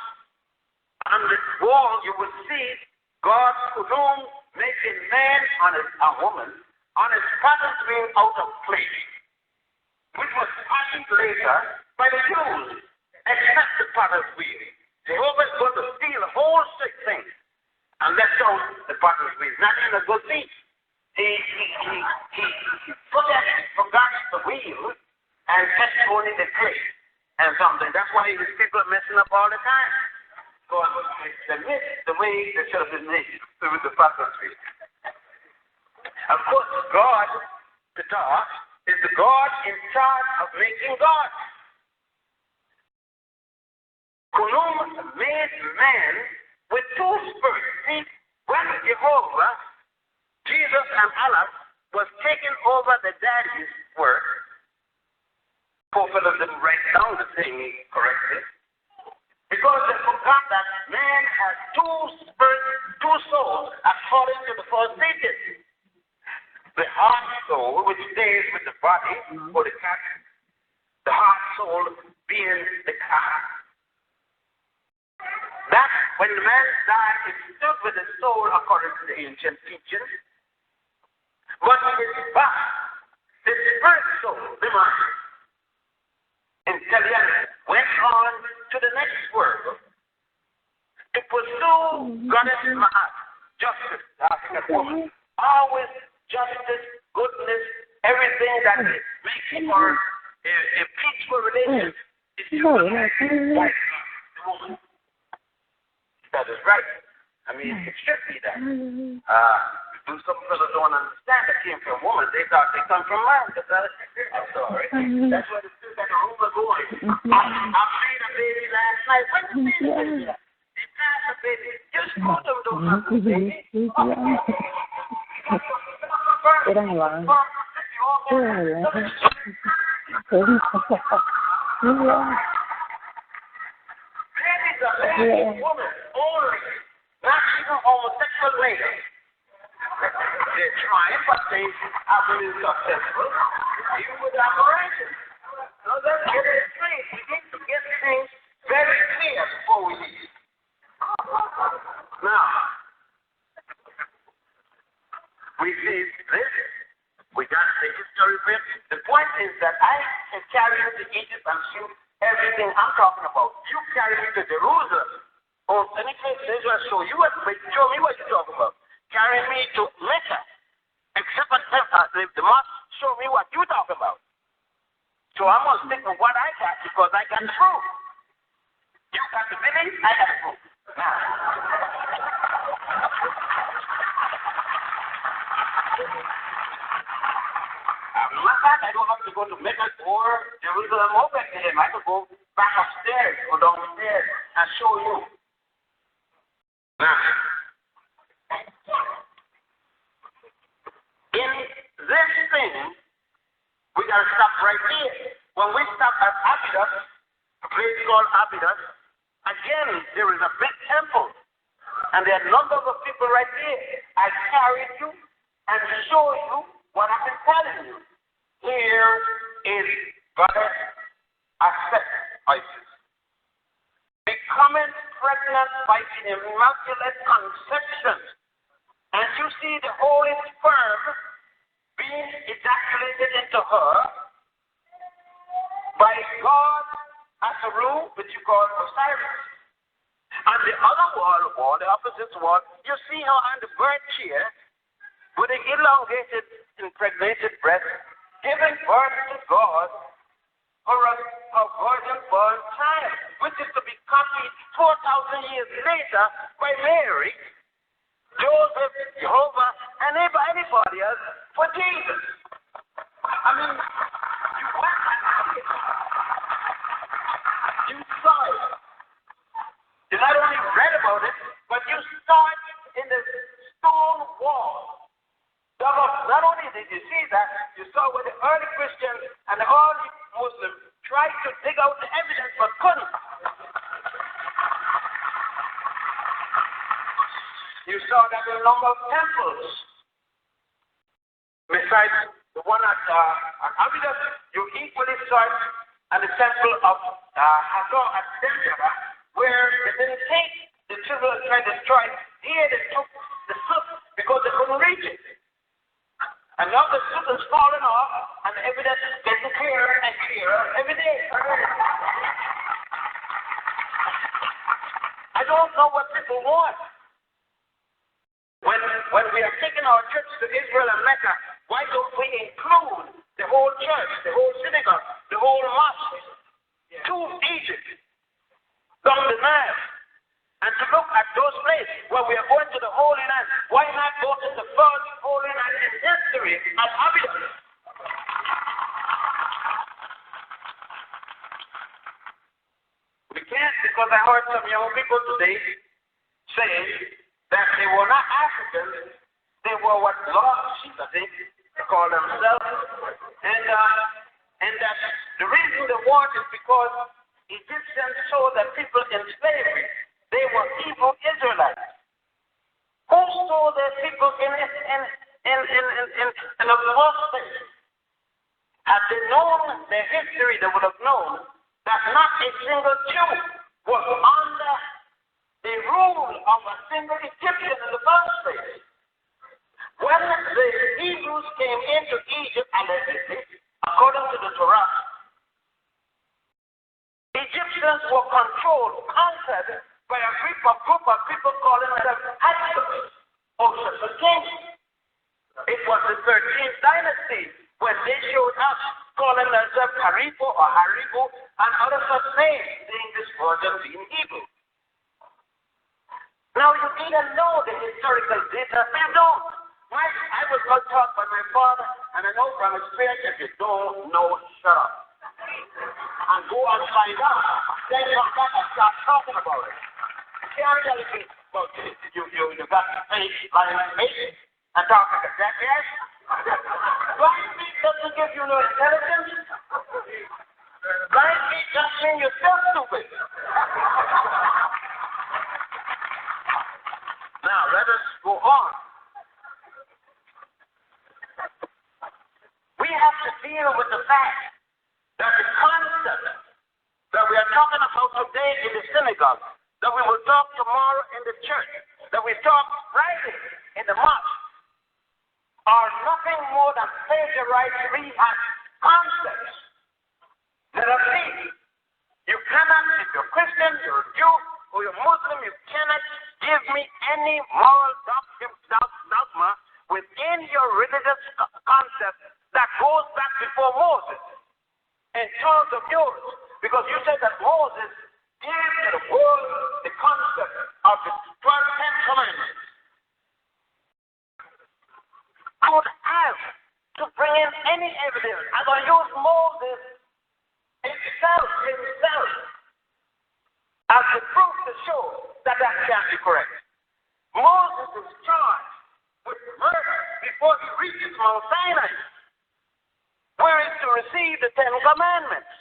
Speaker 2: on the wall you will see God Kunum making man a woman on his potter's wheel out of clay, which was fashioned later by the Jews, except the potter's wheel. Jehovah is going to steal the whole thing and let down the potter's wheel. Not in a good thing. He forgot the wheel and kept only the clay and something. That's why these people are messing up all the time. Because they missed the way they should have been made with the potter's wheel. Of course, God, Ptah, is the God in charge of making God. Kunum made man with 2 spirits. See, when Jehovah, Jesus and Allah was taking over the daddy's work, poor fellows didn't write down the thing correctly, because they forgot that man has 2 spirits, 2 souls, according to the first stages. The heart soul, which stays with the body, or the cat, the heart soul being the cat. That, when the man died, it stood with the soul according to the ancient teachings. But his body, his spirit soul, the mind, intelligence, went on to the next world to pursue Goddess Ma'at, justice, the African woman. Always justice, goodness, everything that makes for a peaceful relationship. That is right. I mean, it should be that. Some fellows don't understand that came from a woman. They thought they come from man. I'm sorry. That's why the still got the rumor going. I made a baby last night. When did you say the baby? They passed the baby. Just put them don't have the baby.
Speaker 12: Eran igual.
Speaker 2: Babies are made woman only, not even homosexual ladies. They're trying, but they haven't been successful, even with operations. So let's get it straight. We need to get things very clear before we leave. Now, we see this. We got the history bit. The point is that I can carry you to Egypt and shoot everything I'm talking about. You carry me to Jerusalem. Or any place in Israel, show me what you're talking about. Carry me to Mecca. Except the mosque, show me what you're talking about. So I'm going to stick with what I got because I got the proof. You got the belief, I got the proof. I don't have to go to Mecca or Jerusalem or Bethlehem. I can go back upstairs or downstairs and show you. Now, in this thing, we got to stop right here. When we stop at Abydos, a place called Abydos, again, there is a big temple. And there are numbers of people right there. I carried you and show you what I've been telling you. Here is Goddess Isis, becoming pregnant by an immaculate conception. And you see the holy sperm being ejaculated into her by God Asaru, which you call Osiris. And the other wall, the opposite wall, you see her on the bird chair with an elongated, impregnated breast, giving birth to God for a virgin-born child, which is to be copied 4,000 years later by Mary, Joseph, Jehovah, and anybody else for Jesus. I mean, you went and you saw it. You not only read about it, but you saw it in the stone wall dug up only did you see that, you saw where the early Christians and the early Muslims tried to dig out the evidence but couldn't. You saw that the number of temples, besides the one at Abydos, you equally saw it at the temple of Hathor at Denver, where they didn't take the children and try to destroy it. Here they took the soot because they couldn't reach it. And now the soot is falling off, and the evidence is getting clearer and clearer every day. I don't know what people want. When we are taking our trips to Israel and Mecca, why don't we include the whole church, the whole synagogue, the whole mosque to Egypt, down the Nile, and to look at those places where we are going to the Holy Land? Why not go to the first Holy Land in history at Abydos? We can't, because I heard some young people today say that they were not Africans, they were what lost sheep, I think, they call themselves. And that the reason they want is because Egyptians saw that people in slavery, they were evil Israelites. Who saw their people in the first place? Had they known their history, they would have known that not a single Jew was under the rule of a single Egyptian in the first place. When the Hebrews came into Egypt, allegedly, according to the Torah, Egyptians were controlled, conquered by a group of people calling themselves Hyksos, or kings. It was the 13th dynasty when they showed up calling themselves Haribo or Haribo and other such names, the English version being Hebrew. Now you either know the historical data or you don't. I was well taught by my father, and I know from experience, if you don't know, shut up. And go and find out. Then come back and start talking about it. You can't tell me about this. You got to face, lying face, and talk like a jackass. Blind feet doesn't give you no intelligence. Blind feet just mean you're still stupid. Now, let us go on. We have to deal with the fact that the concept that we are talking about today in the synagogue, that we will talk tomorrow in the church, that we talk Friday in the mosque, are nothing more than plagiarized rehash concepts that are fake. You cannot, if you're Christian, you're a Jew, or you're Muslim, you cannot give me any moral dogma within your religious concept that goes back before Moses in terms of yours. Because you said that Moses gave to the world the concept of the 10 commandments. I would have to bring in any evidence. I'm going to use Moses himself as the proof to show that can't be correct. Moses is charged with murder before he reaches Mount Sinai, where he's to receive the 10 commandments.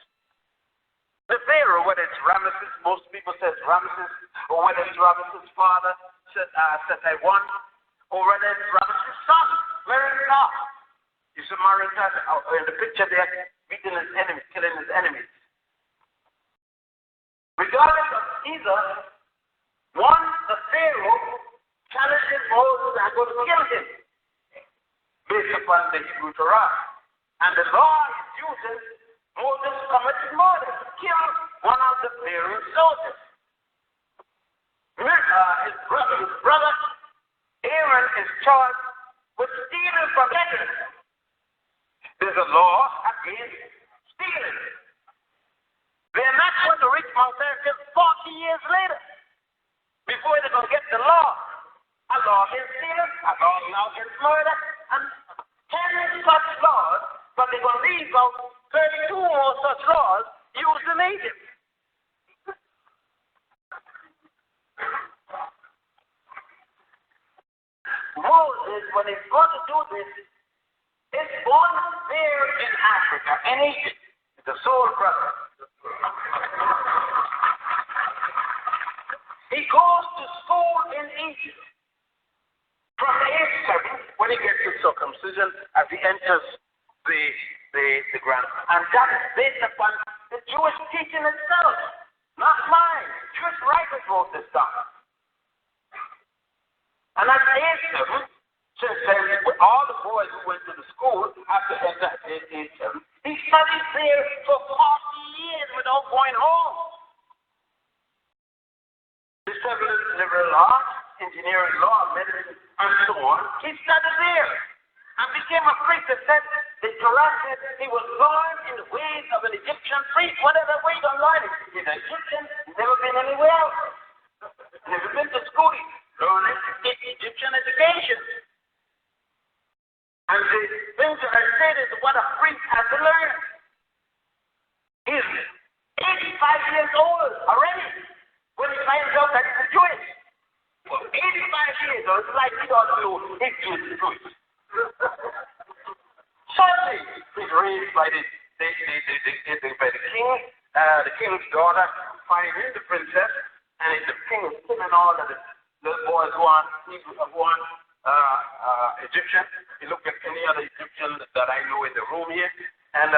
Speaker 2: The Pharaoh, whether it's Ramesses, most people say it's Ramesses, or whether it's Ramesses' father, Sethai-1, or whether it's Ramesses' son, Merenah. You see Merenah in the picture there, beating his enemies, killing his enemies. Regardless of either, one, the Pharaoh challenges Moses and goes to kill him, based upon the Hebrew Torah. And the law uses Moses committed murder, killed one of the Pharaoh's soldiers. His brother Aaron is charged with stealing from Exodus. There's a law against stealing. They're not going to reach Mount Sinai until 40 years later before they're going to get the law. A law against stealing, a law against murder, and 10 such laws, but they're going to leave out 32 more such laws used in Egypt. Moses, when he's going to do this, is born there in Africa, in Egypt, the soul brother. He goes to school in Egypt. From age 7, when he gets his circumcision, as he enters the ground. And that is based upon the Jewish teaching itself, not mine. Jewish writers wrote this down. And at age 7, since then, with all the boys who went to the school after age 7, he studied there for 40 years without going home. He studied liberal arts, engineering, law, medicine, and so on. He studied there and became a priest. They said the Torah said he was born in the ways of an Egyptian priest. Whatever way don't learn it. He's an Egyptian. He's never been anywhere else. Never been to school. He's learning Egyptian education. And the things that I said is what a priest has to learn. He's 85 years old already when he finds out that he's a Jewish. For 85 years old, it's like he doesn't know he's Jewish. Suddenly, he's raised by the king. The king's daughter finding the princess, and the king is killing all of the little boys who are Egyptian. You look at any other Egyptian that I know in the room here, and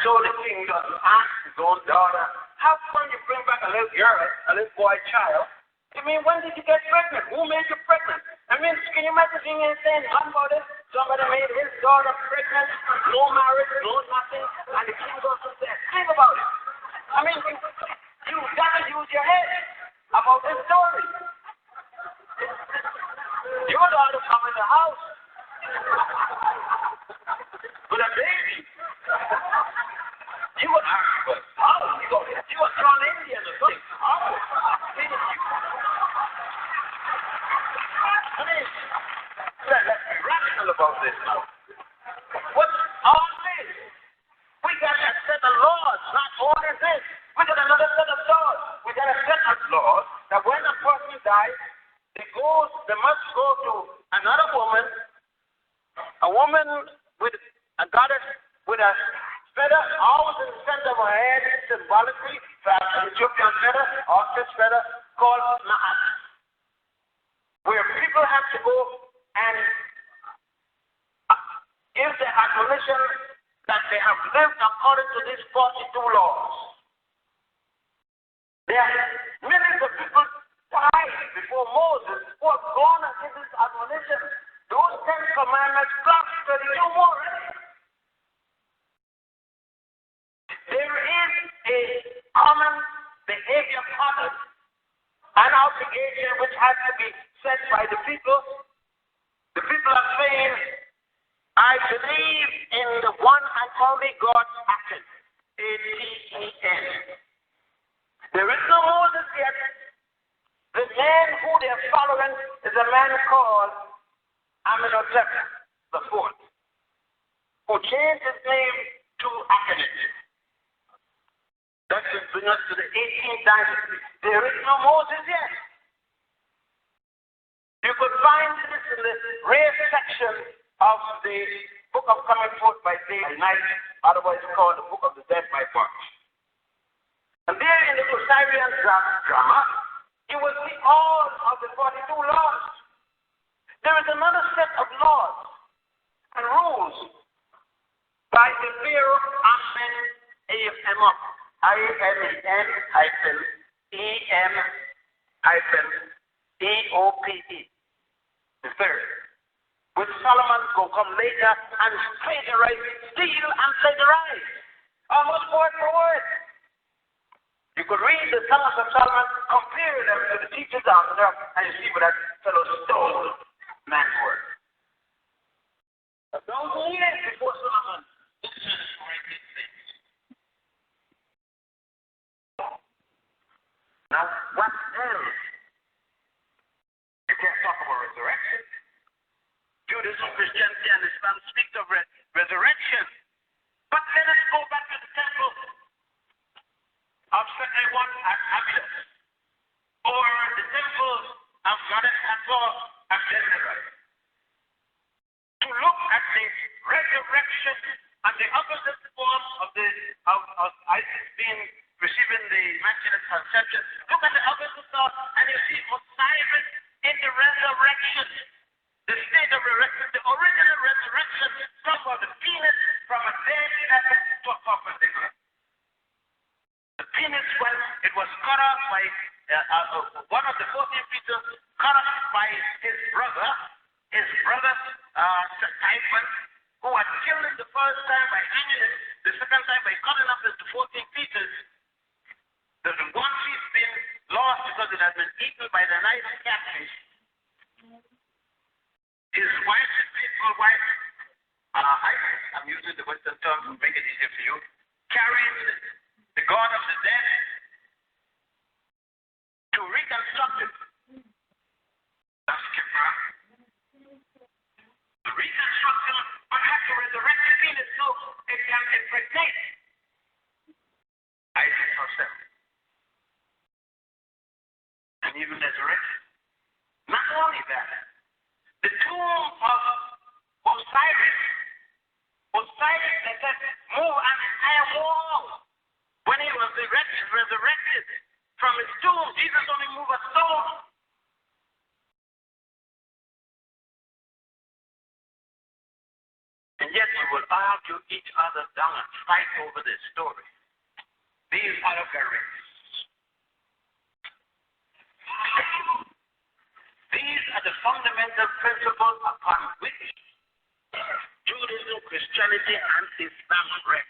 Speaker 2: so the king doesn't ask his own daughter, how come you bring back a little girl, a little boy child? I mean, when did you get pregnant? Who made you pregnant? I mean, can you imagine being saying about it? Somebody made his daughter pregnant, no marriage, no nothing, and the king goes and says, think about it. I mean, you gotta use your head about this story. Your daughter come in the house with a baby. You would ask, but how? You were from Indian or something. How? I mean, let's be rational about this now. What's all this? We got a set of laws, not only this. We got another set of laws. We got a set of laws that when a person dies, they must go to another woman, a woman with a goddess with a feather always in the center of her head, symbolically, an Ethiopian feather, ostrich feather, called Ma'at, where people have to go and give the admonition that they have lived according to these 42 laws. There are millions of people died before Moses who have gone and given this admonition. Those 10 commandments plus 32 more. There is a common behavior pattern and obligation which has to be set by the people. The people are saying, I believe in the one and only God, Aten. A-T-E-N. There is no Moses yet. The man who they are following is a man called Amenhotep IV, who changed his name to Akhenaten. That should bring us to the 18th dynasty. There is no Moses yet. You could find this in the rare section of the Book of Coming Forth by Day and Night, otherwise called the Book of the Dead by Birth. And there in the Osirian drama, you will see all of the 42 laws. There is another set of laws and rules by the Pharaoh Amenhotep, I-M-E-N-E-M-E-O-P-E, the third, which Solomon will come later and steal and plagiarize, almost word for word. You could read the Songs of Solomon, compare them to the teachers out there, and you see what that fellow stole man's word. 1,000 years before Solomon, this is correctly things. Now, what else? You can't talk about resurrection. Judaism, Christianity, and Islam speak of resurrection. But let us go back to the temple of Second at Abydos, or the temple of Goddess Hathor at Jezreel, to look the opposite form of ISIS being receiving the Immaculate Conception. Look at the opposite thought, and you see Osiris in the resurrection. The state of resurrection, the original resurrection, come from the penis from a dead serpent to a coffin. The penis, when it was cut off by one of the 14 Peter, cut off by his brother Typhon, who had killed him the first time by hanging him, the second time by cutting off the 14 pieces. The one piece being lost because it had been eaten by the night catfish. His wife, his faithful wife, I'm using the Western term to make it easier for you, carried the God of the dead to reconstruct it. That's Kipra. The reconstruction, but have to resurrect the penis so it can impregnate Isis herself. And even resurrect. Not only that, the tomb of Osiris that moved an entire wall. When he was resurrected from his tomb, Jesus only moved a stone. And yet we will argue each other down and fight over this story. These allegories. These are the fundamental principles upon which Judaism, Christianity, and Islam rest.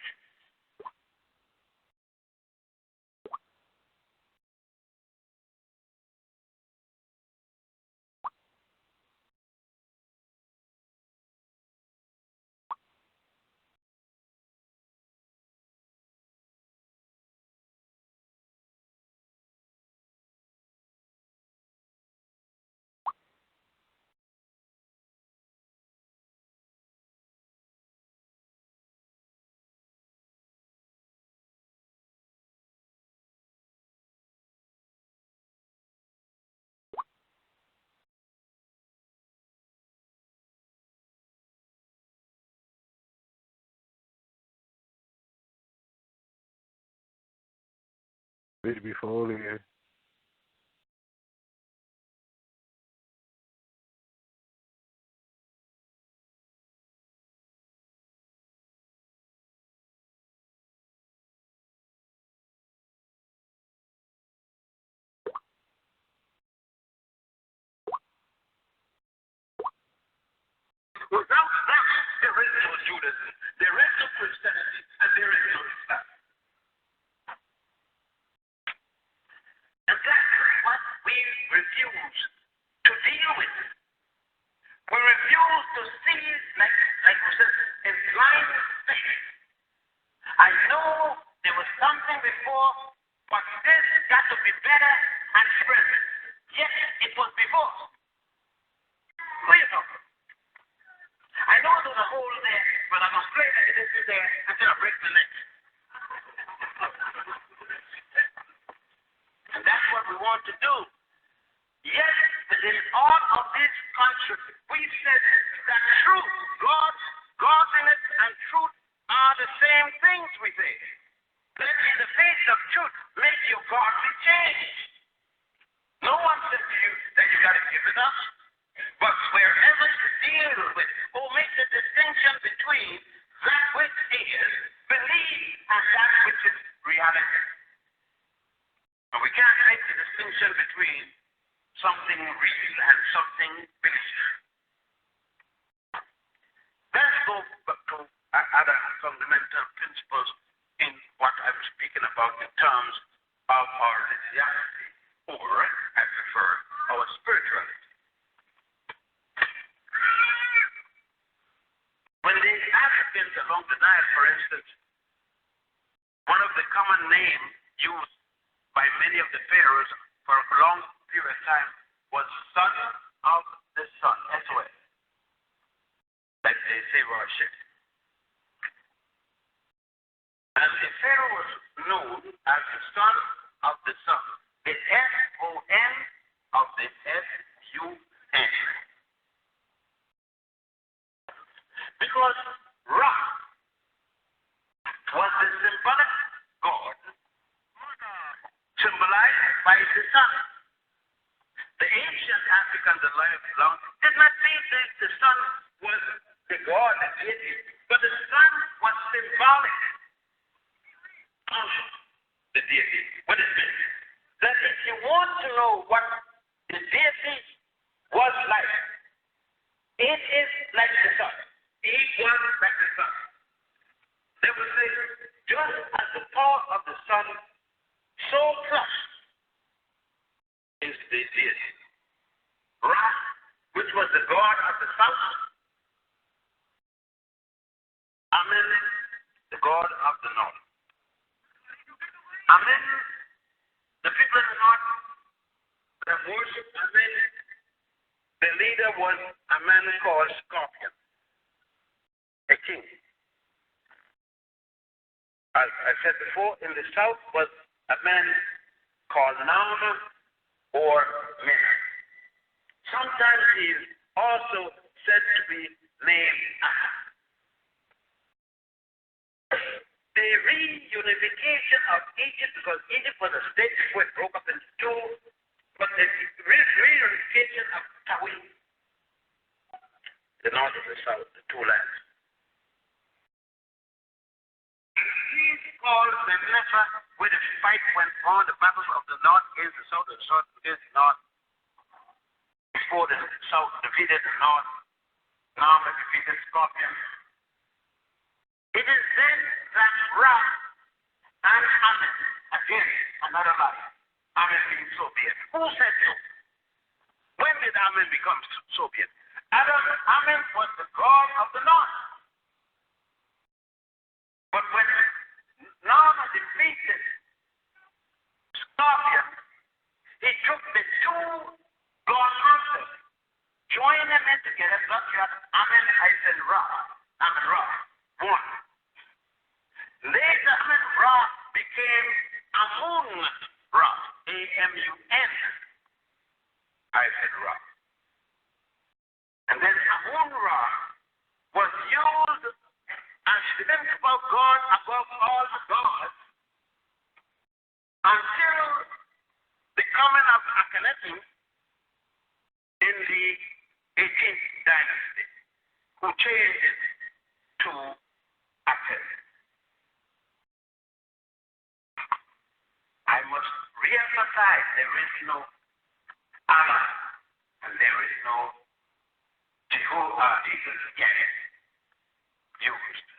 Speaker 6: Baby Foley.
Speaker 2: Without that, there is no Judaism, there is no Christianity, and there is no Islam. And that's what we refuse to deal with. We refuse to see, like we said, in blind faith. I know there was something before, but this got to be better and present. Yes, it was before. Who you talking? I know there's a hole there, but I'm going to play like it isn't there until I break the neck. And that's what we want to do. Yes, in all of this country, we said that truth, godliness and truth are the same things, we say. Let in the face of truth make your godly change. No one said to you that you got to give it up. But wherever you deal with or make the distinction between that which is belief and that which is reality. And we can't make the distinction between something real and something belief. Let's go back to other fundamental principles in what I'm speaking about in terms of our religiosity, or, I prefer, our spirituality. When the Africans along the Nile, for instance, one of the common names used by many of the pharaohs for a long period of time was son of the sun, S-O-S, like they say worship. And the pharaoh was known as the son of the sun, the S-O-N of the S-U-N. Because Ra the sun. The ancient Africans that lived long did not think that the sun was the God, the deity, but the sun was symbolic of the deity. What it meant? That if you want to know what the deity was like, it is like the sun. It was like the sun. They would say, just as the power of the sun, so plus is the deity. Ra, which was the god of the south. Amen, the god of the north. Amen, the people in the north that worship Amen. The leader was a man called Scorpion, a king. As I said before, in the south was a man called Nama or Mena. Sometimes he is also said to be named Aha. The reunification of Egypt, because Egypt was a state before it broke up into two, but the reunification of Tawi, the north and the south, the two lands. He's called the Nefer, where the fight went on, the battles of the north against the south, and the south against the north. Before the south defeated the north, Nama defeated Scorpion. It is then that Ra and Amen, again, another lie. Amen means Soviet. Who said so? When did Amen become Soviet? Amen was the god of the north. But when Nama defeated Scorpion, he took the two god hunters, joined them in together, such as Amen Ra, Amen Ra, one. Later, Amen Ra became Amun Ra, A-M-U-N, Ra. And then Amun Ra was used as the principal God above all the gods until the coming of Akhenaten in the 18th dynasty, who changed it to Aten. I must re-emphasize there is no Allah and there is no Jesus Yahweh used.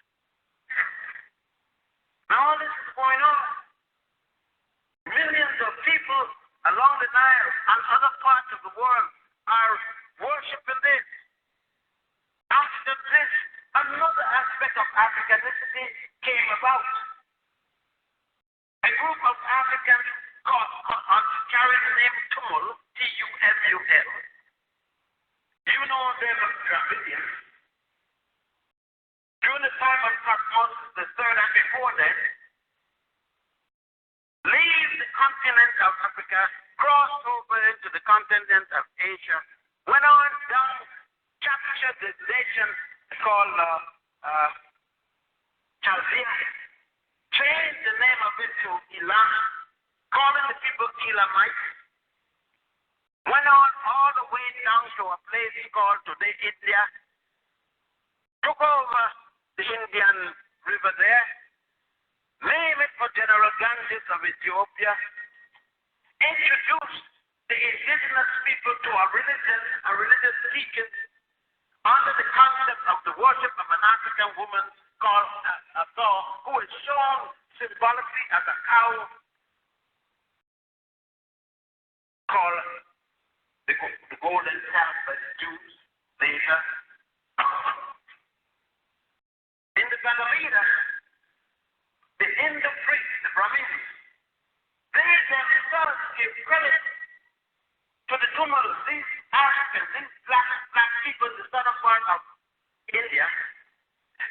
Speaker 2: Now this is going on. Millions of people along the Nile and other parts of the world are worshiping this. After this, another aspect of Africanicity came about. A group of Africans carrying the name Tumul, T-U-M-U-L. You know them as Dravidians. During the time of Thutmose III and before that, leave the continent of Africa, crossed over into the continent of Asia, went on down, captured the nation called Chaldea, changed the name of it to Elam, calling the people Elamites, went on all the way down to a place called today India, took over the Indian River there, name it for General Ganges of Ethiopia, introduced the indigenous people to a religion, a religious teaching under the concept of the worship of an African woman called Thor, who is shown symbolically as a cow called the golden calf by the Jews later. In the Bangladesh, the Hindu priests, the Brahmins, they themselves give credit to the Tumul, these Africans, these black people in the southern part of India.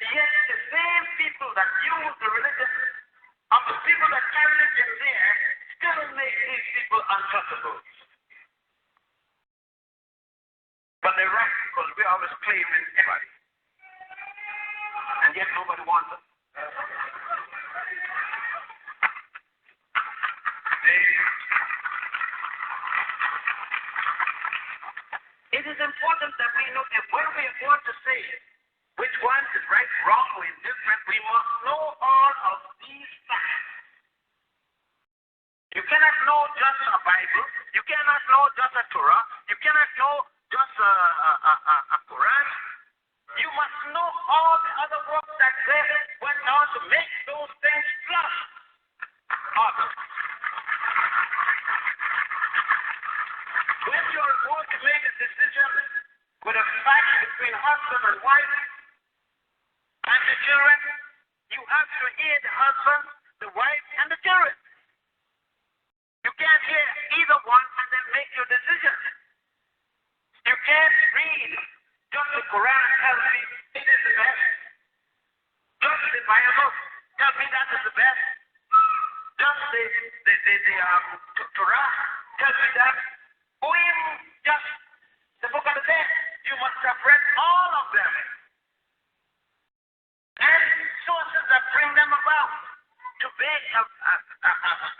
Speaker 2: Yet the same people that use the religion of the people that carry it in there still make these people untouchable. But they're right, because we always claim everybody. And yet nobody wants them. is important that we know that when we are going to say which one is right, wrong, or indifferent, we must know all of these facts. You cannot know just a Bible. You cannot know just a Torah. You cannot know just a Quran. You must know all the other works that they went on to make those things plus others. When you're going to make a decision with a fight between husband and wife and the children, you have to hear the husband, the wife, and the children. You can't hear either one and then make your decision. You can't read just the Quran and tell me it is the best. Just the Bible tell me that is the best. Just the Torah tell me that. Or even just the book of the dead. You must have read all of them. And sources that bring them about to make a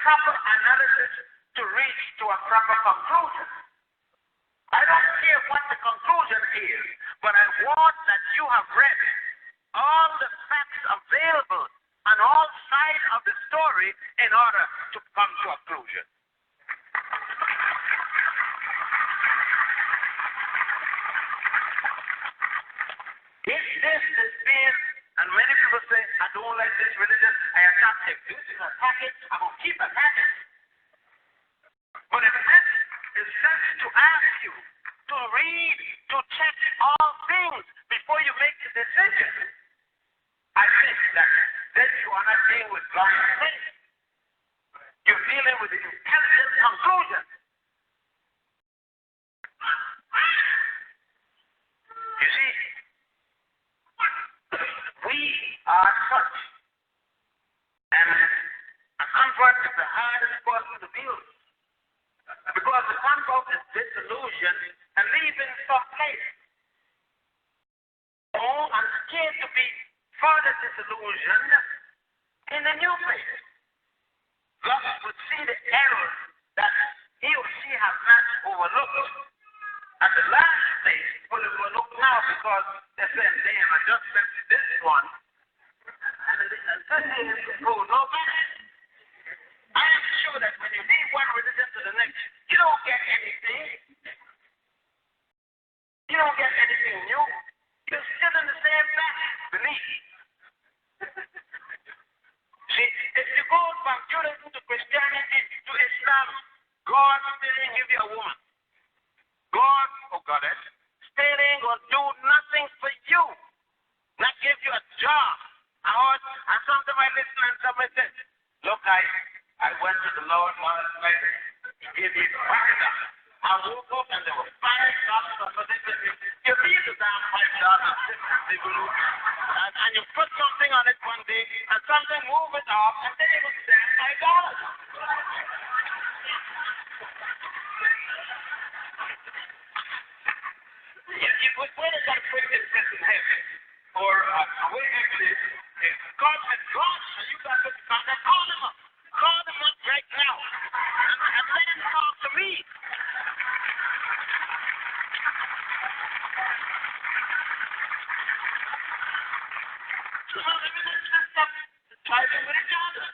Speaker 2: proper analysis to reach to a proper conclusion. I don't care what the conclusion is, but I want that you have read all the facts available on all sides of the story in order to come to a conclusion. If this is being, and many people say, I don't like this religion, I attack it. This is attacking, I'm going to keep attacking. But if this is sent to ask you to read, to check all things before you make the decision, I think that then you are not dealing with blind faith. You're dealing with the intelligent conclusion. You see, we are such, and a convert is the hardest person to deal with. Because the convert is disillusion and leaving some place. Oh, I'm scared to be further disillusioned in the new place. God would see the errors that he or she has not overlooked. At the last place, will overlook now because they said, damn, I just sent this one. And this is go no better. I am sure that when you leave one religion to the next, you don't get anything. You don't get anything new. You're still in the same belief. See, if you go from Judaism to Christianity to Islam, God still ain't give you a woman. God, oh goddess, still ain't gonna do nothing for you. Not give you a job. And sometimes I listen and somebody says, look, I went to the Lord last night. He gave me $5. I woke up and there were $5. So they said, you need the damn $5. And you put something on it one day and something move it off and then it was damn $5. Where does that put this person in heaven? Or where actually God said, God, so you got to contact, call them up. Call them up right now. And let them talk to me. So let's stop fighting with each other.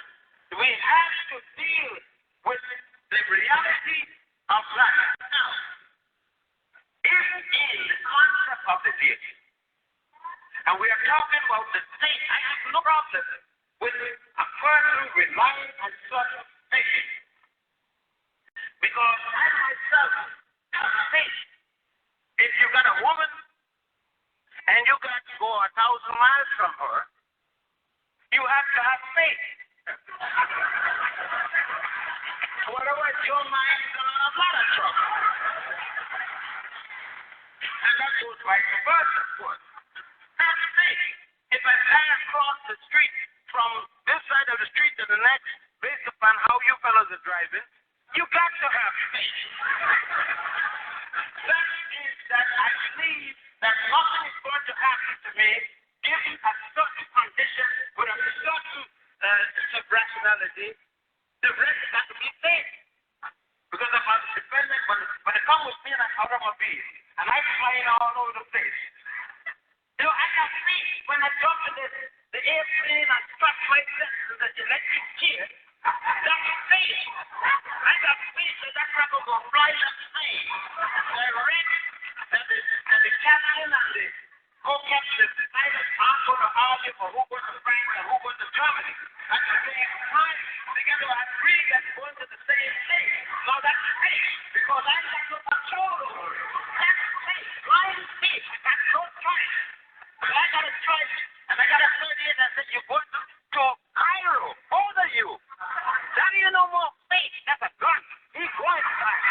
Speaker 2: We have to deal with the reality of life. Now, if in the concept of the deity, and we are talking about the state, I have no problem with a person relying on such faith. Because I myself have faith. If you got a woman and you got to go 1,000 miles from her, you have to have faith. Otherwise, your mind is in a lot of trouble. And that goes vice versa, of course. Have faith. If I pass across the street from this side of the street to the next, based upon how you fellows are driving, you got to have faith. That is that I believe that nothing is going to happen to me given a certain condition with a certain rationality. The rest got to be faith. Because I'm dependent when it comes with me in an automobile, and I'm flying all over the place. You know, I got space when I jump in the airplane and strap myself to the electric chair. That's space. I got space, so that cracker will fly that plane. Direct, and the captain and the co-captain, the pilots aren't going to argue for who goes to France and who goes to Germany. At the same time, they got to agree that they're going to the same place. Now that's space, because I got no control over it. That's space, blind space. I got no choice. But I got a choice, and I got a 38 that said you're going to Cairo, both of you. That ain't no more space. That's a gun. He's going back.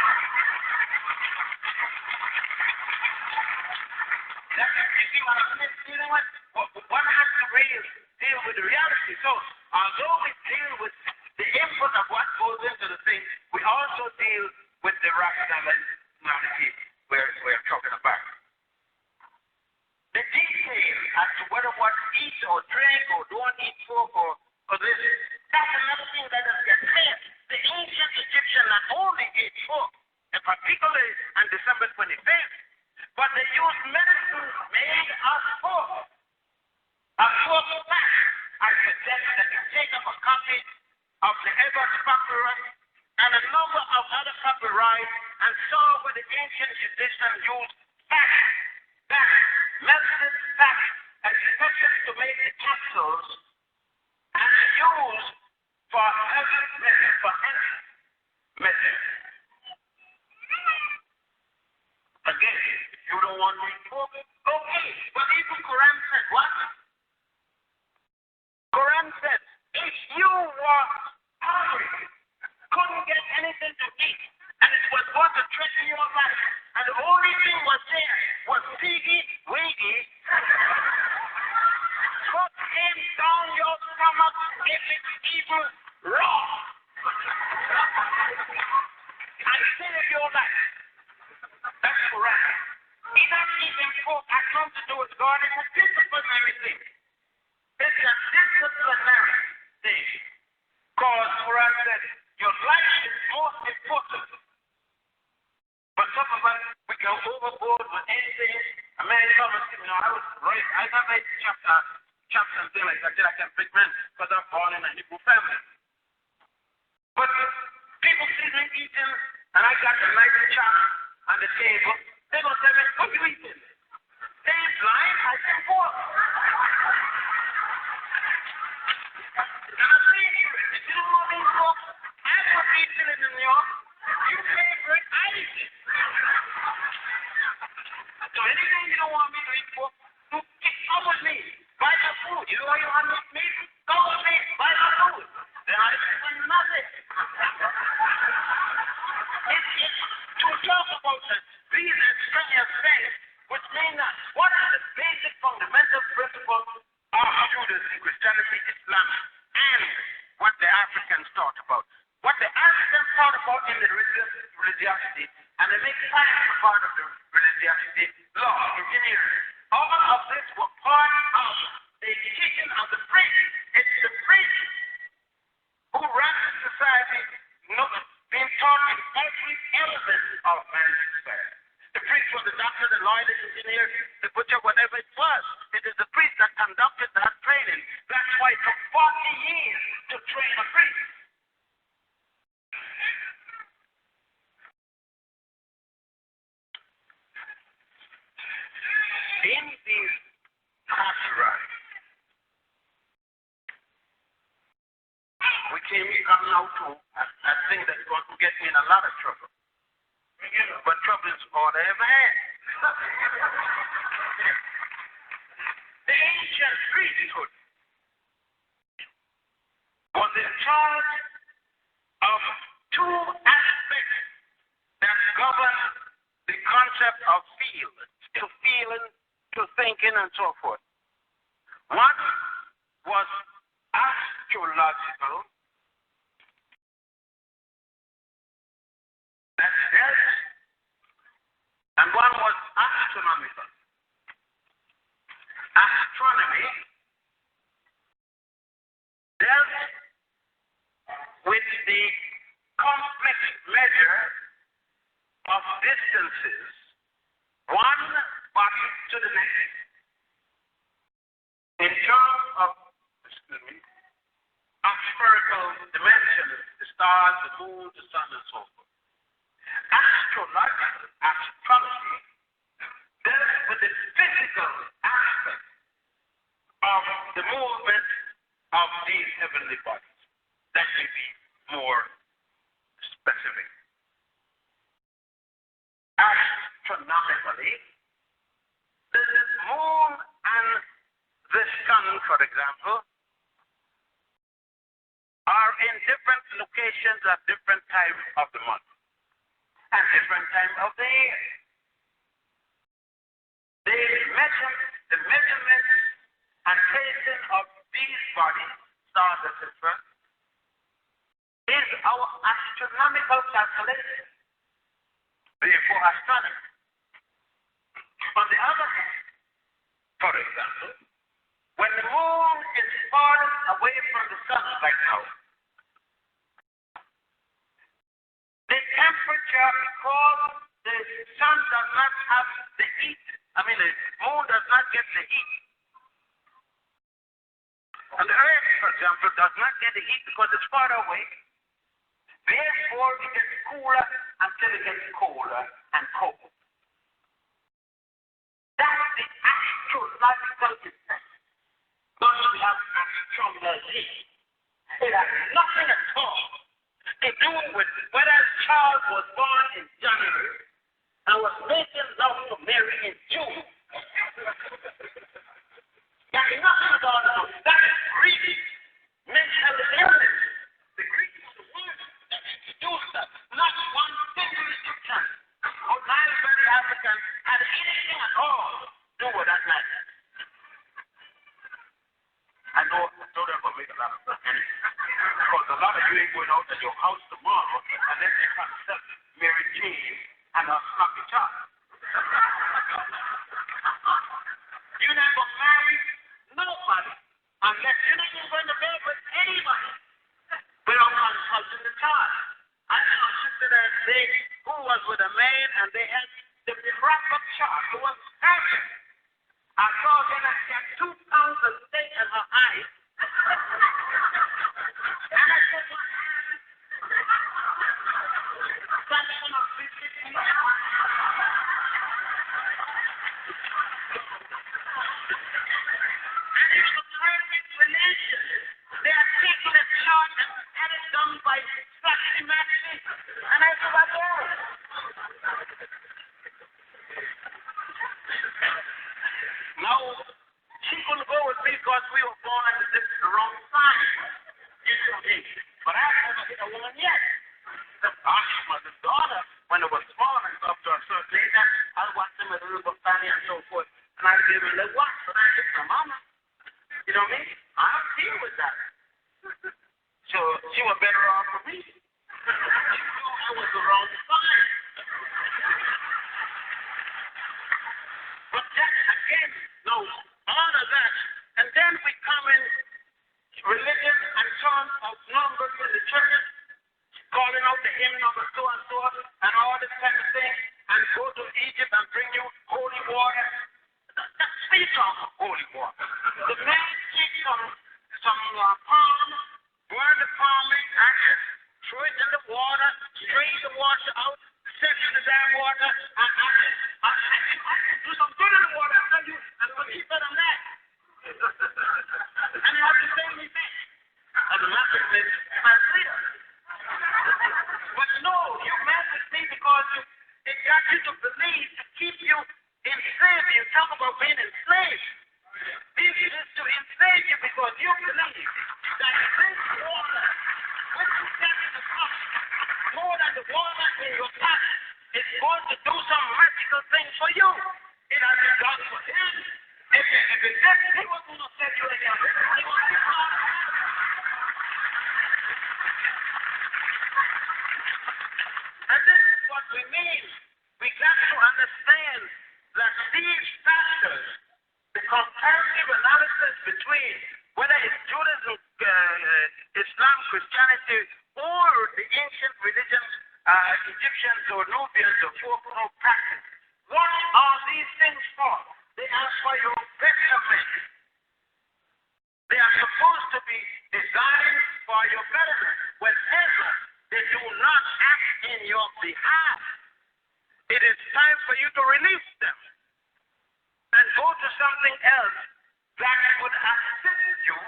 Speaker 2: You see what I'm saying? You know what? One has to really deal with the reality. So, although we deal with the input of what goes into the thing, we also deal with the rationality we're talking about. The detail as to whether what eat or drink or don't eat pork or this, that's another thing that doesn't get clear. The ancient Egyptian not only ate pork, and particularly on December 25th, but they used medicine made of pork. A pork fat. I suggest that you take up a copy of the F.O.G papyrus and a number of other papyri and saw where the ancient Egyptians used fat, melted fat, especially to make the capsules and used for health medicine. Again, if you don't want to eat pork, okay. But even Quran said what? Quran said, if you were hungry, couldn't get anything to eat, and it was going to threaten your life, and the only thing was there was piggy, wiggy, cut him down your stomach if it's even raw, and save your life. That's correct. He's not eating pork has nothing to do with God. It's a disciplinary thing. It's a disciplinary thing. Because Quran said, your life is most important. But some of us, we go overboard with anything. A man told me, I was raised, I got raised chapter and things like that. I can pick men because I'm born in a Hebrew family. But people see me eating, and I got a nice chop on the table. They gonna tell me, what you eating? They ain't blind, I said pork. And I'm saying to you, if you don't want me pork, I was eating it in New York. You pay for it, I eat it. So anything you don't want me to eat pork, come with me. Buy the food. You know you want me to eat? Come with me. Buy the food. Then I spend nothing. To talk about the being and strong of faith, which means that what are the basic fundamental principles of Judaism, Christianity, Islam, and what the Africans taught about. What the Africans taught about in the religiosity, and they make science a part of the religiosity, law, engineering. All of this were part of the teaching of the priest. It's the priest who ran the society, being taught in every element of man's society. The priest was the doctor, the lawyer, the engineer, the butcher, whatever it was. It is the priest that conducted that training. That's why it took 40 years to train a priest. In these copyrights, we come now to a thing that's going to get me in a lot of trouble. But trouble is all I ever had. The ancient priesthood was in charge of two aspects that govern the concept of feeling, to thinking, and so forth. One was astrological, that's health, and one was astronomical. Astronomy dealt with the complex measure of distances, one the moon, the sun, and so forth. Astrological astrology deals with the physical aspect of the movement of these heavenly bodies. That may be more specific. Astronomically, the moon and the sun, for example, are in different locations at different times of the month and different times of the year. The measurement and tracing of these bodies, stars, etc., is our astronomical calculation. Therefore, astronomy. On the other hand, for example, when the moon is far away from the sun right now, the temperature, because the sun does not have the heat, the moon does not get the heat. And the earth, for example, does not get the heat because it's far away. Therefore, it gets cooler until it gets colder and cold. That's the astrological effect. Not we have astrology. It has nothing at all to do with whether Charles was born in January and was making love to Mary in June. That's nothing at all to do. That is Greek mental illness. The Greeks were the ones that introduced that. Not one single Egyptian or Nile-Valley African had anything at all to do with that matter. I know that will make a lot of sense. Because a lot of you ain't going out to your house tomorrow and then you can't accept Mary Jane and her sloppy child. You're not going to marry nobody unless you're not going to bed with anybody without consulting the child. I know a sister that day who was with a man and they had the proper child who was perfect. I saw her that she had 2 pounds of steak in her eyes. And I said, what happened? Something of 50 feet. And it's a perfect relationship. They are taking a chart and had it done by Flashy Maxie. And I said, what else? Now, she couldn't go with me because we were born at the wrong time. But I haven't hit a woman yet. She was a daughter when it was small and stuff to her. So later, I watched them with a little family and so forth. And I gave her a little watch, but I hit my mama. You know what I mean? I'm deal with that. So she was better off for me. She knew I was the wrong sign. But that again, no, all of that. And then we come in religion and terms of numbers in the church, calling out the hymn number so and so, and all this kind of thing, and go to Egypt and bring you holy water. That's what you talk about, holy water. The man takes some palm, burn the palm in ashes, throw it in the water, strain the water out, set in the damn water, and do some good in the water, I tell you, and we'll keep it on that. And you have to say me back. As a matter of fact, my freedom. But no, you mad with me because it got you to believe, to keep you enslaved. You talk about being enslaved. This is to enslave you because you believe that this water, which you get in the cup, more than the water in your cup, is going to do some magical thing for you. It has been done for him. If it did, he was going to set you again. He was and this is what we mean. We got to understand that these factors, the comparative analysis between whether it's Judaism, Islam, Christianity, or the ancient religions, Egyptians or Nubians or folklore practice, what are these things for? They are for your betterment. They are supposed to be designed for your betterment. Whenever they do behalf. It is time for you to release them and go to something else that would assist you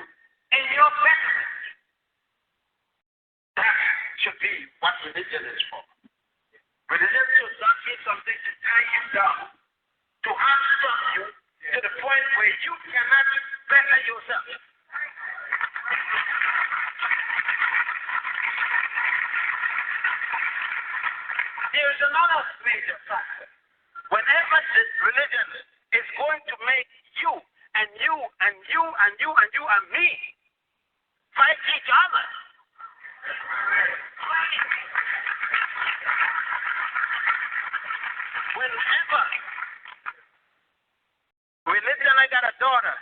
Speaker 2: in your betterment. That should be what religion is for. Religion should not be something to tie you down, to hamstrung you to the point where you cannot better yourself. There is another major factor. Whenever this religion is going to make you and you and you and you and you and me fight each other, whenever religion, I got a daughter,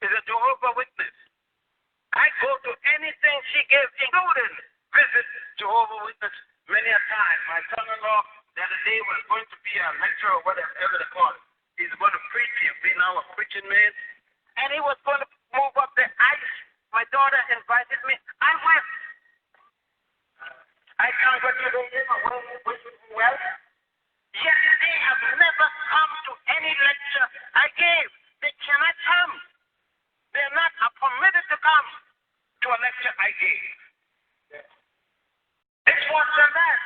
Speaker 2: is a Jehovah's Witness. I go to anything she gives, including visit Jehovah's Witness many a time. My son-in-law the other day was going to be a lecturer or whatever they call it. He's going to preach. He's been now a preaching man. And he was going to move up there. My daughter invited me. I went. I congratulated him. I wished him well. Yet they have never come to any lecture I gave. They cannot come. They're not permitted to come to a lecture I gave. It's worse than that.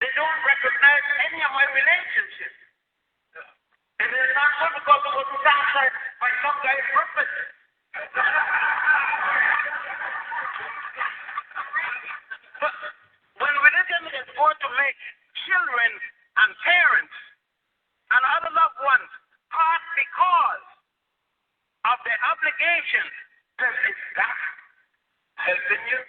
Speaker 2: They don't recognize any of my relationships. And it's not good because it was sanctioned by some guy's purpose. But when religion is going to make children and parents and other loved ones part because of their obligation, then is that helping you?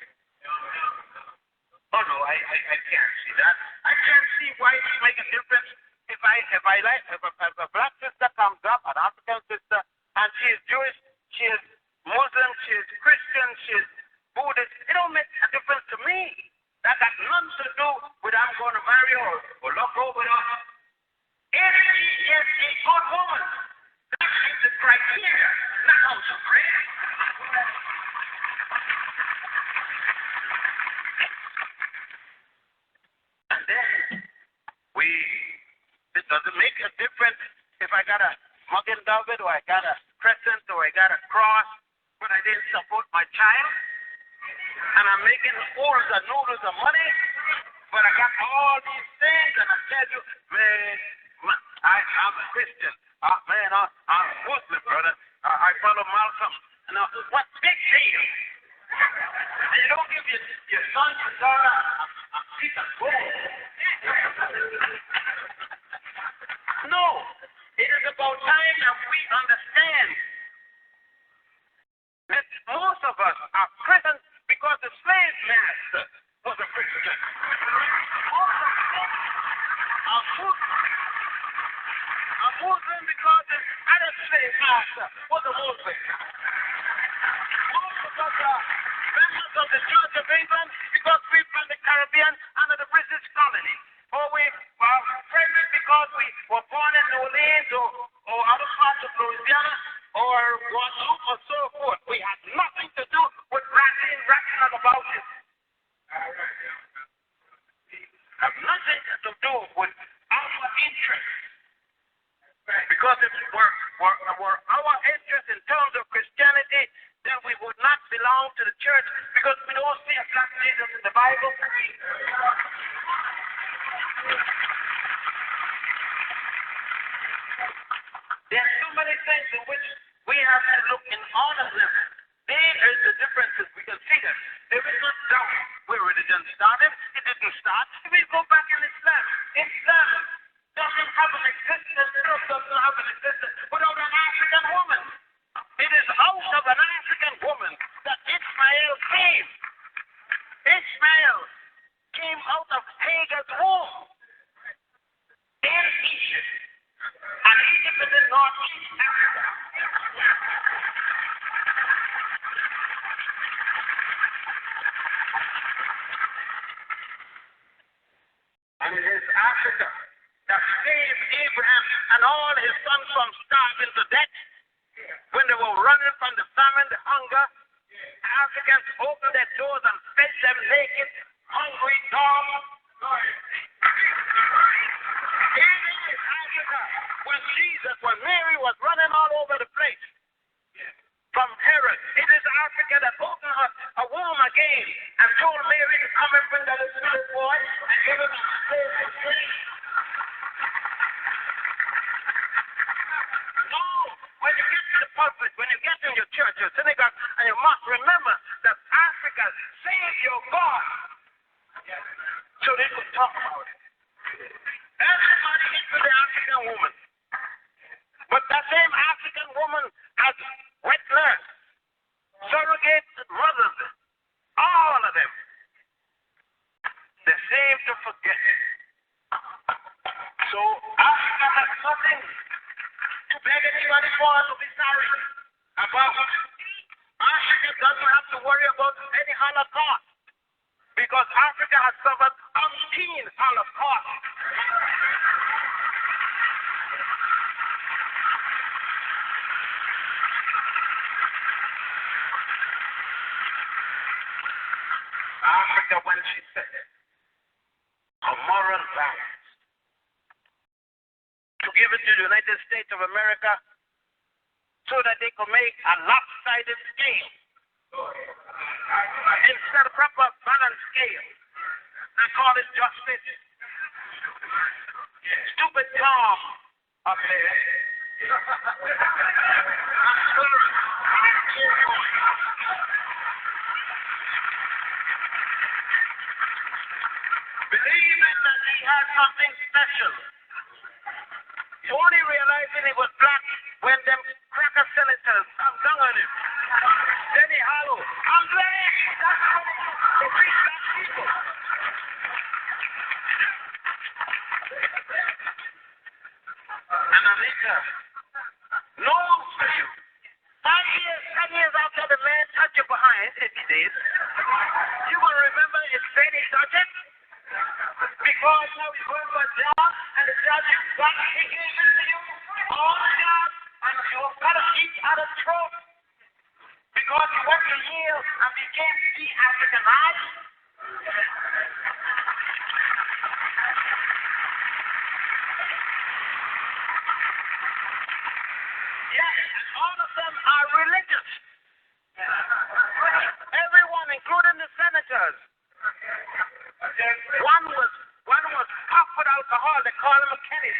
Speaker 2: Oh no, I can't see that. I can't see why it make a difference if a black sister comes up, an African sister, and she is Jewish, she is Muslim, she is Christian, she is Buddhist. It don't make a difference to me. That got nothing to do with I'm going to marry her or look over her. If she is a good woman, that is the criteria, not how to pray. And then it doesn't make a difference if I got a Magen David or I got a crescent or I got a cross, but I didn't support my child. And I'm making oodles and noodles of money, but I got all these things, and I tell you, man, I'm a Christian. I'm a Muslim, brother. I follow Malcolm. Now, what big deal? And you don't give your son, your daughter a piece of gold. No, it is about time that we understand that most of us are Christians because the slave master was a Christian. A Muslim because the other slave master was a Muslim. Most of us are members of the Church of England because we're from the Caribbean under the British colony. Or we are French because we were born in New Orleans or other parts of Louisiana or Guadeloupe or so forth. We have nothing to do with rational about it. Have nothing to do with our interests. Because if it were our interest in terms of Christianity, then we would not belong to the church because we don't see a black Jesus in the Bible. There are so many things in which we have to look in all of them. There is the differences. We can see that. There is no doubt where religion started. It didn't start. We go back in Islam. Islam doesn't have an existence. Europe doesn't have an existence without an African woman. It is out of an African woman that Ishmael came. Ishmael came out of Hagar's womb in Egypt. And Egypt is in northeast Africa. And it is Africa that saved Abraham and all his sons from starving to death. When they were running from the famine, the hunger, Africans opened their doors and fed them naked, hungry dog. Even in Africa, when Mary was running all over the place from Herod, it is Africa that opened a womb again and told Mary to come and bring that little boy and give him a place to sleep. So, when you get to the pulpit, when you get in your church, your synagogue, and you must remember that Africa saved your God. So they could talk about it. Everybody into the African woman. But that same African woman has wet nurse, surrogate mothers, all of them. They seem to forget. So Africa has nothing to beg anybody for to be sorry about. Africa doesn't have to worry about any Holocaust because Africa has suffered umpteen Holocaust. Africa, when she said a moral balance, to give it to the United States of America so that they could make a lopsided scale instead of proper balanced scale. They call it justice. Stupid Tom up there. Believing that he had something special. Only realizing he was black when them cracker senators come down on him. Then he hollow, I'm black! That's how they treat black people. And Anita knows for you. 10 years after the man touched you behind, if he did, you will remember it said he touched it. Because now he's going for a job, and the job you got, he gave it to you, all the job, and you've got to eat out of throat. Because you went to Yale and became the Africanized. Yes, and all of them are religious. Everyone, including the senators. One was puffed with alcohol. They call him a Kenny.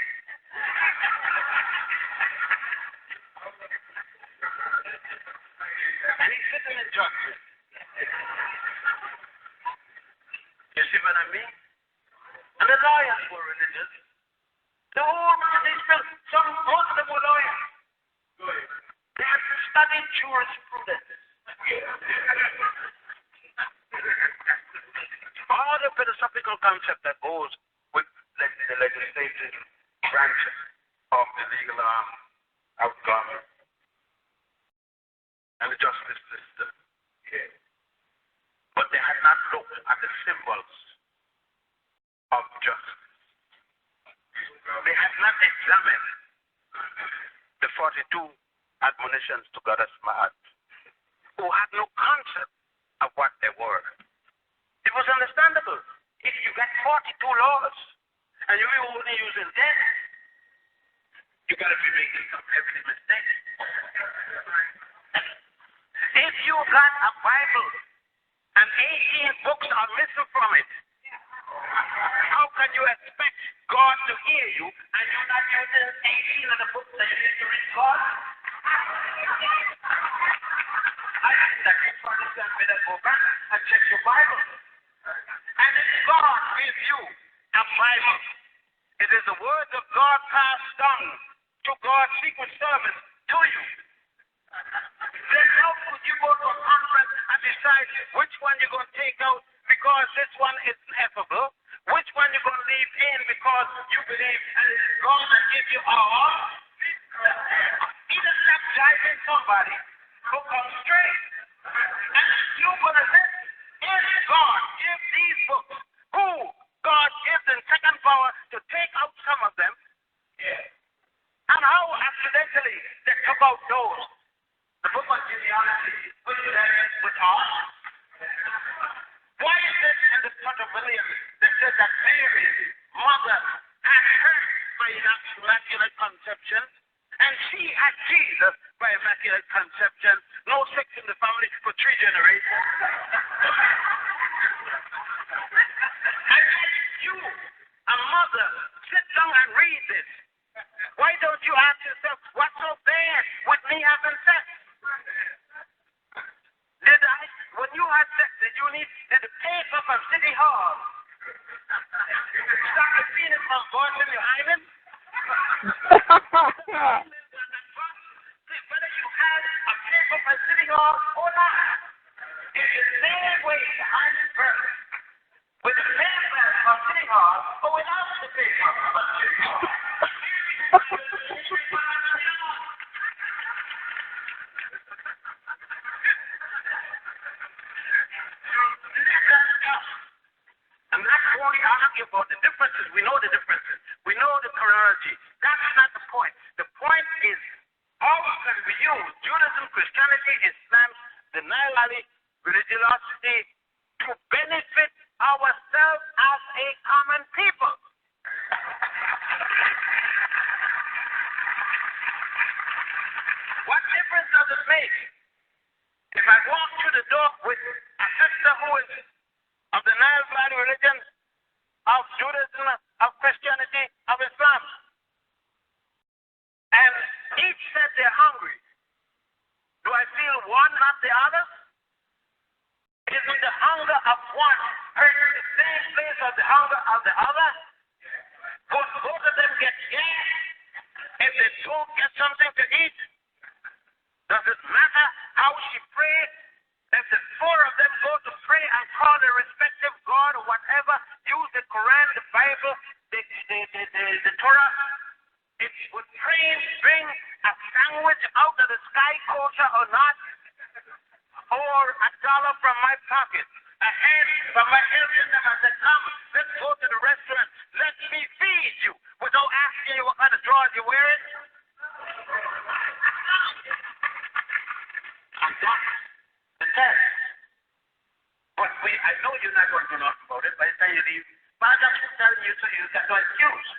Speaker 2: And he's sitting in judgment. You see what I mean? And the lawyers were religious. The whole most of them were lawyers. They had studied jurisprudence. All the philosophical concept that goes with the legislative branch of the legal arm of government and the justice system. But they had not looked at the symbols of justice. They had not examined the 42 admonitions to God as mad, who had no concept of what they were. It was understandable. If you got 42 laws and you're only using 10, you got to be making some heavy mistakes. If you got a Bible and 18 books are missing from it, how can you expect God to hear you and you're not using 18 of the books that you need to read God? I think that you understand better go back and check your Bible. And if God gives you a Bible, it is the word of God passed down to God's secret service to you. Then how could you go to a conference and decide which one you're going to take out because this one is ineffable, which one you're going to leave in because you believe and it is God that gives you all? Either stop driving somebody who comes straight. And you're going to listen. If God gives these books, who God gives in second power to take out some of them, and how accidentally they took out those. The book of genealogy, which is with us. Why is it in the front Dr. Williams that said that Mary's mother had her by immaculate conception, and she had Jesus by immaculate conception. No sex in the family for 3 generations. And yet you, a mother, sit down and read this. Why don't you ask yourself, what's so bad with me having sex? When you had sex, did you need the paper from City Hall? Stop the penis from voicing your hymen? Whether you had a paper from City Hall or not, it's the same way the hymen birth. With the paper from City Hall or without the paper from City Hall. I'm not only arguing about the differences. We know the differences. We know the chronology. That's not the point. The point is how can we use Judaism, Christianity, Islam, the Nile Valley religiosity to benefit ourselves as a common people. What difference does it make if I walk through the door with a sister who is of the Nile Valley religion, of Judaism, of Christianity, of Islam, and each said they're hungry? Do I feel one, not the other? Isn't the hunger of one hurting the same place as the hunger of the other? Both of them get gas if they don't get something to eat. Does it matter how she prayed? If the 4 of them go to pray and call their respective God or whatever, use the Quran, the Bible, the Torah, it would praying bring a sandwich out of the sky culture or not? Or $1 from my pocket, a hand from my helping them as they come, let's go to the restaurant, let me feed you, without asking you what kind of drawers you're wearing? And that's the test. But I know you're not going to know about it by the time you leave, but I'm just telling you so you got no excuse.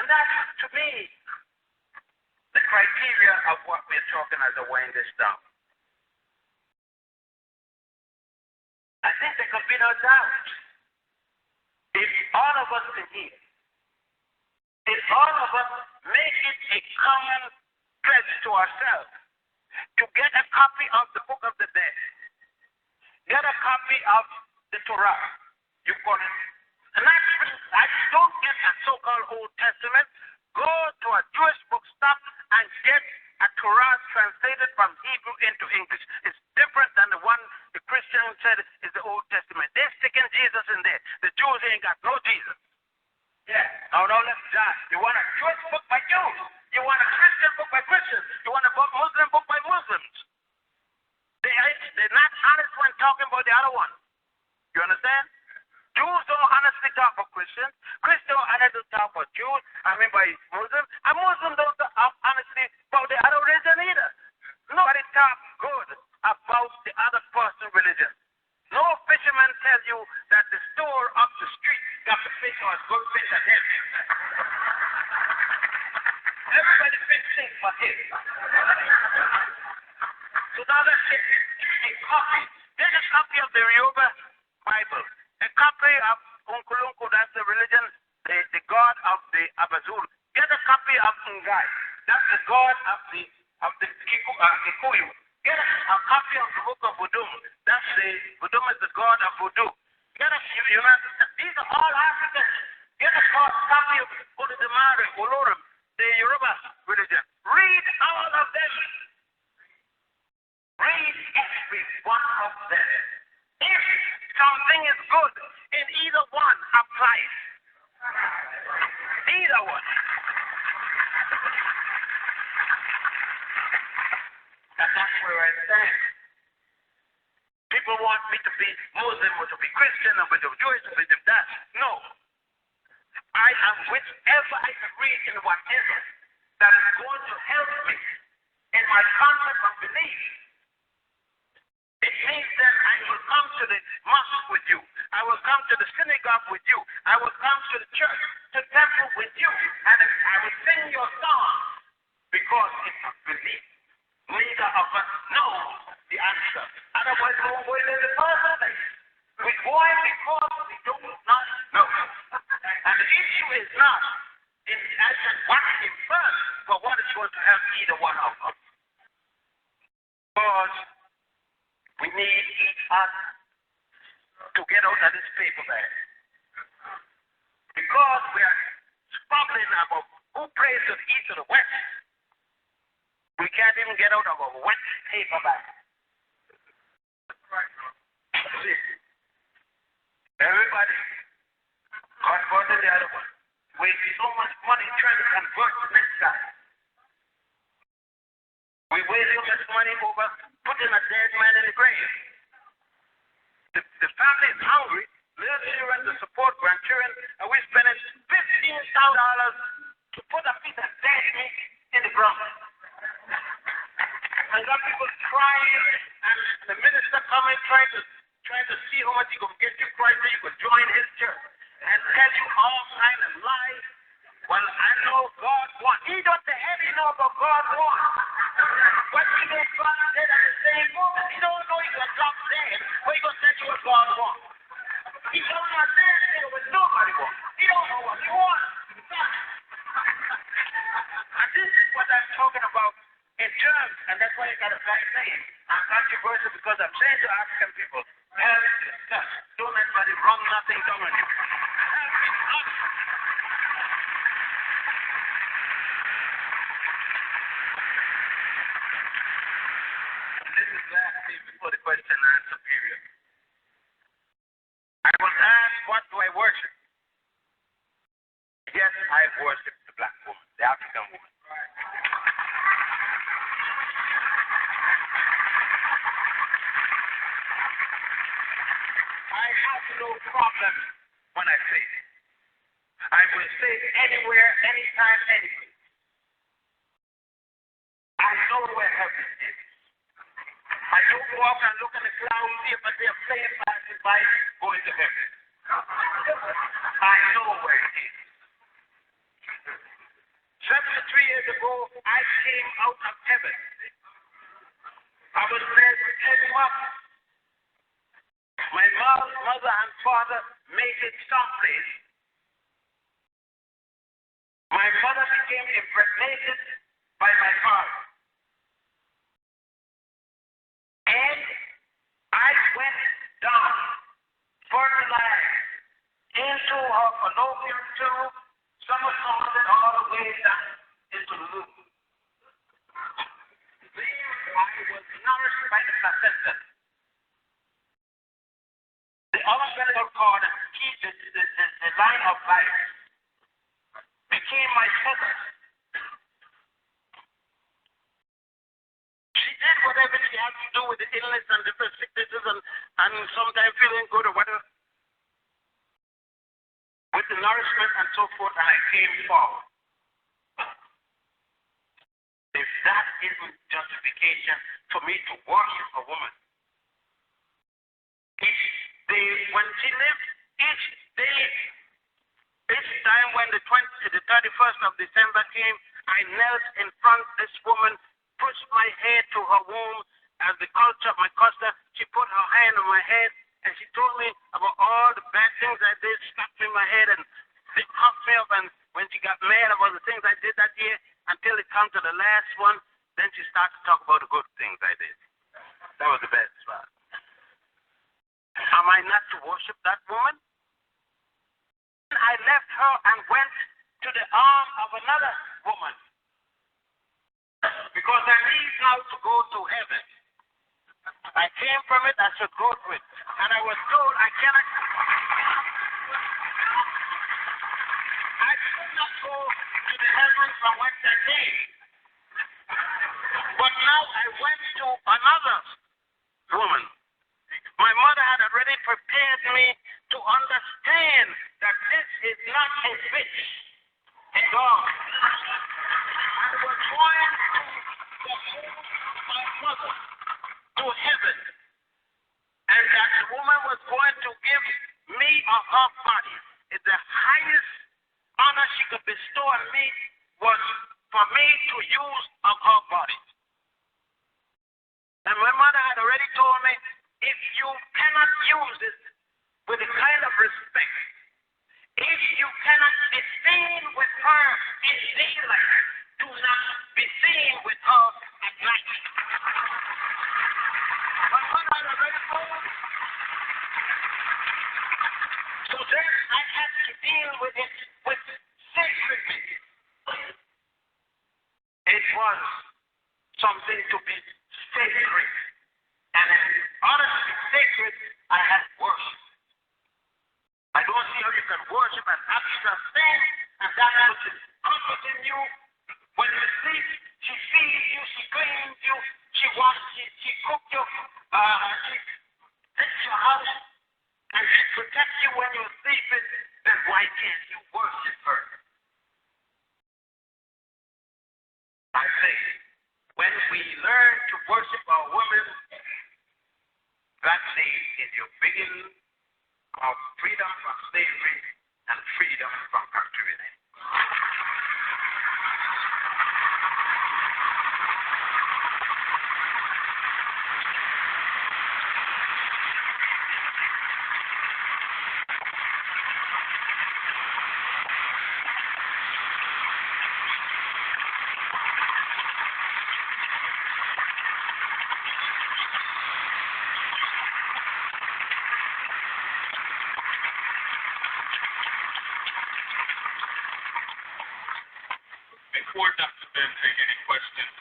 Speaker 2: And that's, to me, the criteria of what we're talking as I wind this down. I think there could be no doubt. If all of us in here, if all of us make it a common pledge to ourselves to get a copy of the Book of the Dead, get a copy of the Torah, you call it, and I don't get a so-called Old Testament, go to a Jewish bookstop and get a Torah translated from Hebrew into English. It's different than the one the Christian said is the Old Testament. They're sticking Jesus in there. The Jews ain't got no Jesus. Yeah. No, let's die. You want a Jewish book by Jews. You want a Christian book by Christians. You want a Muslim book by Muslims. They're not honest when talking about the other one. You understand? Jews don't honestly talk about Christians. Christians don't honestly talk about Jews. I mean by Muslims. And Muslims don't talk honestly about the other religion either. Nobody talks good about the other person's religion. No fisherman tells you that the store up the street got the fish or good fish at him. Everybody fishing for him. So now let's get a copy. Get a copy of the Yoruba Bible. A copy of Unkulunku, that's the religion, the god of the Abazul. Get a copy of Ngai, that's the god of the Kikuyu. Get a copy of the book of Budum, Budum is the god of Voodoo. Get these are all Africans. Get a copy of Ududamare, Olorum, the Yoruba religion. Read all of them. Read every one of them. If something is good in either one, apply it. Either one. And that's where I stand. People want me to be Muslim or to be Christian or to be Jewish or to be that. No. I am whichever I agree in whatever that is going to help me in my concept of belief. It means that I will come to the mosque with you. I will come to the synagogue with you. I will come to the church, to the temple with you. And I will sing your song because it's a belief. Neither of us know the answer. Otherwise, we won't go in the first place. We're going because we do not know. And the issue is not in what is first, but what is going to help either one of us. Because we need each other to get out of this paper bag. Because we are squabbling about who prays to the east or the west, we can't even get out of a wet paper bag. Everybody converted the other one. Wasting so much money trying to convert the next guy. We waste so much money over putting a dead man in the grave. The family is hungry, little children to support grandchildren, and we're spending $15,000 to put a piece of dead meat in the ground. And got people crying, and the minister coming trying to see how much he can get you Christ so you can join his church and tell you all kind of lies. Well, I know God wants. He don't the head, he know what God wants. But he don't drop dead at the same moment. He don't know he's going to drop dead, but he's going to tell you what God wants. He don't know that what nobody wants. He don't know what he wants. And this is what I'm talking about in terms, and that's why you got a guy saying, I'm controversial because I'm saying to African people, help discuss. Don't let anybody wrong nothing down on you. Help discuss. This is lastly before the question and answer period. I was asked, what do I worship? Yes, I worship the black woman, the African woman. I have no problem when I say it. I will say it anywhere, anytime, anywhere. I know where heaven is. I don't walk and look in the clouds, see if they're playing passing by, going to heaven. I know where it is. 73 years ago, I came out of heaven. I was there for 10 months. My mother and father made it someplace. My mother became impregnated by my father. And I went down, fertilized, into her fallopian tube, somersaulted all the way down into the womb. There I was nourished by the placenta. The umbilical cord, the line of life, became my mother. She did whatever she had to do with the illness and different sicknesses and sometimes feeling good or whatever, with the nourishment and so forth, and I came forward. If that isn't justification for me to worship a woman, when she lived, each day, each time when the 31st of December came, I knelt in front of this woman, pushed my head to her womb as the culture of my custom. She put her hand on my head and she told me about all the bad things I did, slapped me in my head and huffed me up. And when she got mad about the things I did that year, until it come to the last one, then she started to talk about the good things I did. That was the best part. Am I not to worship that woman? I left her and went to the arm of another woman. Because I need now to go to heaven. I came from it, I should go to it. And I was told I cannot. I could not go to the heaven from whence I came. But now I went to another woman. My mother had already prepared me to understand that this is not a bitch. It's God. I was going to my mother to heaven. on me was for me to use of her body. And my mother had already told me, if you cannot use it with the kind of respect, if you cannot be seen with her in daylight, do not be seen with her at night. My mother had already told me. So then I had to deal with it with sacredness. It was something to be sacred. And in order to be sacred, I had worship. I don't see how you can worship an abstract thing, and that which is comforting you. When you sleep, she feeds you, she cleans you, she washes, she cooks you, she fixes your house, and she protects you when you're sleeping. Then why can't you worship her? I say, when we learn to worship our women, that day is your beginning of freedom from slavery and freedom from captivity.
Speaker 13: Before Dr. Ben take any questions,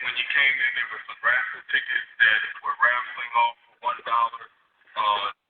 Speaker 13: when you came in, there was some raffle tickets that were raffling off for $1.